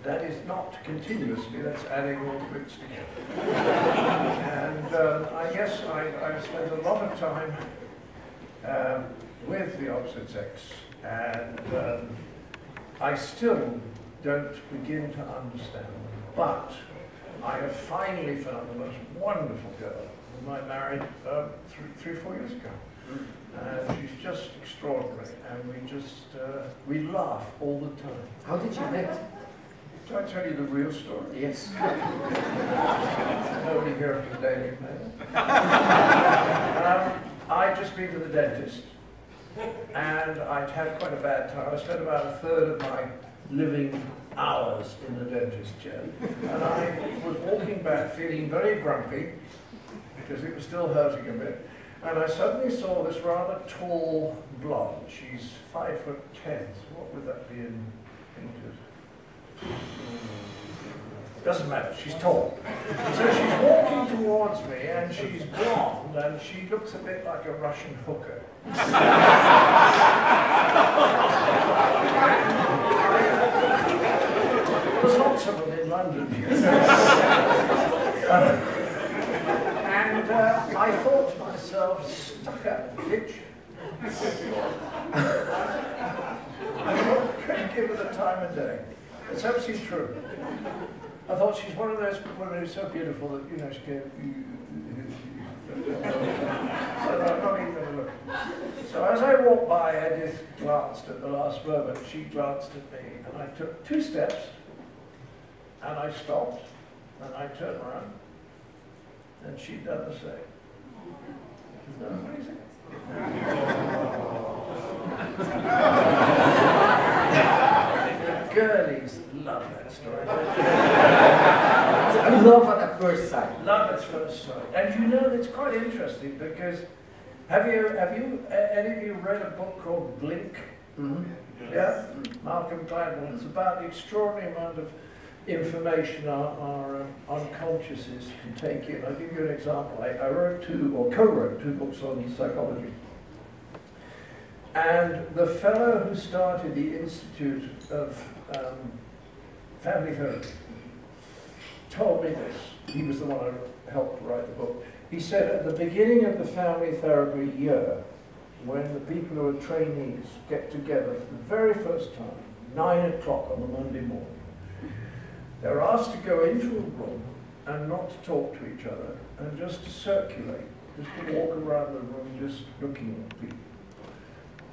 Speaker 8: That is not continuously, that's adding all the bits together. And I guess I've spent a lot of time with the opposite sex, and I still don't begin to understand them. But I have finally found the most wonderful girl whom I married 3 or 4 years ago. And she's just extraordinary, and we laugh all the time.
Speaker 13: How did you meet?
Speaker 8: Shall I tell you the real story?
Speaker 13: Yes.
Speaker 8: Nobody here from the Daily Mail. I'd just been to the dentist, and I'd had quite a bad time. I spent about a third of my living hours in the dentist chair, and I was walking back feeling very grumpy, because it was still hurting a bit, and I suddenly saw this rather tall blonde. She's 5'10". What would that be in inches? Doesn't matter, she's tall. So she's walking towards me, and she's blonde, and she looks a bit like a Russian hooker. There's lots of them in London. And I thought to myself, stuck up bitch. I'm not going to give her the time of day. Let's hope she's true. I thought she's one of those women who's so beautiful that, you know, she can... So I'm not even going to look. So as I walked by, Edith glanced at the last moment. She glanced at me, and I took 2 steps, and I stopped, and I turned around, and she'd done the same. Isn't that amazing? Girlies love that story.
Speaker 13: Love at first sight.
Speaker 8: Love at first sight. And you know, it's quite interesting because have you any of you read a book called Blink?
Speaker 13: Mm-hmm.
Speaker 8: Yeah? Malcolm Gladwell. It's about the extraordinary amount of information our unconsciouses can take in. I'll give you an example. I wrote co-wrote 2 books on psychology. And the fellow who started the Institute of Family Therapy told me this. He was the one who helped write the book. He said at the beginning of the family therapy year, when the people who are trainees get together for the very first time, 9 o'clock on a Monday morning. They're asked to go into a room and not to talk to each other and just to circulate, just to walk around the room just looking at people.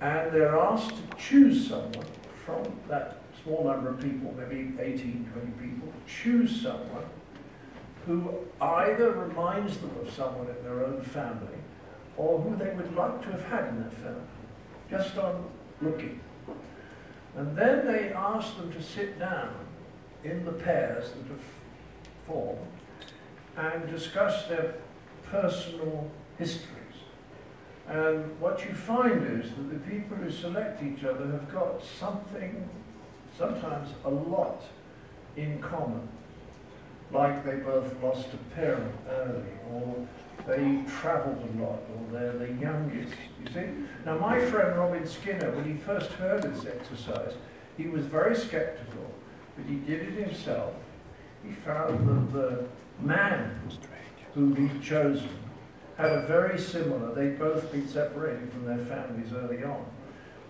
Speaker 8: And they're asked to choose someone from that small number of people, maybe 18, 20 people, choose someone who either reminds them of someone in their own family or who they would like to have had in their family, just on looking. And then they ask them to sit down in the pairs that have formed and discuss their personal histories. And what you find is that the people who select each other have got something, sometimes a lot, in common. Like they both lost a parent early, or they travelled a lot, or they're the youngest, you see? Now my friend Robin Skinner, when he first heard this exercise, he was very sceptical, but he did it himself. He found that the man who he'd chosen had a very similar, they'd both been separated from their families early on.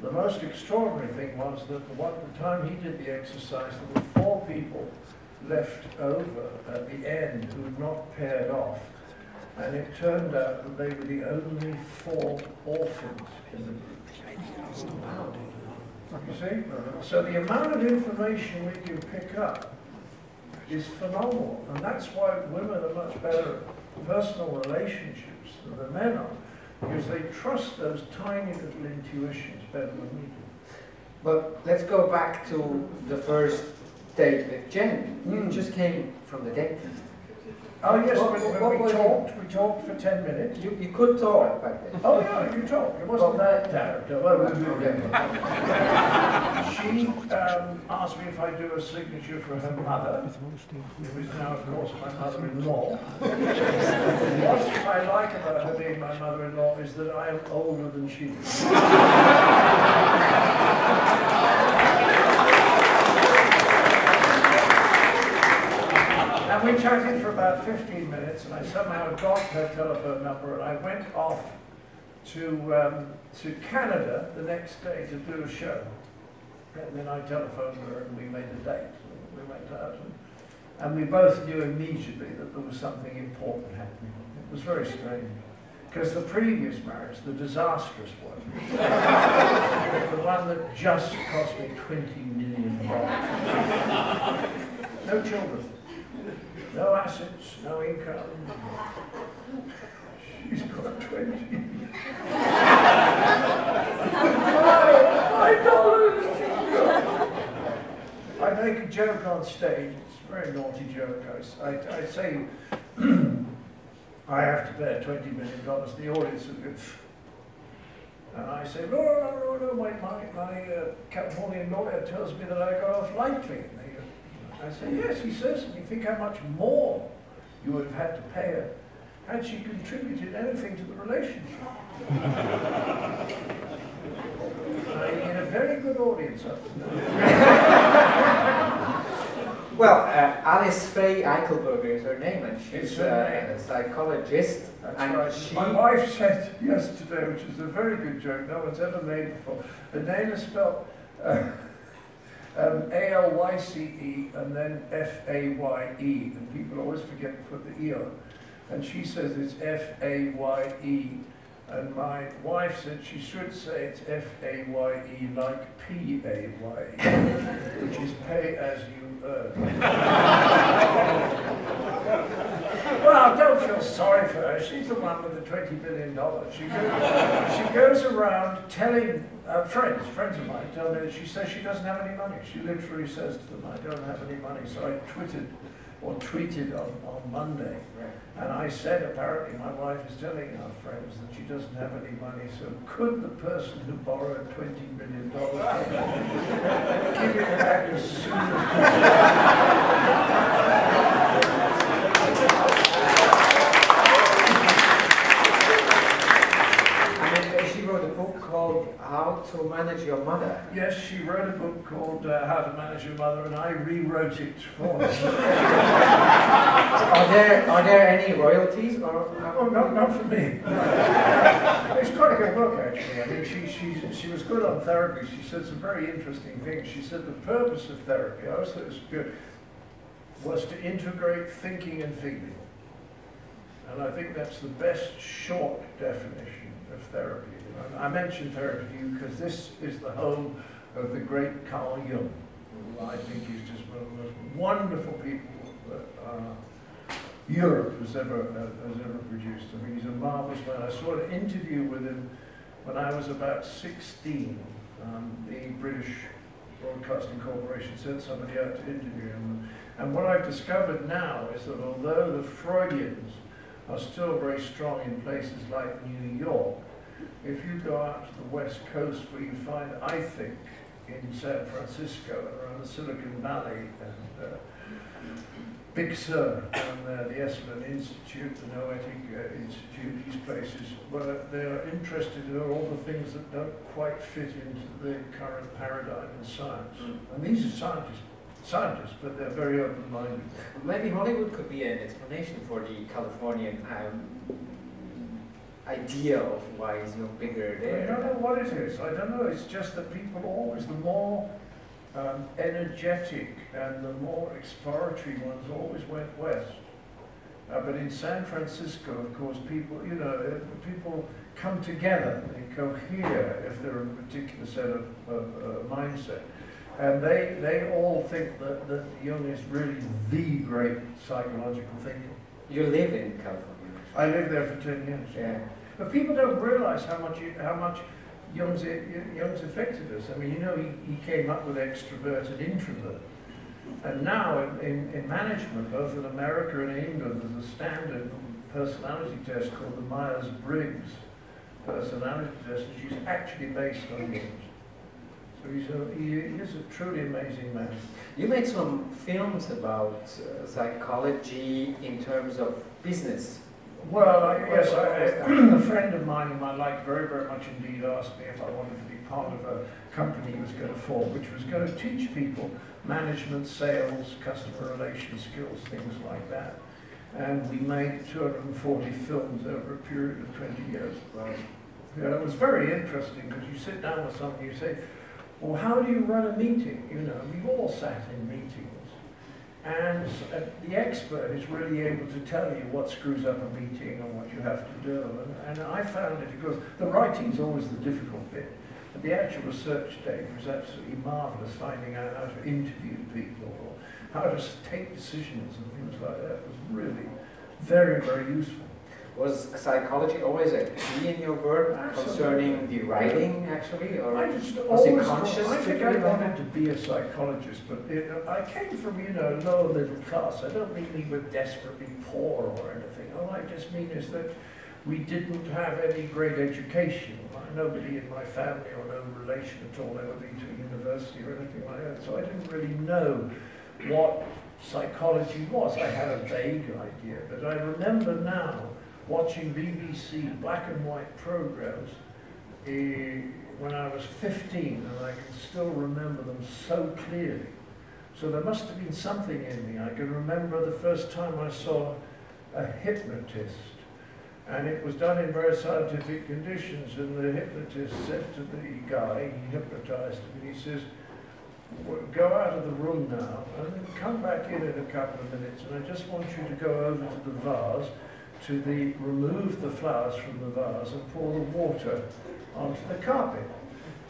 Speaker 8: The most extraordinary thing was that the time he did the exercise, there were 4 people left over at the end who had not paired off. And it turned out that they were the only 4 orphans in the group. You see? So the amount of information we can pick up is phenomenal. And that's why women are much better at personal relationships than the men are, because they trust those tiny little intuitions better than we do.
Speaker 13: But let's go back to the first date with Jen. You just came from the date.
Speaker 8: Oh yes, we talked for 10 minutes.
Speaker 13: You could talk back then.
Speaker 8: Oh yeah, you could talk. It wasn't that character. She asked me if I'd do a signature for her mother, who is now, of course, my mother-in-law. What I like about her being my mother-in-law is that I am older than she is. And we chatted for about 15 minutes, and I somehow got her telephone number, and I went off to Canada the next day to do a show. And then I telephoned her, and we made a date. We went out, and we both knew immediately that there was something important happening. It was very strange, because the previous marriage, the disastrous one, the one that just cost me $20 million, no children. No assets, no income. She's got 20. I make a joke on stage. It's a very naughty joke. I say I have to pay $20 million. The audience will go, and I say, no. My Californian lawyer tells me that I got off lightly. I say, yes, he says, and you think how much more you would have had to pay her had she contributed anything to the relationship. I get a very good audience up
Speaker 13: Well, Alice Faye Eichelberger is her name, and she's a psychologist.
Speaker 8: And right. My wife said yesterday, which is a very good joke, no one's ever made before, the name is spelled A-L-Y-C-E and then F-A-Y-E, and people always forget to put the E on. And she says it's F-A-Y-E, and my wife said she should say it's F-A-Y-E like P-A-Y-E, which is pay as you earn. Well, don't feel sorry for her. She's the one with the $20 billion. She goes around telling friends of mine tell me that she says she doesn't have any money. She literally says to them, I don't have any money. So I tweeted on Monday. And I said, apparently my wife is telling our friends that she doesn't have any money. So could the person who borrowed $20 million give it back as soon as
Speaker 13: She wrote a book called How to manage your mother.
Speaker 8: Yes, she wrote a book called How to Manage Your Mother, and I rewrote it for her.
Speaker 13: Are there any royalties? Or?
Speaker 8: Oh, not for me. It's quite a good book, actually. I mean, she was good on therapy. She said some very interesting things. She said the purpose of therapy, I always thought it was good, was to integrate thinking and feeling. And I think that's the best short definition of therapy. I mentioned therapy to you because this is the home of the great Carl Jung, who I think is just one of the most wonderful people that Europe has ever produced. I mean, he's a marvelous man. I saw an interview with him when I was about 16. The British Broadcasting Corporation sent somebody out to interview him. And what I've discovered now is that although the Freudians are still very strong in places like New York, if you go out to the West Coast, where you find, I think, in San Francisco and around the Silicon Valley and Big Sur down there, the Esalen Institute, the Noetic Institute, these places, where they are interested in all the things that don't quite fit into the current paradigm in science. And these are scientists, but they're very open-minded.
Speaker 13: Maybe Hollywood could be an explanation for the Californian idea of why is Jung bigger there.
Speaker 8: I don't know what it is. I don't know. It's just that people always, the more energetic and the more exploratory ones always went west. But in San Francisco, of course, people, people come together, they cohere if they're in a particular set of mindset. And they all think that Jung is really the great psychological thinker.
Speaker 13: You live in California.
Speaker 8: I lived there for 10 years.
Speaker 13: Yeah.
Speaker 8: But people don't realize how much Jung's affected us. I mean, he came up with extrovert and introvert. And now in management, both in America and England, there's a standard personality test called the Myers-Briggs personality test, which is actually based on Jung. So he is a truly amazing man.
Speaker 13: You made some films about psychology in terms of business.
Speaker 8: Well, a friend of mine whom I liked very, very much indeed asked me if I wanted to be part of a company he was going to form, which was going to teach people management, sales, customer relation skills, things like that. And we made 240 films over a period of 20 years. It was very interesting because you sit down with someone and you say, well, how do you run a meeting? We've all sat in meetings. And the expert is really able to tell you what screws up a meeting and what you have to do. And I found it because the writing is always the difficult bit. But the actual research data was absolutely marvelous, finding out how to interview people or how to take decisions and things like that was really very, very useful.
Speaker 13: Was psychology always a key in your work concerning the writing, actually? Or was it conscious?
Speaker 8: I think I wanted to be a psychologist, but I came from, lower middle class. I don't mean we were desperately poor or anything. All I just mean is that we didn't have any great education. Nobody in my family or no relation at all ever been to a university or anything like that. So I didn't really know what psychology was. I had a vague idea, but I remember now watching BBC black and white programs when I was 15, and I can still remember them so clearly. So there must have been something in me. I can remember the first time I saw a hypnotist, and it was done in very scientific conditions, and the hypnotist said to the guy, he hypnotized him, and he says, go out of the room now, and then come back in a couple of minutes, and I just want you to go over to the vase, remove the flowers from the vase and pour the water onto the carpet.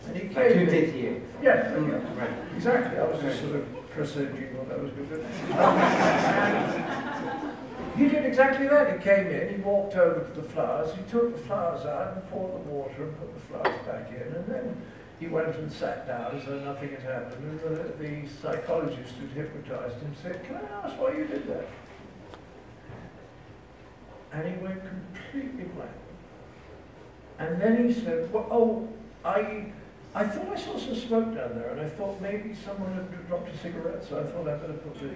Speaker 8: And he came
Speaker 13: like you did here.
Speaker 8: Yeah, right. Exactly. I was just sort of presaging what that was going to do. He did exactly that. He came in, he walked over to the flowers, he took the flowers out and poured the water and put the flowers back in, and then he went and sat down as though nothing had happened. And the psychologist who'd hypnotized him said, "Can I ask why you did that?" And he went completely blank. And then he said, well, I thought I saw some smoke down there, and I thought maybe someone had dropped a cigarette, so I thought I'd better put the...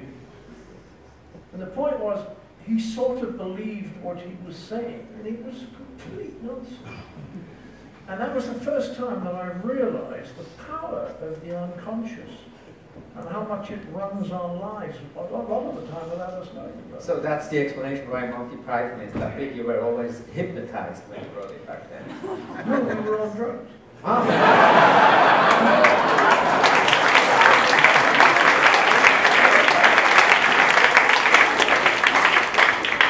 Speaker 8: And the point was, he sort of believed what he was saying, and it was complete nonsense. And that was the first time that I realised the power of the unconscious and how much it runs our lives a lot of the time without us knowing about it.
Speaker 13: So that's the explanation why Monty Python is that big. You were always hypnotized when you wrote it back then.
Speaker 8: No, we were on drugs.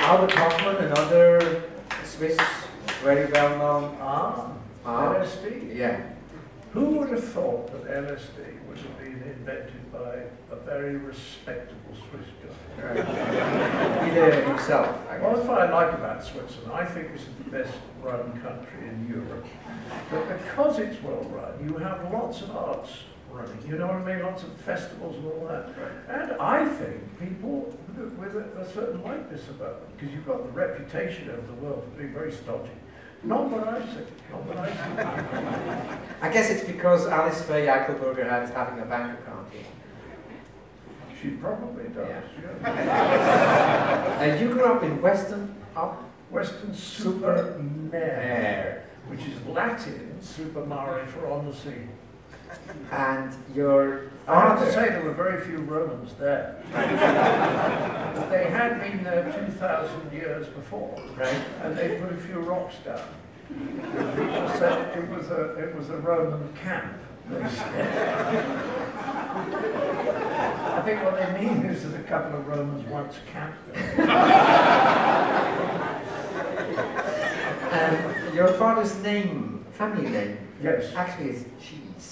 Speaker 13: Albert Hoffman, another Swiss, very well-known.
Speaker 8: LSD?
Speaker 13: Yeah.
Speaker 8: Who would have thought that LSD would have been invented by a very respectable Swiss guy?
Speaker 13: Right. He did it himself.
Speaker 8: Well, that's what I like about Switzerland. I think this is the best run country in Europe. But because it's well run, you have lots of arts running. You know what I mean? Lots of festivals and all that. Right. And I think people with a certain likeness about them, because you've got the reputation of the world for being very stodgy. Not what I say. Not what I say.
Speaker 13: I guess it's because Alice Faye Eichelberger is having a bank account here.
Speaker 8: She probably does.
Speaker 13: Yeah. And you grew up in Weston
Speaker 8: Supermare, which is Latin super mare for on the sea.
Speaker 13: And your
Speaker 8: I have to say there were very few Romans there. But they had been there 2,000 years before,
Speaker 13: right?
Speaker 8: And they put a few rocks down. People said it was a Roman camp. I think what they mean is that a couple of Romans once camped there.
Speaker 13: And your father's name, family name,
Speaker 8: yes,
Speaker 13: actually is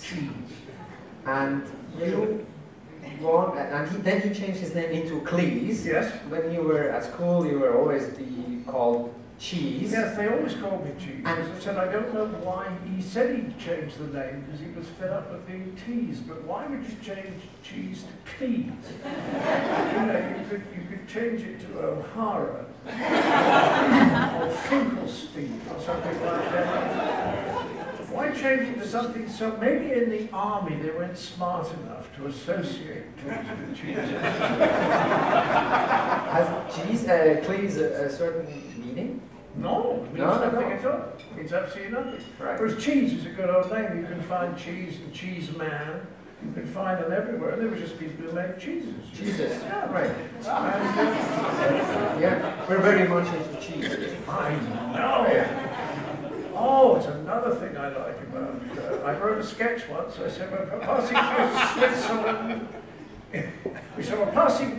Speaker 13: Cheese. And you then he changed his name into Cleese.
Speaker 8: Yes.
Speaker 13: When you were at school, you were always called Cheese.
Speaker 8: Yes, they always called me Cheese. And I said, I don't know why. He said he'd changed the name because he was fed up with being teased. But why would you change Cheese to Cleese? You know, you could change it to O'Hara or Finkelstein or something like that. Why change it to something so maybe in the army they weren't smart enough to associate Cleese with cheese.
Speaker 13: Has Cleese a certain meaning?
Speaker 8: No, it means nothing at all. It means absolutely nothing.
Speaker 13: Right.
Speaker 8: Whereas cheese is a good old name. You can find cheese and cheese man. You can find them everywhere. And they were just people who made cheeses.
Speaker 13: Jesus.
Speaker 8: Yeah, right.
Speaker 13: And, yeah, we're very much into cheese.
Speaker 8: I know. Yeah. Oh, it's another thing I like about. I wrote a sketch once. I said we're passing through Switzerland. We said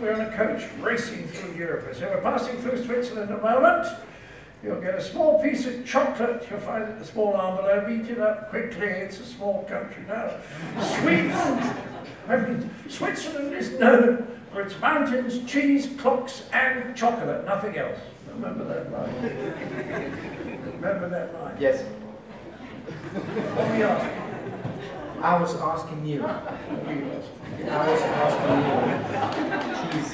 Speaker 8: we're on a coach racing through Europe. I said we're passing through Switzerland in a moment. You'll get a small piece of chocolate. You'll find it in a small envelope. Eat it up quickly. It's a small country now. Switzerland is known for its mountains, cheese, clocks, and chocolate. Nothing else. Remember that line. Remember that line?
Speaker 13: Yes.
Speaker 8: What were you asking?
Speaker 13: I was asking you. I was asking you. Cheese.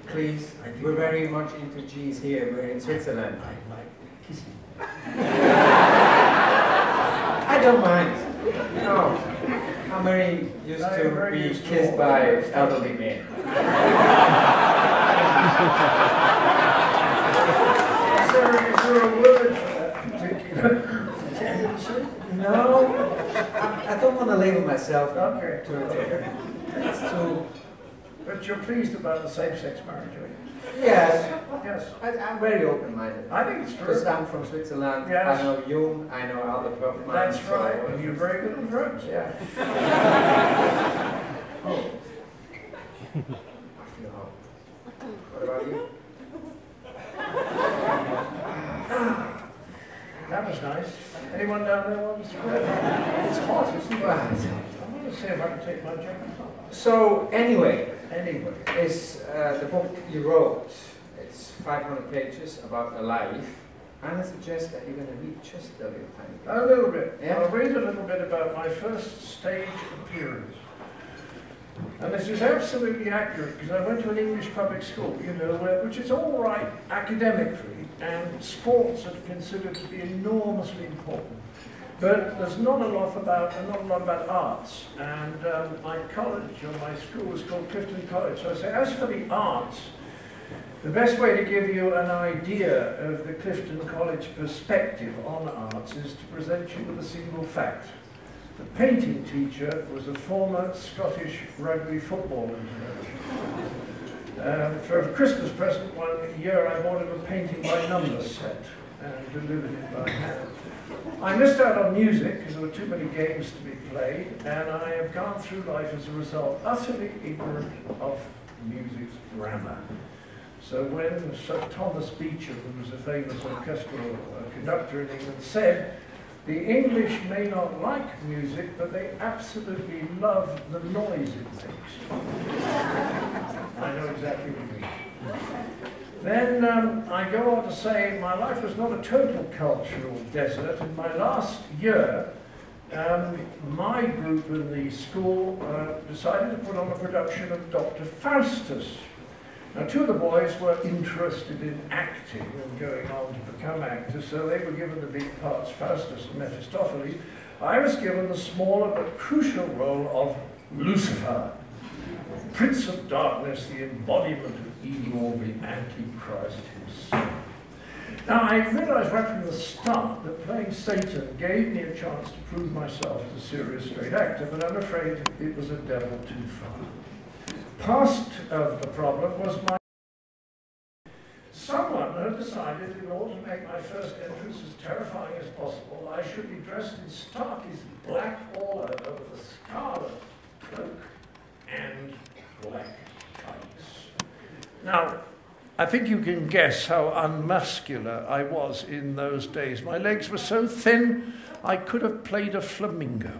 Speaker 13: Please. We're very much into cheese here. We're in Switzerland.
Speaker 8: I like kissing.
Speaker 13: I don't mind. No. I'm very used to be kissed by elderly men.
Speaker 8: Is there a word for that particular tendency?
Speaker 13: No, I don't want to label myself.
Speaker 8: Okay.
Speaker 13: It's too.
Speaker 8: But you're pleased about the same-sex marriage, are you?
Speaker 13: Yes.
Speaker 8: Yes.
Speaker 13: I'm very open-minded.
Speaker 8: I think it's true.
Speaker 13: Because I'm from Switzerland.
Speaker 8: Yes.
Speaker 13: I know Jung. I know Albert Hoffman.
Speaker 8: That's right. And you're very good on drugs.
Speaker 13: Yeah. Oh. I feel hot. What about you?
Speaker 8: That was nice. Anyone down there want to spread? It's hot, isn't it?
Speaker 13: Well,
Speaker 8: I'm going to see if I can take my jacket off.
Speaker 13: So, anyway,
Speaker 8: is
Speaker 13: the book you wrote. It's 500 pages about a life. And I suggest that you're going to read just a little tiny bit.
Speaker 8: A little bit.
Speaker 13: Yeah?
Speaker 8: I'll read a little bit about my first stage appearance. And this is absolutely accurate because I went to an English public school, you know, which is all right academically, and sports are considered to be enormously important. But there's not a lot about arts. And my college, or my school, was called Clifton College. So I say, as for the arts, The best way to give you an idea of the Clifton College perspective on arts is to present you with a single fact. The painting teacher was a former Scottish rugby football international. For a Christmas present one year I bought him a painting by number set and delivered it by hand. I missed out on music because there were too many games to be played, and I have gone through life as a result utterly ignorant of music's grammar. So when Sir Thomas Beecham, who was a famous orchestral conductor in England, said, "The English may not like music, but they absolutely love the noise it makes," I know exactly what you mean. Then I go on to say my life was not a total cultural desert. In my last year, my group in the school decided to put on a production of Dr. Faustus. Now, two of the boys were interested in acting and going on to become actors, so they were given the big parts, Faustus and Mephistopheles. I was given the smaller but crucial role of Lucifer, Prince of Darkness, the embodiment of evil, the Antichrist himself. Now, I realized right from the start that playing Satan gave me a chance to prove myself as a serious straight actor, but I'm afraid it was a devil too far. Past of the problem was someone had decided in order to make my first entrance as terrifying as possible, I should be dressed in starkest black all over with a scarlet cloak and black tights. Now, I think you can guess how unmuscular I was in those days. My legs were so thin, I could have played a flamingo.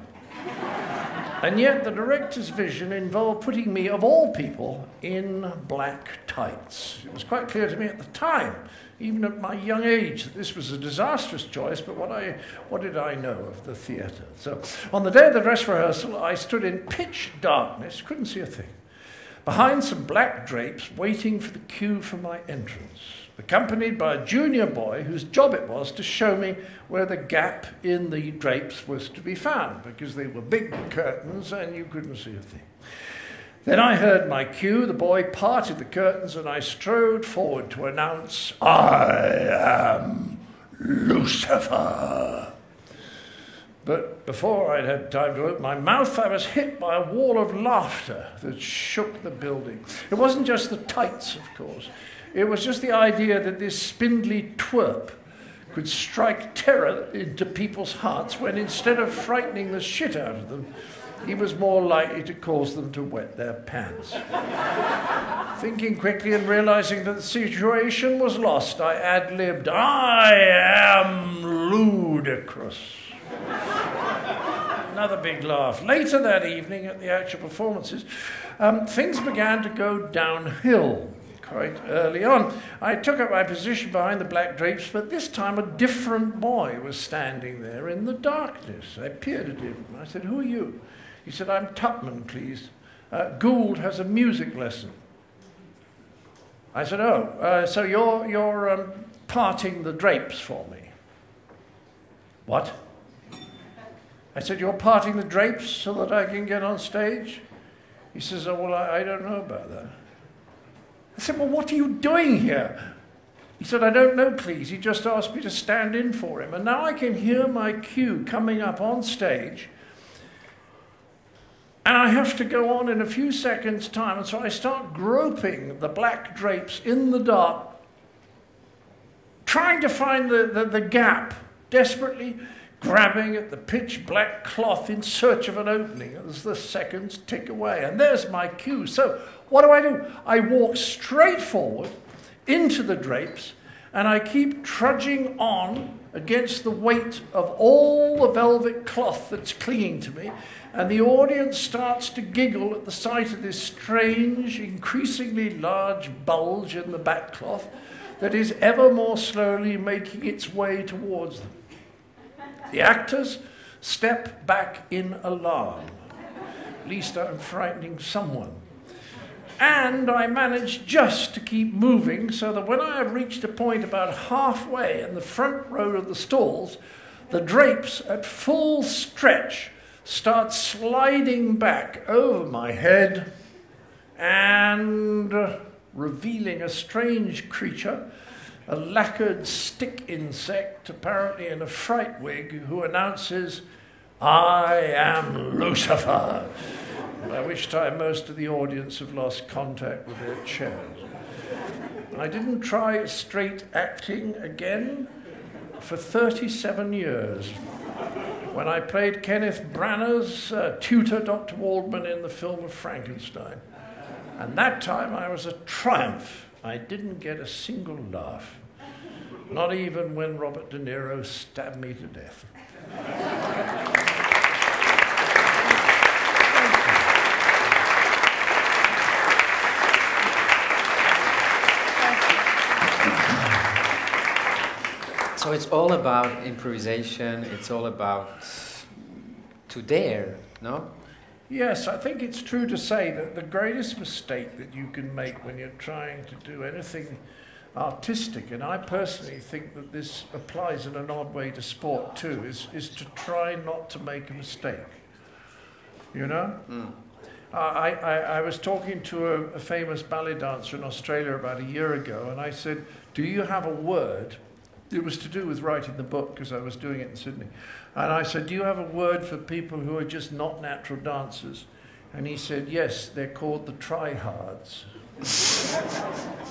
Speaker 8: And yet the director's vision involved putting me, of all people, in black tights. It was quite clear to me at the time, even at my young age, that this was a disastrous choice, but what did I know of the theatre? So on the day of the dress rehearsal, I stood in pitch darkness, couldn't see a thing, behind some black drapes, waiting for the cue for my entrance, accompanied by a junior boy whose job it was to show me where the gap in the drapes was to be found, because they were big curtains and you couldn't see a thing. Then I heard my cue, the boy parted the curtains, and I strode forward to announce, "I am Lucifer." But before I'd had time to open my mouth, I was hit by a wall of laughter that shook the building. It wasn't just the tights, of course. It was just the idea that this spindly twerp could strike terror into people's hearts when, instead of frightening the shit out of them, he was more likely to cause them to wet their pants. Thinking quickly and realizing that the situation was lost, I ad-libbed, "I am ludicrous." Another big laugh. Later that evening, at the actual performances, things began to go downhill quite early on. I took up my position behind the black drapes, but this time a different boy was standing there in the darkness. I peered at him. I said, "Who are you?" He said, "I'm Tupman, please. Gould has a music lesson." I said, "Oh, so you're parting the drapes for me?" "What?" I said, "You're parting the drapes so that I can get on stage?" He says, "Oh, well, I don't know about that." I said, "Well, what are you doing here?" He said, "I don't know, please. He just asked me to stand in for him." And now I can hear my cue coming up on stage, and I have to go on in a few seconds' time. And so I start groping the black drapes in the dark, trying to find the gap, desperately grabbing at the pitch black cloth in search of an opening as the seconds tick away. And there's my cue. So what do? I walk straight forward into the drapes, and I keep trudging on against the weight of all the velvet cloth that's clinging to me, and the audience starts to giggle at the sight of this strange, increasingly large bulge in the back cloth that is ever more slowly making its way towards them. The actors step back in alarm. At least I'm frightening someone. And I manage just to keep moving, so that when I have reached a point about halfway in the front row of the stalls, the drapes at full stretch start sliding back over my head, and revealing a strange creature, a lacquered stick insect, apparently in a fright wig, who announces, "I am Lucifer," by which time most of the audience have lost contact with their chairs. I didn't try straight acting again for 37 years, when I played Kenneth Branagh's tutor, Dr. Waldman, in the film of Frankenstein. And that time I was a triumph. I didn't get a single laugh, not even when Robert De Niro stabbed me to death.
Speaker 12: So it's all about improvisation, it's all about to dare, no?
Speaker 8: Yes, I think it's true to say that the greatest mistake that you can make when you're trying to do anything artistic, and I personally think that this applies in an odd way to sport too, is to try not to make a mistake. You know?
Speaker 12: Mm.
Speaker 8: I was talking to a famous ballet dancer in Australia about a year ago, and I said, "Do you have a word?" It was to do with writing the book, because I was doing it in Sydney. And I said, "Do you have a word for people who are just not natural dancers?" And he said, "Yes, they're called the tryhards."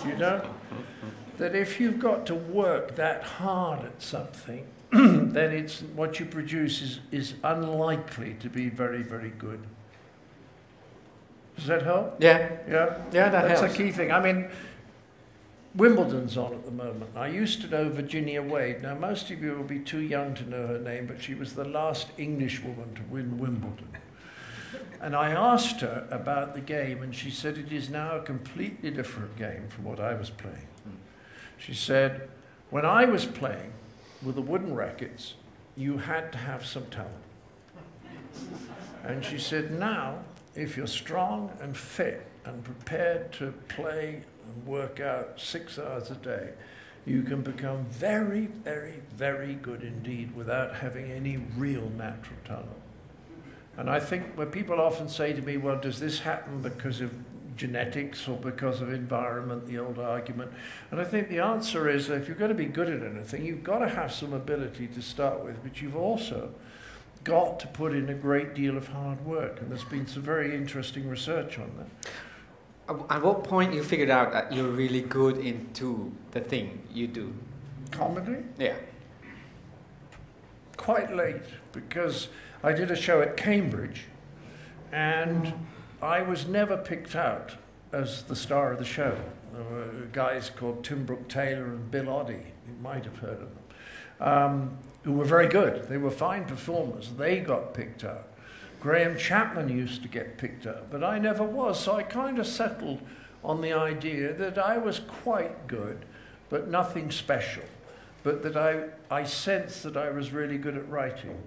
Speaker 8: You know? That if you've got to work that hard at something, then it's what you produce is unlikely to be very, very good. Does that help?
Speaker 12: Yeah.
Speaker 8: Yeah?
Speaker 12: Yeah, that
Speaker 8: That's
Speaker 12: helps.
Speaker 8: a key thing. I mean, Wimbledon's on at the moment. I used to know Virginia Wade. Now, most of you will be too young to know her name, but she was the last English woman to win Wimbledon. And I asked her about the game, and she said it is now a completely different game from what I was playing. She said, "When I was playing with the wooden rackets, you had to have some talent." And she said, "Now, if you're strong and fit and prepared to play and work out 6 hours a day, you can become very, very, very good indeed without having any real natural talent." And I think when people often say to me, "Well, does this happen because of genetics or because of environment," the old argument. And I think the answer is, if you're going to be good at anything, you've got to have some ability to start with, but you've also got to put in a great deal of hard work. And there's been some very interesting research on that.
Speaker 12: At what point you figured out that you're really good into the thing you do?
Speaker 8: Comedy?
Speaker 12: Yeah.
Speaker 8: Quite late, because I did a show at Cambridge, and I was never picked out as the star of the show. There were guys called Tim Brooke-Taylor and Bill Oddie, you might have heard of them, who were very good. They were fine performers. They got picked out. Graham Chapman used to get picked up, but I never was, so I kind of settled on the idea that I was quite good, but nothing special, but that I sensed that I was really good at writing.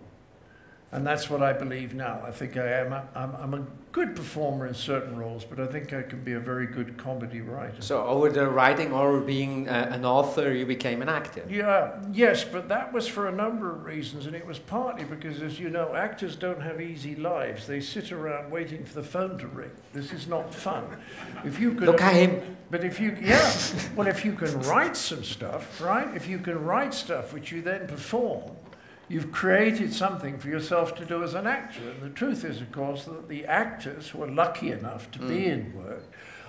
Speaker 8: And that's what I believe now. I think I am. I'm a good performer in certain roles, but I think I can be a very good comedy writer.
Speaker 12: So over the writing or being an author, you became an actor?
Speaker 8: Yeah, yes, but that was for a number of reasons, and it was partly because, as you know, actors don't have easy lives. They sit around waiting for the phone to ring. This is not fun. If you could
Speaker 12: look at him.
Speaker 8: But if you, well, if you can write some stuff, right? If you can write stuff which you then perform, you've created something for yourself to do as an actor. And the truth is, of course, that the actors who are lucky enough to be in work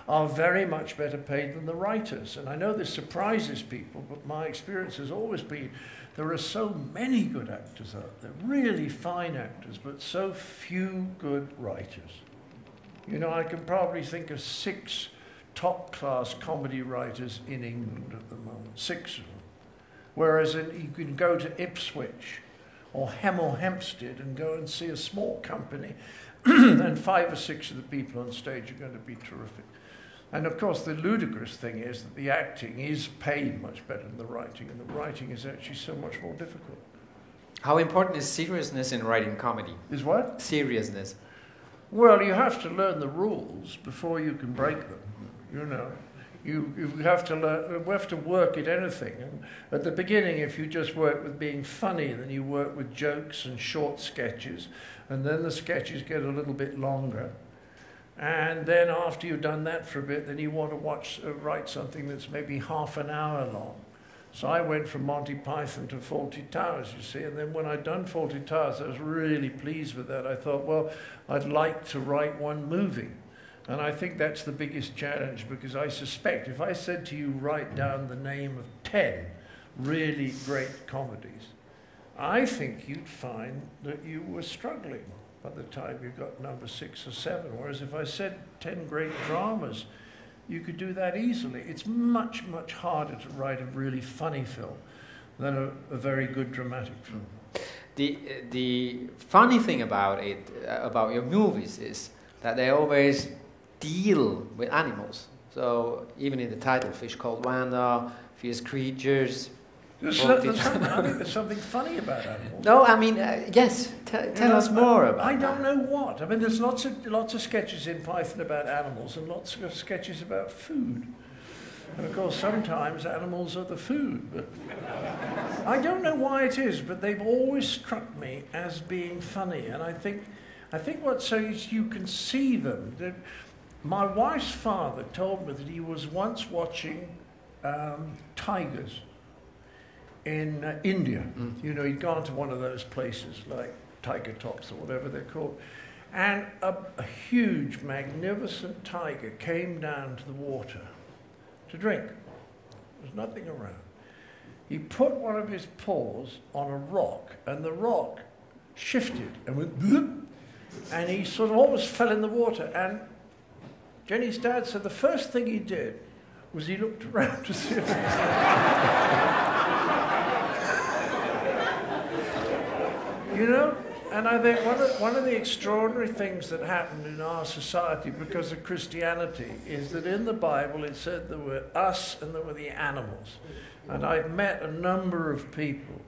Speaker 8: are very much better paid than the writers. And I know this surprises people, but my experience has always been there are so many good actors out there, really fine actors, but so few good writers. You know, I can probably think of 6 top-class comedy writers in England at the moment, 6 of them. Whereas you can go to Ipswich or Hemel Hempstead and go and see a small company and 5 or 6 of the people on stage are going to be terrific. And of course the ludicrous thing is that the acting is paid much better than the writing, and the writing is actually so much more difficult.
Speaker 12: How important is seriousness in writing comedy?
Speaker 8: Is what?
Speaker 12: Seriousness.
Speaker 8: Well, you have to learn the rules before you can break them, you know. You have to learn, we have to work at anything. And at the beginning, if you just work with being funny, then you work with jokes and short sketches, and then the sketches get a little bit longer. And then after you've done that for a bit, then you want to write something that's maybe half an hour long. So I went from Monty Python to Fawlty Towers, you see, and then when I'd done Fawlty Towers, I was really pleased with that. I thought, well, I'd like to write one movie. And I think that's the biggest challenge, because I suspect if I said to you, write down the name of 10 really great comedies, I think you'd find that you were struggling by the time you got number 6 or 7. Whereas if I said 10 great dramas, you could do that easily. It's much, much harder to write a really funny film than a very good dramatic film.
Speaker 12: The funny thing about it, about your movies, is that they always deal with animals. So even in the title, Fish Called Wanda, Fierce Creatures.
Speaker 8: I think there's something funny about animals.
Speaker 12: No, I mean, yes. Tell us more about
Speaker 8: I don't know what. I mean, there's lots of sketches in Python about animals and lots of sketches about food. And of course, sometimes animals are the food. But I don't know why it is, but they've always struck me as being funny. And I think what's so is you can see them. My wife's father told me that he was once watching tigers in India. You know, he'd gone to one of those places like Tiger Tops or whatever they're called, and a huge, magnificent tiger came down to the water to drink. There's nothing around. He put one of his paws on a rock, and the rock shifted and went bloop, and he sort of almost fell in the water. And Jenny's dad said the first thing he did was he looked around to see if you know, and I think one of the extraordinary things that happened in our society because of Christianity is that in the Bible it said there were us and there were the animals. And I've met a number of people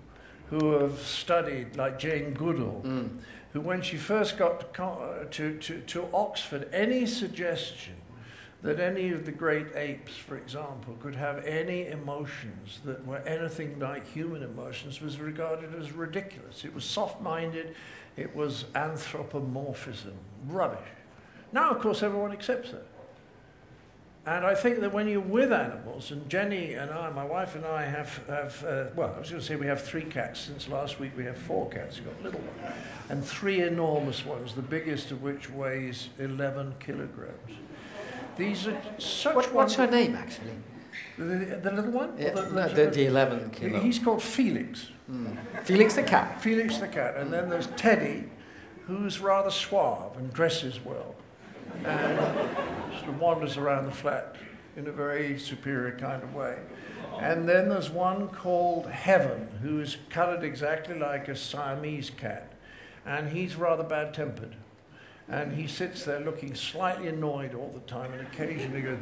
Speaker 8: who have studied, like Jane Goodall, who when she first got to Oxford, any suggestion that any of the great apes, for example, could have any emotions that were anything like human emotions was regarded as ridiculous. It was soft-minded, it was anthropomorphism, rubbish. Now, of course, everyone accepts that. And I think that when you're with animals, and Jenny and I, my wife and I have well, I was going to say we have 3 cats. Since last week we have 4 cats. We've got little ones. And 3 enormous ones, the biggest of which weighs 11 kilograms. These are such
Speaker 12: What's her name, actually?
Speaker 8: The little one?
Speaker 12: Yeah, the 11 kilo.
Speaker 8: He's called Felix.
Speaker 12: Felix the cat.
Speaker 8: Felix the cat. And then there's Teddy, who's rather suave and dresses well. And sort of wanders around the flat in a very superior kind of way. And then there's one called Heaven, who is coloured exactly like a Siamese cat. And he's rather bad-tempered. And he sits there looking slightly annoyed all the time and occasionally goes,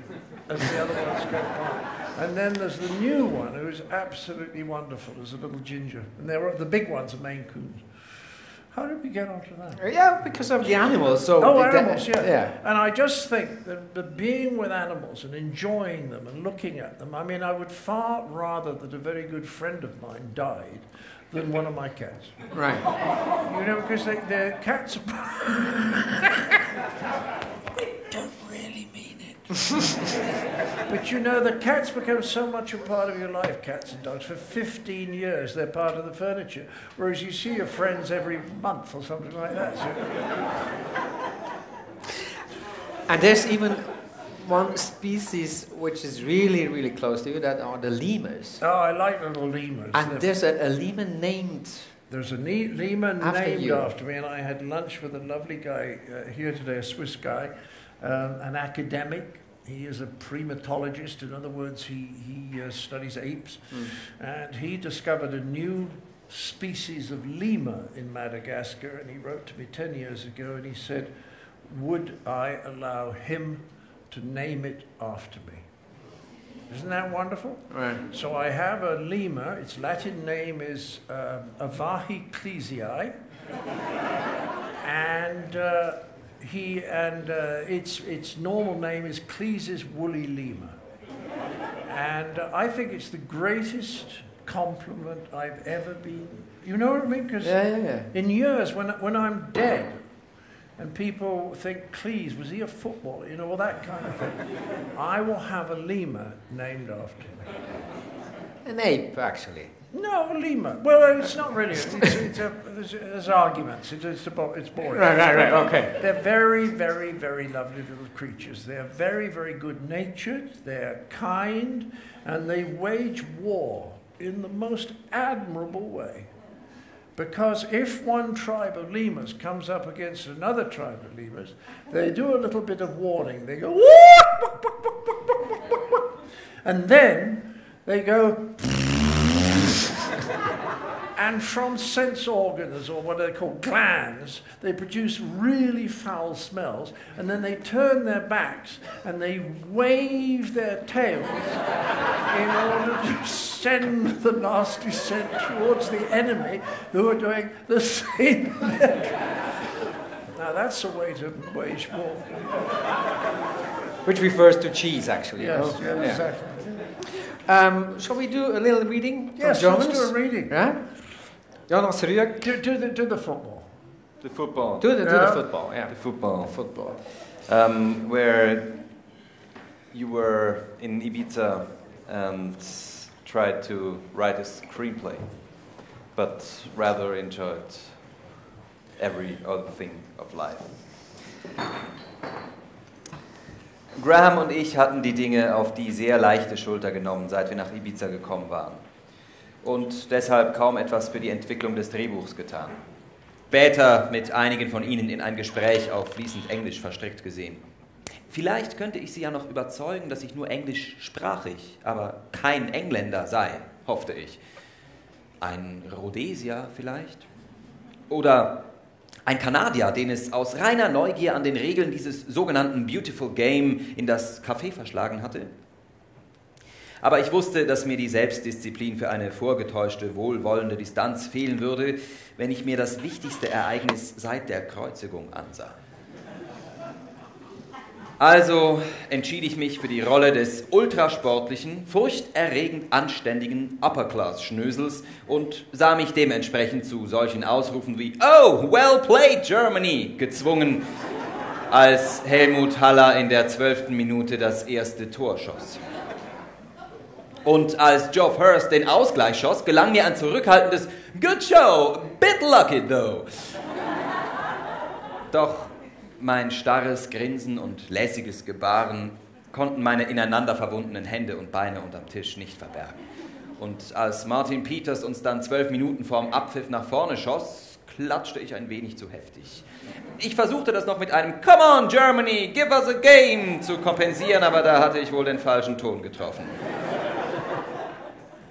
Speaker 8: as the other ones go by. And then there's the new one who is absolutely wonderful, as a little ginger. And the big ones are Maine Coons. How did we get onto that?
Speaker 12: Yeah, because of the animals. So
Speaker 8: animals, yeah. And I just think that the being with animals and enjoying them and looking at them, I mean, I would far rather that a very good friend of mine died than one of my cats.
Speaker 12: Right.
Speaker 8: You know, because the cats are... We don't really mean it. But you know, the cats become so much a part of your life, cats and dogs. For 15 years, they're part of the furniture. Whereas you see your friends every month or something like that. So...
Speaker 12: And there's even one species which is really, really close to you, that are the lemurs.
Speaker 8: Oh, I like little lemurs.
Speaker 12: And there's a lemur named...
Speaker 8: There's a lemur named after me, and I had lunch with a lovely guy here today, a Swiss guy, an academic. He is a primatologist. In other words, he studies apes. And he discovered a new species of lemur in Madagascar, and he wrote to me 10 years ago, and he said, would I allow him to name it after me? Isn't that wonderful?
Speaker 12: Right.
Speaker 8: So I have a lemur. Its Latin name is Avahi Cleesii, and its normal name is Cleese's woolly lemur. And I think it's the greatest compliment I've ever been. You know what I mean? Because in years, when I'm dead, and people think, Cleese, was he a footballer? You know, all that kind of thing. I will have a lemur named after him.
Speaker 12: An ape, actually.
Speaker 8: No, a lemur. Well, it's not really. There's arguments. It's boring.
Speaker 12: Right, okay.
Speaker 8: They're very, very, very lovely little creatures. They're very, very good-natured. They're kind, and they wage war in the most admirable way. Because if one tribe of lemurs comes up against another tribe of lemurs, they do a little bit of warning. They go, and then they go, and from sense organs, or what they call glands, they produce really foul smells, and then they turn their backs and they wave their tails in order to send the nasty scent towards the enemy who are doing the same thing. Now that's a way to wage war.
Speaker 12: Which refers to cheese, actually.
Speaker 8: Yes,
Speaker 12: Oh,
Speaker 8: yeah, exactly.
Speaker 12: Shall we do a little reading?
Speaker 8: Yes,
Speaker 12: from
Speaker 8: let's
Speaker 12: Jonas?
Speaker 8: do a reading.
Speaker 12: Yeah? Jonas Rüegg.
Speaker 8: Do the football.
Speaker 7: The football.
Speaker 12: Do the football, yeah.
Speaker 7: The football.
Speaker 12: Football.
Speaker 7: Where you were in Ibiza and tried to write a screenplay, but rather enjoyed every other thing of life. Graham und ich hatten die Dinge auf die sehr leichte Schulter genommen, seit wir nach Ibiza gekommen waren. Und deshalb kaum etwas für die Entwicklung des Drehbuchs getan. Später mit einigen von Ihnen in ein Gespräch auf fließend Englisch verstrickt gesehen. Vielleicht könnte ich Sie ja noch überzeugen, dass ich nur englischsprachig, aber kein Engländer sei, hoffte ich. Ein Rhodesier vielleicht? Oder ein Kanadier, den es aus reiner Neugier an den Regeln dieses sogenannten Beautiful Game in das Café verschlagen hatte? Aber ich wusste, dass mir die Selbstdisziplin für eine vorgetäuschte, wohlwollende Distanz fehlen würde, wenn ich mir das wichtigste Ereignis seit der Kreuzigung ansah. Also entschied ich mich für die Rolle des ultrasportlichen, furchterregend anständigen Upper-Class-Schnösels und sah mich dementsprechend zu solchen Ausrufen wie "Oh, well played, Germany!" gezwungen, als Helmut Haller in der 12. Minute das erste Tor schoss. Und als Geoff Hurst den Ausgleich schoss, gelang mir ein zurückhaltendes "Good show, bit lucky though." Doch mein starres Grinsen und lässiges Gebaren konnten meine ineinander verwundenen Hände und Beine unterm Tisch nicht verbergen. Und als Martin Peters uns dann 12 Minuten vorm Abpfiff nach vorne schoss, klatschte ich ein wenig zu heftig. Ich versuchte das noch mit einem "Come on, Germany, give us a game" zu kompensieren, aber da hatte ich wohl den falschen Ton getroffen.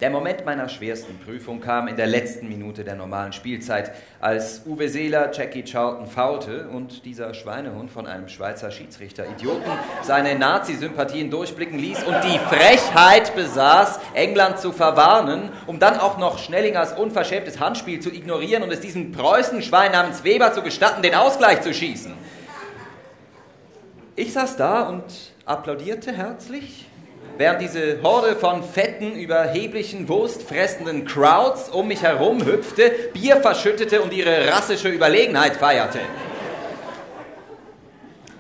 Speaker 7: Der Moment meiner schwersten Prüfung kam in der letzten Minute der normalen Spielzeit, als Uwe Seeler Jackie Charlton foulte und dieser Schweinehund von einem Schweizer Schiedsrichter-Idioten seine Nazi-Sympathien durchblicken ließ und die Frechheit besaß, England zu verwarnen, um dann auch noch Schnellingers unverschämtes Handspiel zu ignorieren und es diesem Preußenschwein namens Weber zu gestatten, den Ausgleich zu schießen. Ich saß da und applaudierte herzlich, während diese Horde von fetten, überheblichen, wurstfressenden Crowds um mich herum hüpfte, Bier verschüttete und ihre rassische Überlegenheit feierte.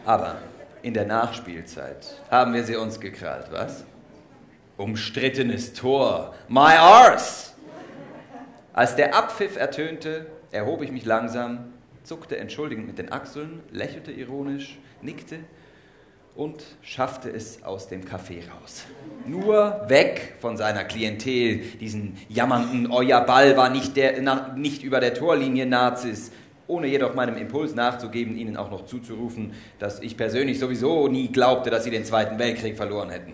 Speaker 7: Aber in der Nachspielzeit haben wir sie uns gekrallt, was? Umstrittenes Tor. My arse! Als der Abpfiff ertönte, erhob ich mich langsam, zuckte entschuldigend mit den Achseln, lächelte ironisch, nickte und schaffte es aus dem Café raus. Nur weg von seiner Klientel, diesen jammernden "Euer Ball war nicht über der Torlinie Nazis", ohne jedoch meinem Impuls nachzugeben, ihnen auch noch zuzurufen, dass ich persönlich sowieso nie glaubte, dass sie den Zweiten Weltkrieg verloren hätten.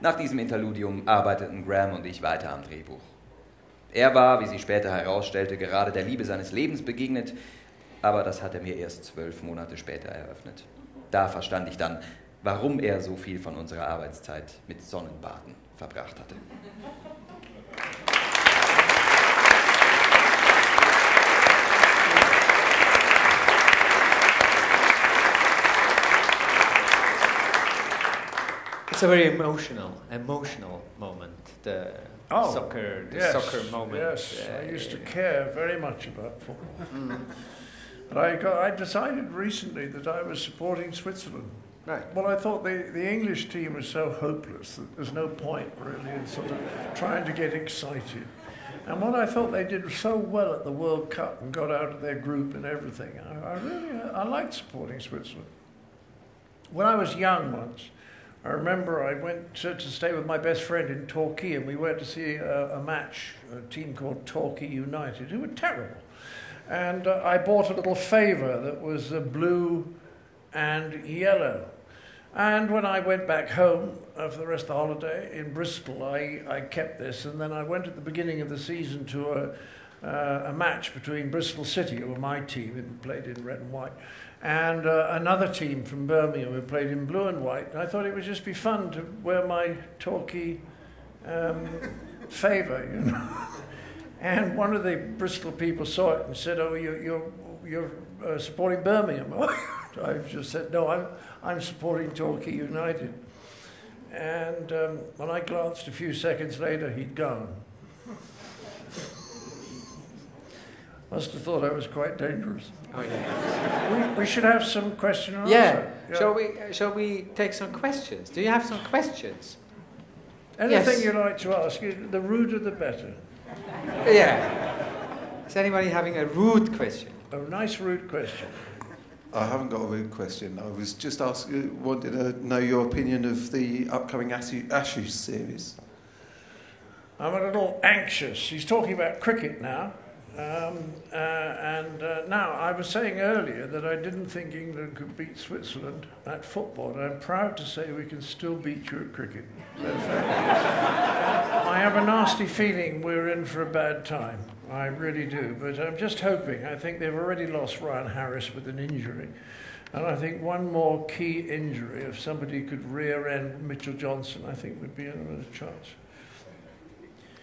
Speaker 7: Nach diesem Interludium arbeiteten Graham und ich weiter am Drehbuch. Er war, wie sich später herausstellte, gerade der Liebe seines Lebens begegnet, aber das hat er mir erst 12 Monate später eröffnet. Da verstand ich dann, warum er so viel von unserer Arbeitszeit mit Sonnenbaden verbracht hatte.
Speaker 12: was a very emotional moment. The soccer moment.
Speaker 14: Yes, I used to care very much about football. But I decided recently that I was supporting Switzerland.
Speaker 12: Right.
Speaker 14: Well, I thought the English team was so hopeless that there's no point really in sort of trying to get excited. And what I thought they did so well at the World Cup and got out of their group and everything, I liked supporting Switzerland. When I was young once, I remember I went to stay with my best friend in Torquay, and we went to see a match, a team called Torquay United, who were terrible. And I bought a little favour that was blue and yellow. And when I went back home for the rest of the holiday in Bristol, I kept this, and then I went at the beginning of the season to a match between Bristol City, who were my team, and played in red and white, and another team from Birmingham who played in blue and white. And I thought it would just be fun to wear my Torquay favour, you know. And one of the Bristol people saw it and said, "Oh, you're supporting Birmingham." I just said, "No, I'm supporting Torquay United." And when I glanced a few seconds later, he'd gone. Must have thought I was quite dangerous.
Speaker 12: Oh yeah.
Speaker 14: We should have some question and answer.
Speaker 12: Yeah. Shall we take some questions? Do you have some questions?
Speaker 14: Anything you'd like to ask, the ruder the better.
Speaker 12: Yeah. Is anybody having a rude question?
Speaker 14: A nice rude question.
Speaker 15: I haven't got a rude question. I was just wanted to know your opinion of the upcoming Ashes series.
Speaker 14: I'm a little anxious. He's talking about cricket now. Now, I was saying earlier that I didn't think England could beat Switzerland at football, and I'm proud to say we can still beat you at cricket. I have a nasty feeling we're in for a bad time. I really do, but I'm just hoping. I think they've already lost Ryan Harris with an injury, and I think one more key injury, if somebody could rear-end Mitchell Johnson, I think would be another chance.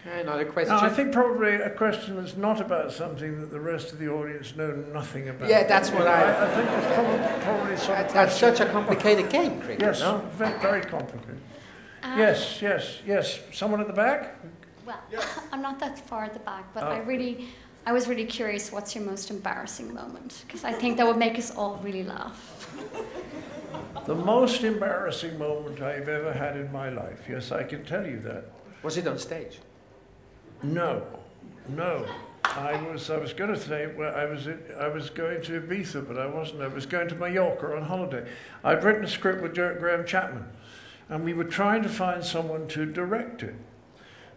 Speaker 12: Another question?
Speaker 14: Now, I think probably a question that's not about something that the rest of the audience know nothing about.
Speaker 12: Yeah, that's what I
Speaker 14: think it's probably something.
Speaker 12: That's such a complicated game, cricket,
Speaker 14: yes,
Speaker 12: no?
Speaker 14: Very complicated. Yes. Someone at the back?
Speaker 16: Well, I'm not that far at the back, but I was really curious, what's your most embarrassing moment? Because I think that would make us all really laugh.
Speaker 14: The most embarrassing moment I've ever had in my life. Yes, I can tell you that.
Speaker 12: Was it on stage?
Speaker 14: No. I was going to say, well, I was going to Ibiza, but I wasn't. I was going to Mallorca on holiday. I'd written a script with Graham Chapman, and we were trying to find someone to direct it.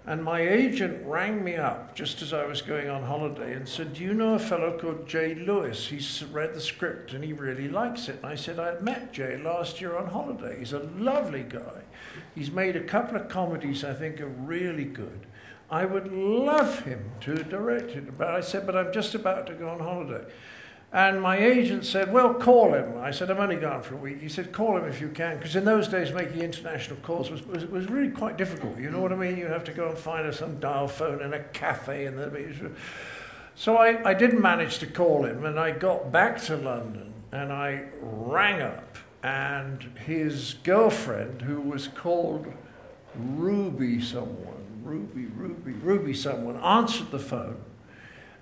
Speaker 14: And my agent rang me up just as I was going on holiday and said, "Do you know a fellow called Jay Lewis? He's read the script and he really likes it." And I said, "I met Jay last year on holiday. He's a lovely guy. He's made a couple of comedies I think are really good. I would love him to direct it." But I said, "But I'm just about to go on holiday." And my agent said, "Well, call him." I said, "I'm only gone for a week." He said, "Call him if you can," because in those days making international calls was really quite difficult. You know what I mean? You have to go and find some dial phone in a cafe. So I didn't manage to call him, and I got back to London, and I rang up, and his girlfriend, who was called Ruby someone, answered the phone.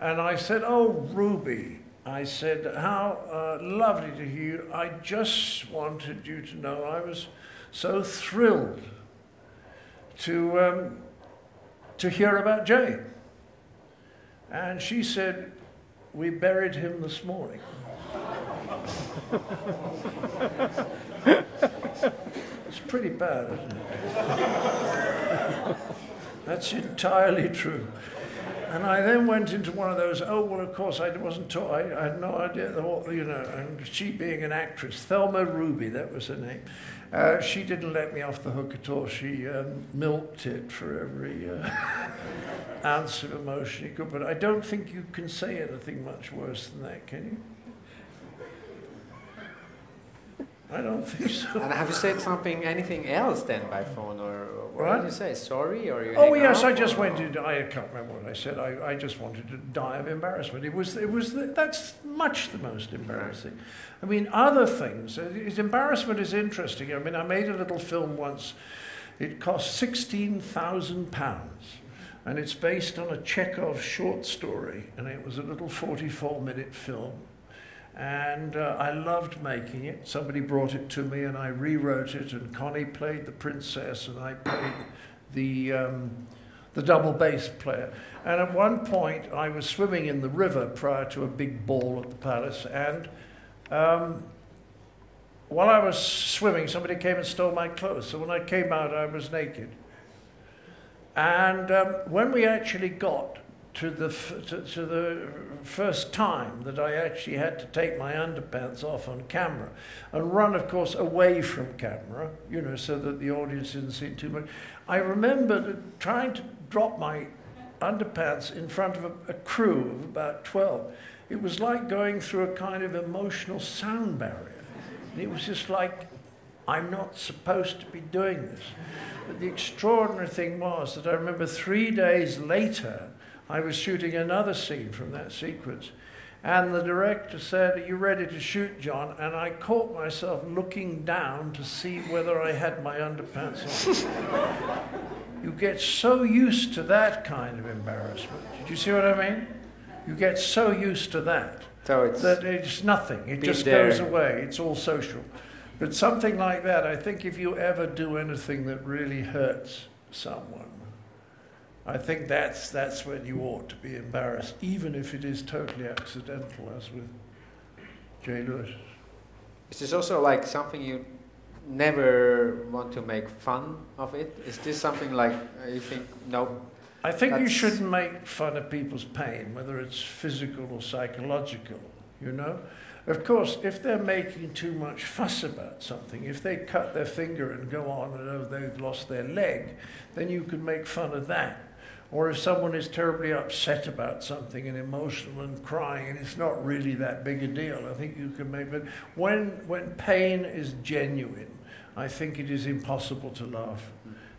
Speaker 14: And I said, "Oh, Ruby," I said, "how lovely to hear you. I just wanted you to know I was so thrilled to hear about Jay." And she said, "We buried him this morning." It's pretty bad, isn't it? That's entirely true. And I then went into one of those, of course, I wasn't taught, I had no idea, and she being an actress, Thelma Ruby, that was her name, she didn't let me off the hook at all. She milked it for every ounce of emotion you could, but I don't think you can say anything much worse than that, can you? I don't think so.
Speaker 12: And have you said anything else then by phone, or
Speaker 13: What did you say? Sorry, or you?
Speaker 14: Oh yes, I just went into. I can't remember what I said. I just wanted to die of embarrassment. That's much the most embarrassing. I mean, other things. Embarrassment is interesting. I mean, I made a little film once. It cost £16,000, and it's based on a Chekhov short story, and it was a little 44-minute film. And I loved making it. Somebody brought it to me, and I rewrote it. And Connie played the princess, and I played the double bass player. And at one point, I was swimming in the river prior to a big ball at the palace. And while I was swimming, somebody came and stole my clothes. So when I came out, I was naked. And when we actually got to the first time that I actually had to take my underpants off on camera and run, of course, away from camera, you know, so that the audience didn't see too much. I remember trying to drop my underpants in front of a crew of about 12. It was like going through a kind of emotional sound barrier. It was just like, I'm not supposed to be doing this. But the extraordinary thing was that I remember 3 days later, I was shooting another scene from that sequence, and the director said, "Are you ready to shoot, John?" And I caught myself looking down to see whether I had my underpants on. You get so used to that kind of embarrassment. Did you see what I mean? You get so used to that, that it's nothing. It just goes away. It's all social. But something like that, I think if you ever do anything that really hurts someone, I think that's when you ought to be embarrassed, even if it is totally accidental, as with J. Lewis.
Speaker 13: Is this also like something you never want to make fun of it? Is this something like you think, no?
Speaker 14: I think you shouldn't make fun of people's pain, whether it's physical or psychological, you know? Of course, if they're making too much fuss about something, if they cut their finger and go on and they've lost their leg, then you can make fun of that. Or if someone is terribly upset about something and emotional and crying, and it's not really that big a deal, I think you can make it. When pain is genuine, I think it is impossible to laugh.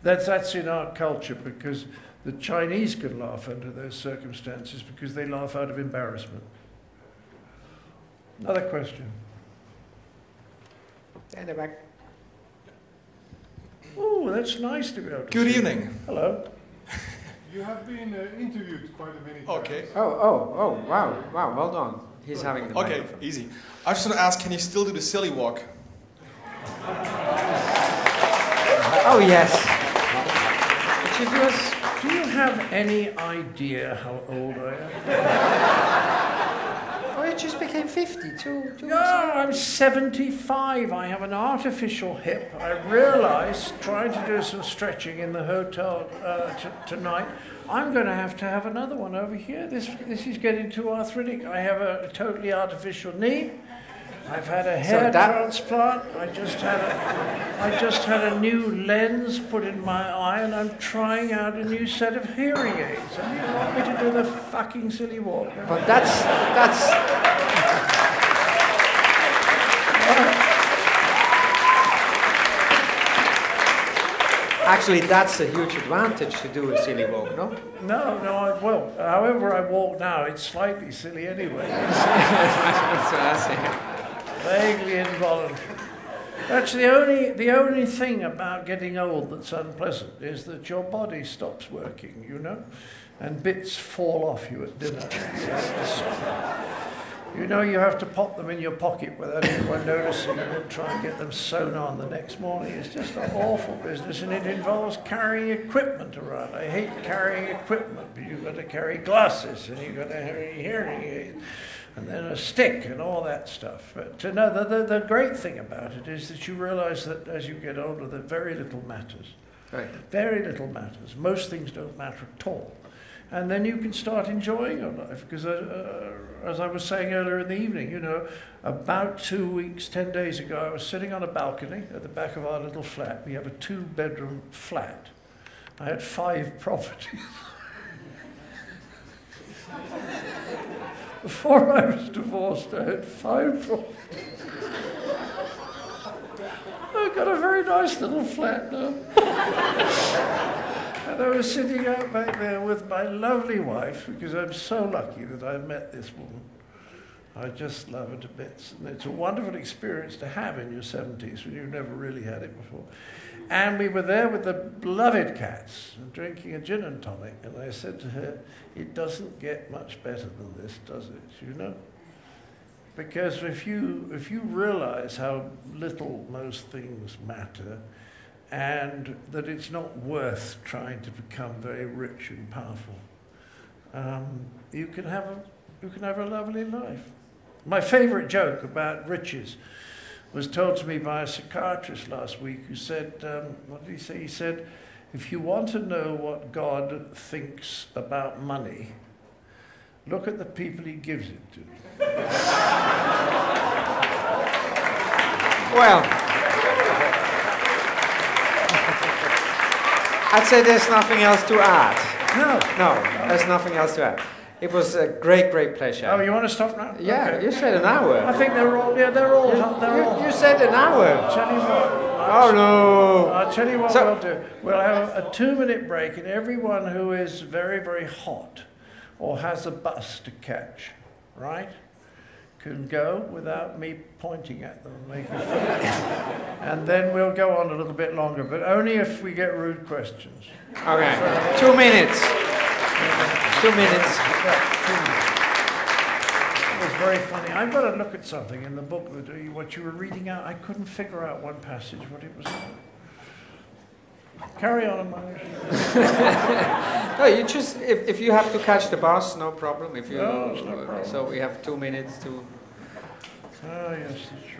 Speaker 14: That's in our culture, because the Chinese can laugh under those circumstances because they laugh out of embarrassment. Another question.
Speaker 13: In the back.
Speaker 14: Oh, that's nice to be able to
Speaker 17: Good
Speaker 14: see.
Speaker 17: evening.
Speaker 14: Hello.
Speaker 18: You have been interviewed quite a many times.
Speaker 17: Okay.
Speaker 13: Oh, wow, hold on. He's having the
Speaker 17: Okay,
Speaker 13: microphone.
Speaker 17: easy. I just want to ask, can you still do the silly walk?
Speaker 13: Oh, yes.
Speaker 14: Do you have any idea how old I am?
Speaker 13: Oh, you just became 50, too.
Speaker 14: No, I'm 75. I have an artificial hip. I realized, trying to do some stretching in the hotel tonight, I'm going to have another one over here. This is getting too arthritic. I have a totally artificial knee. I've had a hair transplant. I just had a new lens put in my eye, and I'm trying out a new set of hearing aids. And you want me to do the fucking silly walk?
Speaker 13: But that's actually, that's a huge advantage to do a silly walk, no?
Speaker 14: No, well, however I walk now, it's slightly silly anyway.
Speaker 13: That's what I say.
Speaker 14: Vaguely involuntary. That's the only thing about getting old that's unpleasant is that your body stops working, you know, and bits fall off you at dinner. You know, you have to pop them in your pocket without anyone noticing and then try and get them sewn on the next morning. It's just an awful business, and it involves carrying equipment around. I hate carrying equipment, but you've got to carry glasses, and you've got to carry hearing aids, and then a stick and all that stuff. But the great thing about it is that you realize that as you get older, that very little matters.
Speaker 13: Right.
Speaker 14: Very little matters. Most things don't matter at all. And then you can start enjoying your life. Because as I was saying earlier in the evening, you know, about 2 weeks, 10 days ago, I was sitting on a balcony at the back of our little flat. We have a 2-bedroom flat. I had 5 properties. Before I was divorced, I had 5 properties. I've got a very nice little flat now. And I was sitting out back there with my lovely wife, because I'm so lucky that I met this woman. I just love her to bits. And it's a wonderful experience to have in your 70s when you've never really had it before. And we were there with the beloved cats, drinking a gin and tonic. And I said to her, it doesn't get much better than this, does it? You know? Because if you realize how little most things matter, and that it's not worth trying to become very rich and powerful, you can have a lovely life. My favorite joke about riches was told to me by a psychiatrist last week who said, what did he say? He said, if you want to know what God thinks about money, look at the people he gives it to.
Speaker 12: Well, I'd say there's nothing else to add. No, there's nothing else to add. It was a great pleasure.
Speaker 14: Oh, you want to stop now?
Speaker 12: Yeah,
Speaker 14: okay.
Speaker 12: You said an hour.
Speaker 14: I think they're all.
Speaker 12: You said an hour.
Speaker 14: I'll tell you what.
Speaker 12: Oh no!
Speaker 14: I'll tell you what we'll do. We'll have a 2-minute break, and everyone who is very, very hot or has a bus to catch, right, can go without me pointing at them and making fun. And then we'll go on a little bit longer, but only if we get rude questions.
Speaker 12: Okay. 2 minutes. 2 minutes.
Speaker 14: It was very funny. I've got to look at something in the book, what you were reading out. I couldn't figure out one passage, what it was about. Carry on,
Speaker 12: No, you just, if you have to catch the bus, no problem. If you,
Speaker 14: no, it's no problem.
Speaker 12: So we have 2 minutes to...
Speaker 14: Oh, yes, that's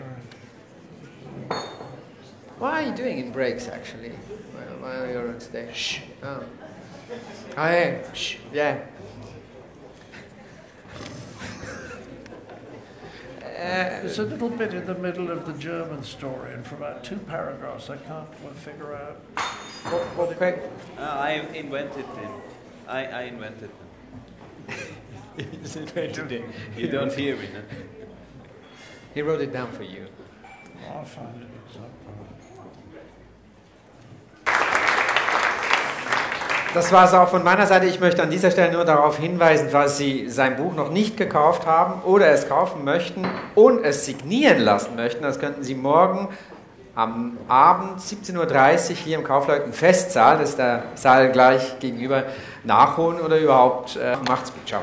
Speaker 14: right.
Speaker 12: What are you doing in breaks, actually, while you're on stage? Shh. Oh. Oh, yeah. Shh. Yeah.
Speaker 14: There's a little bit in the middle of the German story, and for about 2 paragraphs, I can't figure out.
Speaker 12: Okay.
Speaker 19: I invented them. I invented them. You don't hear me, no?
Speaker 12: He wrote it down for you.
Speaker 14: I'll find it.
Speaker 12: Das war es auch von meiner Seite. Ich möchte an dieser Stelle nur darauf hinweisen, falls Sie sein Buch noch nicht gekauft haben oder es kaufen möchten und es signieren lassen möchten, das könnten Sie morgen am Abend 17:30 Uhr hier im Kaufleuten Festsaal, das ist der Saal gleich gegenüber, nachholen oder überhaupt. Macht's gut, ciao.